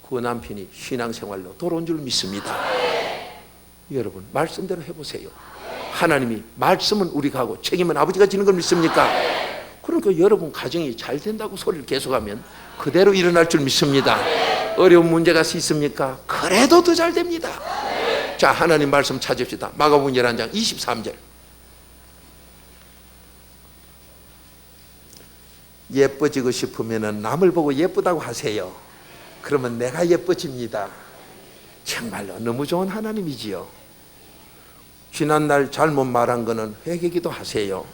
그 남편이 신앙생활로 돌아온 줄 믿습니다. 여러분 말씀대로 해보세요. 하나님이 말씀은 우리가 하고 책임은 아버지가 지는 걸 믿습니까? 그러니까 여러분 가정이 잘 된다고 소리를 계속하면 그대로 일어날 줄 믿습니다. 어려운 문제가 있습니까? 그래도 더 잘 됩니다. 자, 하나님 말씀 찾읍시다. 마가복음 11장 23절. 예뻐지고 싶으면 남을 보고 예쁘다고 하세요. 그러면 내가 예뻐집니다. 정말로 너무 좋은 하나님이지요. 지난날 잘못 말한 거는 회개기도 하세요.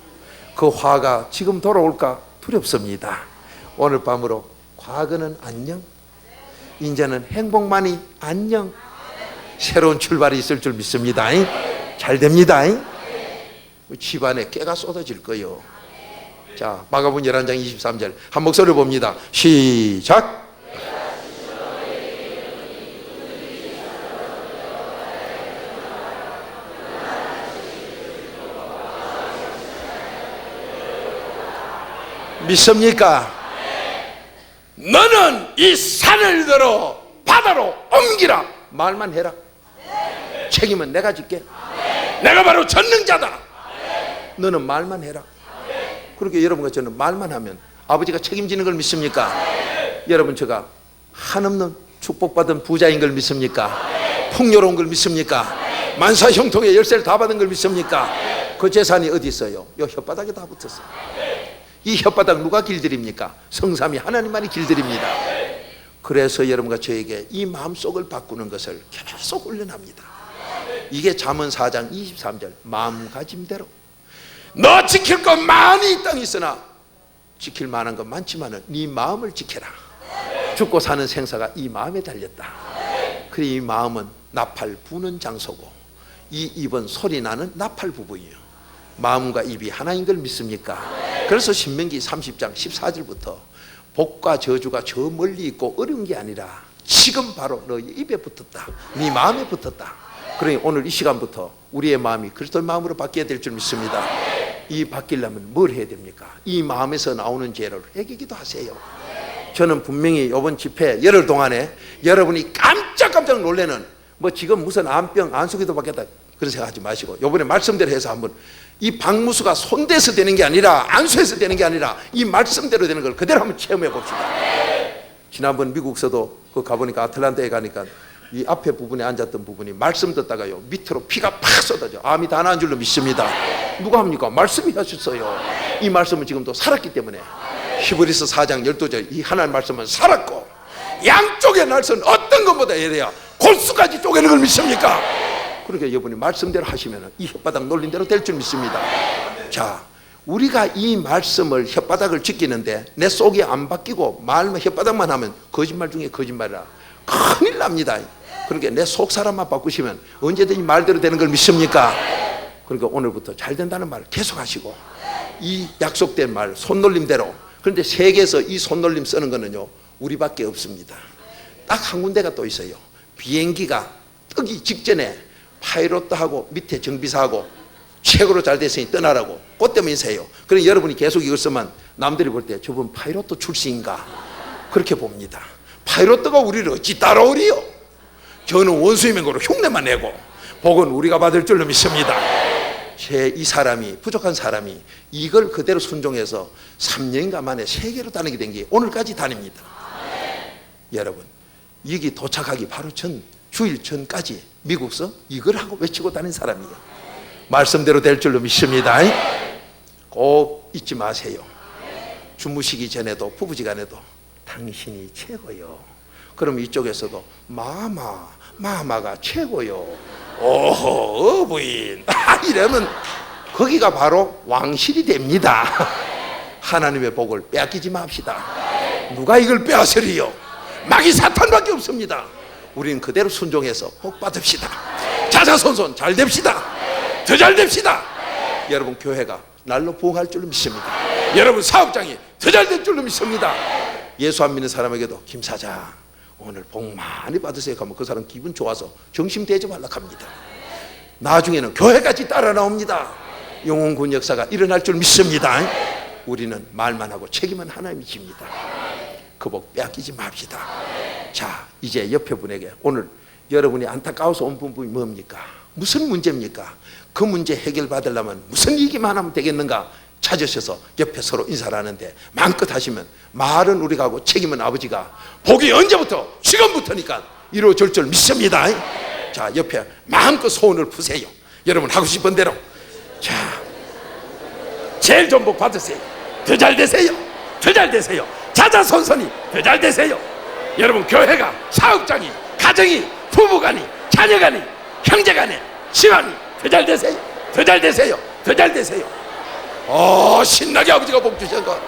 그 화가 지금 돌아올까 두렵습니다. 오늘 밤으로 과거는 안녕, 이제는 행복만이 안녕. 새로운 출발이 있을 줄 믿습니다. 잘 됩니다. 집안에 깨가 쏟아질 거요. 자, 마가복음 11장 23절 한 목소리를 봅니다. 시작. 믿습니까? 너는 이 산을 들어 바다로 옮기라. 말만 해라. 책임은 내가 질게. 내가 바로 전능자다. 너는 말만 해라. 그렇게 여러분과 저는 말만 하면 아버지가 책임지는 걸 믿습니까? 여러분 제가 한없는 축복받은 부자인 걸 믿습니까? 풍요로운 걸 믿습니까? 만사 형통의 열쇠를 다 받은 걸 믿습니까? 그 재산이 어디 있어요? 요 혓바닥에 다 붙었어요. 이 혓바닥 누가 길들입니까? 성삼위 하나님만이 길들입니다. 그래서 여러분과 저에게 이 마음속을 바꾸는 것을 계속 훈련합니다. 이게 잠언 4장 23절 마음가짐대로. 너 지킬 것 많이 이 땅에 있으나 지킬 만한 것 많지만은 네 마음을 지켜라. 죽고 사는 생사가 이 마음에 달렸다. 그래 이 마음은 나팔 부는 장소고 이 입은 소리 나는 나팔 부분이요. 마음과 입이 하나인 걸 믿습니까? 그래서 신명기 30장 14절부터 복과 저주가 저 멀리 있고 어려운 게 아니라 지금 바로 너희 입에 붙었다. 네 마음에 붙었다. 그러니 오늘 이 시간부터 우리의 마음이 그리스도의 마음으로 바뀌어야 될 줄 믿습니다. 이 바뀌려면 뭘 해야 됩니까? 이 마음에서 나오는 죄를 회개기도 하세요. 저는 분명히 이번 집회 열흘 동안에 여러분이 깜짝깜짝 놀래는 뭐 지금 무슨 암병 안수기도 받겠다 그런 생각하지 마시고 이번에 말씀대로 해서 한번 이 박무수가 손대서 되는 게 아니라 안수해서 되는 게 아니라 이 말씀대로 되는 걸 그대로 한번 체험해 봅시다. 지난번 미국서도 그 가보니까 아틀란타에 가니까 이 앞에 부분에 앉았던 부분이 말씀 듣다가요 밑으로 피가 팍 쏟아져. 암이 다 나은 줄로 믿습니다. 누가 합니까? 말씀이 하셨어요. 이 말씀은 지금도 살았기 때문에 히브리서 4장 12절 이 하나님 말씀은 살았고 양쪽의 날선 어떤 것보다 예래야 골수까지 쪼개는 걸 믿습니까? 그러니까 여러분이 말씀대로 하시면 이 혓바닥 놀린 대로 될 줄 믿습니다. 자, 우리가 이 말씀을 혓바닥을 지키는데 내 속이 안 바뀌고 말만 혓바닥만 하면 거짓말 중에 거짓말이라 큰일 납니다. 그러니까 내 속 사람만 바꾸시면 언제든지 말대로 되는 걸 믿습니까? 그러니까 오늘부터 잘 된다는 말을 계속 하시고 이 약속된 말 손놀림대로. 그런데 세계에서 이 손놀림 쓰는 거는요 우리밖에 없습니다. 딱 한 군데가 또 있어요. 비행기가 뜨기 직전에 파이로트하고 밑에 정비사하고 최고로 잘 됐으니 떠나라고 그것 때문에 인사해요. 그러니 여러분이 계속 이걸 쓰면 남들이 볼 때 저분 파이로트 출신인가 그렇게 봅니다. 파이로트가 우리를 어찌 따라오리요? 저는 원수의 명으로 흉내만 내고 복은 우리가 받을 줄로 믿습니다. 이 사람이 부족한 사람이 이걸 그대로 순종해서 3년인가 만에 세계로 다니게 된 게 오늘까지 다닙니다. 여러분 여기 도착하기 바로 전 주일 전까지 미국서 이걸 하고 외치고 다닌 사람이에요. 말씀대로 될 줄로 믿습니다. 꼭 잊지 마세요. 주무시기 전에도 부부지간에도 당신이 최고요. 그럼 이쪽에서도 마마가 최고요. 오호 어부인 이러면 거기가 바로 왕실이 됩니다. 하나님의 복을 빼앗기지 맙시다. 누가 이걸 빼앗으리요? 마귀 사탄밖에 없습니다. 우리는 그대로 순종해서 복 받읍시다. 자자손손 잘 됩시다. 더 잘 됩시다. 여러분 교회가 날로 부흥할 줄로 믿습니다. 여러분 사업장이 더 잘 될 줄로 믿습니다. 예수 안 믿는 사람에게도 김 사장 오늘 복 많이 받으세요 하면 그 사람 기분 좋아서 정심 대접하려고 합니다. 나중에는 교회까지 따라 나옵니다. 영혼군 역사가 일어날 줄 믿습니다. 우리는 말만 하고 책임은 하나님이 집니다. 그 복 빼앗기지 맙시다. 자, 이제 옆에 분에게 오늘 여러분이 안타까워서 온 부분이 뭡니까? 무슨 문제입니까? 그 문제 해결받으려면 무슨 얘기만 하면 되겠는가 찾으셔서 옆에 서로 인사를 하는데 마음껏 하시면 말은 우리가 하고 책임은 아버지가 복이 언제부터? 지금부터니까 이루어질 줄 믿습니다. 자, 옆에 마음껏 소원을 푸세요. 여러분 하고 싶은 대로. 자, 제일 좋은 복 받으세요. 더 잘 되세요. 더 잘 되세요. 자자손손이 더 잘 되세요. 여러분 교회가 사업장이 가정이 부부간이 자녀간이 형제간이 집안이 더 잘 되세요. 더 잘 되세요. 더 잘 되세요. 신나게 아버지가 복 주셔서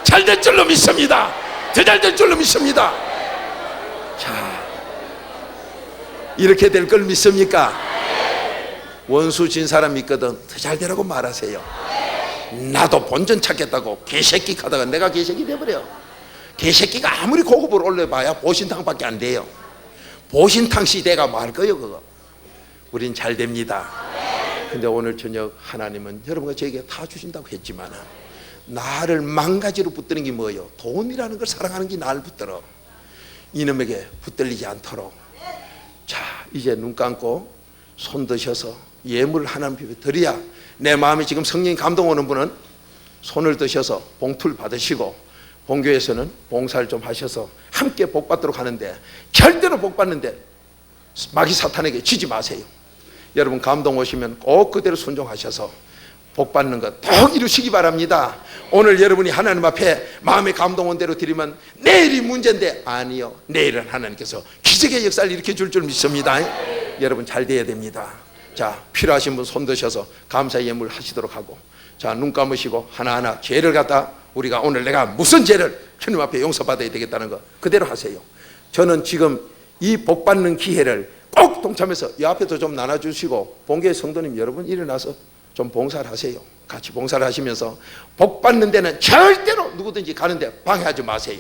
잘 될 줄로 믿습니다. 더 잘 될 줄로 믿습니다. 자, 이렇게 될 걸 믿습니까? 원수 진 사람 있거든 더 잘 되라고 말하세요. 나도 본전 찾겠다고 개새끼 하다가 내가 개새끼 돼버려. 개새끼가 아무리 고급을 올려봐야 보신탕밖에 안 돼요. 보신탕 시대가 뭐 할 거예요 그거. 우린 잘 됩니다. 근데 오늘 저녁 하나님은 여러분과 저에게 다 주신다고 했지만 나를 망가지로 붙드는 게 뭐예요? 돈이라는 걸 사랑하는 게 나를 붙들어. 이놈에게 붙들리지 않도록. 자, 이제 눈 감고 손 드셔서 예물을 하나님 앞에 드려야 내 마음에 지금 성령이 감동 오는 분은 손을 드셔서 봉투를 받으시고 본교에서는 봉사를 좀 하셔서 함께 복 받도록 하는데 절대로 복 받는데 마귀 사탄에게 지지 마세요. 여러분 감동 오시면 꼭 그대로 순종하셔서 복 받는 것 꼭 이루시기 바랍니다. 오늘 여러분이 하나님 앞에 마음의 감동 온 대로 드리면 내일이 문제인데 아니요, 내일은 하나님께서 기적의 역사를 일으켜 줄 줄 믿습니다. 여러분 잘 돼야 됩니다. 자, 필요하신 분 손 드셔서 감사 예물 하시도록 하고, 자, 눈 감으시고 하나하나 죄를 갖다 우리가 오늘 내가 무슨 죄를 주님 앞에 용서받아야 되겠다는 거 그대로 하세요. 저는 지금 이 복 받는 기회를 꼭 동참해서 이 앞에도 좀 나눠주시고 본교의 성도님 여러분 일어나서 좀 봉사를 하세요. 같이 봉사를 하시면서 복 받는 데는 절대로 누구든지 가는데 방해하지 마세요.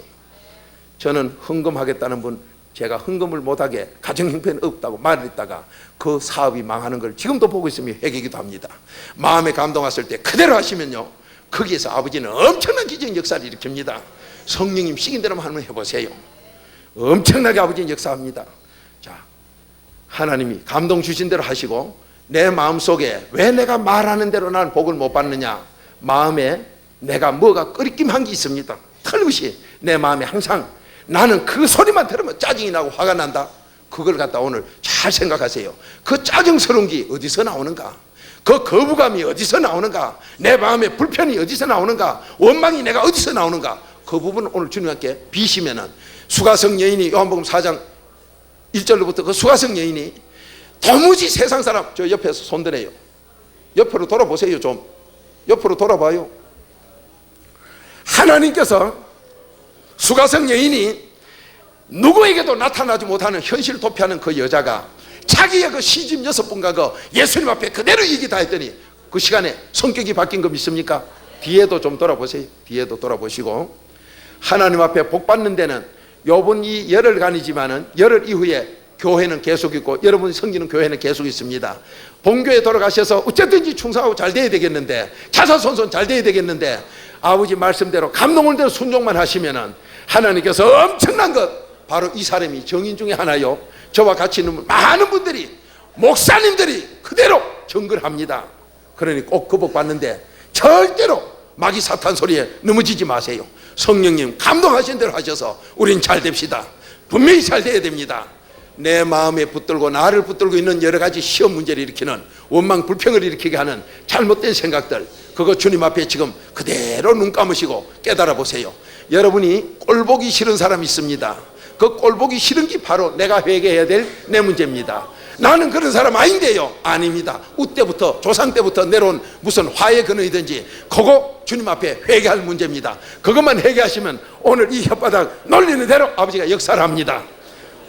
저는 헌금하겠다는 분 제가 헌금을 못하게 가정 형편이 없다고 말했다가 그 사업이 망하는 걸 지금도 보고 있으며 회개기도 합니다. 마음에 감동 왔을 때 그대로 하시면요 거기에서 아버지는 엄청난 기적 역사를 일으킵니다. 성령님 시킨 대로만 한번 해보세요. 엄청나게 아버지는 역사합니다. 자, 하나님이 감동 주신 대로 하시고 내 마음속에 왜 내가 말하는 대로 나는 복을 못 받느냐, 마음에 내가 뭐가 끄리낌한 게 있습니다. 틀림없이 내 마음에 항상 나는 그 소리만 들으면 짜증이 나고 화가 난다. 그걸 갖다 오늘 잘 생각하세요. 그 짜증스러운 게 어디서 나오는가, 그 거부감이 어디서 나오는가, 내 마음에 불편이 어디서 나오는가, 원망이 내가 어디서 나오는가, 그 부분을 오늘 주님께 비시면은 수가성 여인이 요한복음 4장 1절로부터 그 수가성 여인이 도무지 세상 사람, 저 옆에서 손드네요. 옆으로 돌아보세요. 좀 옆으로 돌아봐요. 하나님께서 수가성 여인이 누구에게도 나타나지 못하는 현실 도피하는 그 여자가 자기의 그 시집 6분과 그 예수님 앞에 그대로 얘기 다 했더니 그 시간에 성격이 바뀐 거 믿습니까? 뒤에도 좀 돌아보세요. 뒤에도 돌아보시고 하나님 앞에 복 받는 데는 요번 이 열흘간이지만은 열흘 이후에 교회는 계속 있고 여러분 섬기는 교회는 계속 있습니다. 본교에 돌아가셔서 어쨌든지 충성하고 잘 돼야 되겠는데, 자사손손 잘 돼야 되겠는데, 아버지 말씀대로 감동을 대로 순종만 하시면은 하나님께서 엄청난 것, 바로 이 사람이 정인 중에 하나요. 저와 같이 있는 많은 분들이 목사님들이 그대로 정글합니다. 그러니 꼭 그 복 받는데 절대로 마귀 사탄 소리에 넘어지지 마세요. 성령님 감동하신 대로 하셔서 우린 잘 됩시다. 분명히 잘 돼야 됩니다. 내 마음에 붙들고 나를 붙들고 있는 여러 가지 시험 문제를 일으키는 원망 불평을 일으키게 하는 잘못된 생각들, 그거 주님 앞에 지금 그대로 눈 감으시고 깨달아 보세요. 여러분이 꼴보기 싫은 사람이 있습니다. 그 꼴보기 싫은 게 바로 내가 회개해야 될 내 문제입니다. 나는 그런 사람 아닌데요. 아닙니다. 우때부터 조상 때부터 내려온 무슨 화의 근원이든지 그거 주님 앞에 회개할 문제입니다. 그것만 회개하시면 오늘 이 혓바닥 놀리는 대로 아버지가 역사를 합니다.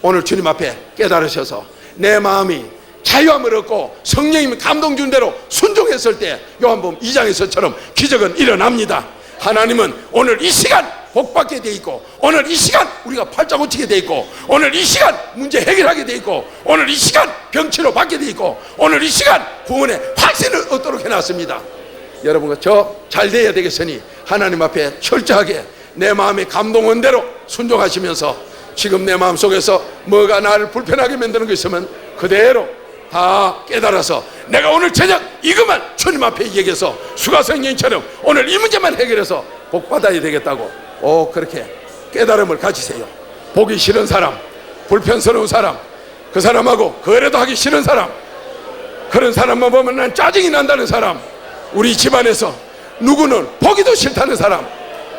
오늘 주님 앞에 깨달으셔서 내 마음이 자유함을 얻고 성령님이 감동 준 대로 순종했을 때 요한복음 2장에서처럼 기적은 일어납니다. 하나님은 오늘 이 시간 복받게 돼 있고, 오늘 이 시간 우리가 팔자 고치게 돼 있고, 오늘 이 시간 문제 해결하게 돼 있고, 오늘 이 시간 병치료 받게 돼 있고, 오늘 이 시간 구원의 확신을 얻도록 해놨습니다. 여러분과 저 잘 돼야 되겠으니 하나님 앞에 철저하게 내 마음의 감동한 대로 순종하시면서 지금 내 마음속에서 뭐가 나를 불편하게 만드는 거 있으면 그대로 다 깨달아서 내가 오늘 저녁 이것만 주님 앞에 얘기해서 수가성령처럼 오늘 이 문제만 해결해서 복 받아야 되겠다고 그렇게 깨달음을 가지세요. 보기 싫은 사람, 불편스러운 사람, 그 사람하고 거래도 하기 싫은 사람, 그런 사람만 보면 난 짜증이 난다는 사람, 우리 집안에서 누구는 보기도 싫다는 사람,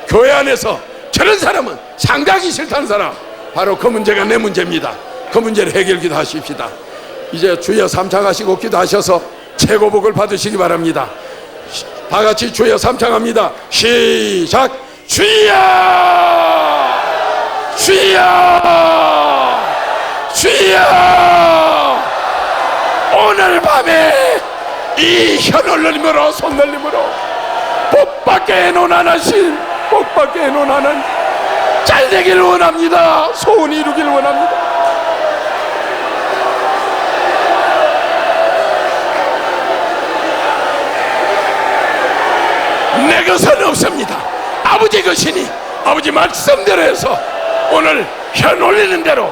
교회 안에서 저런 사람은 상대하기 싫다는 사람, 바로 그 문제가 내 문제입니다. 그 문제를 해결 기도하십시다. 이제 주여 삼창하시고 기도하셔서 최고복을 받으시기 바랍니다. 다 같이 주여 삼창합니다. 시작. 주여, 주여, 주여. 오늘 밤에 이 혀놀림으로 손놀림으로 복받게 논하나신, 복받게 논하는 잘 되기를 원합니다. 소원 이루기를 원합니다. 내 것은 없습니다. 아버지 것이니 아버지 말씀대로 해서 오늘 혀 놀리는 대로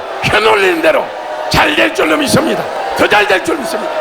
잘 될 줄로 믿습니다. 더 잘 될 줄 믿습니다.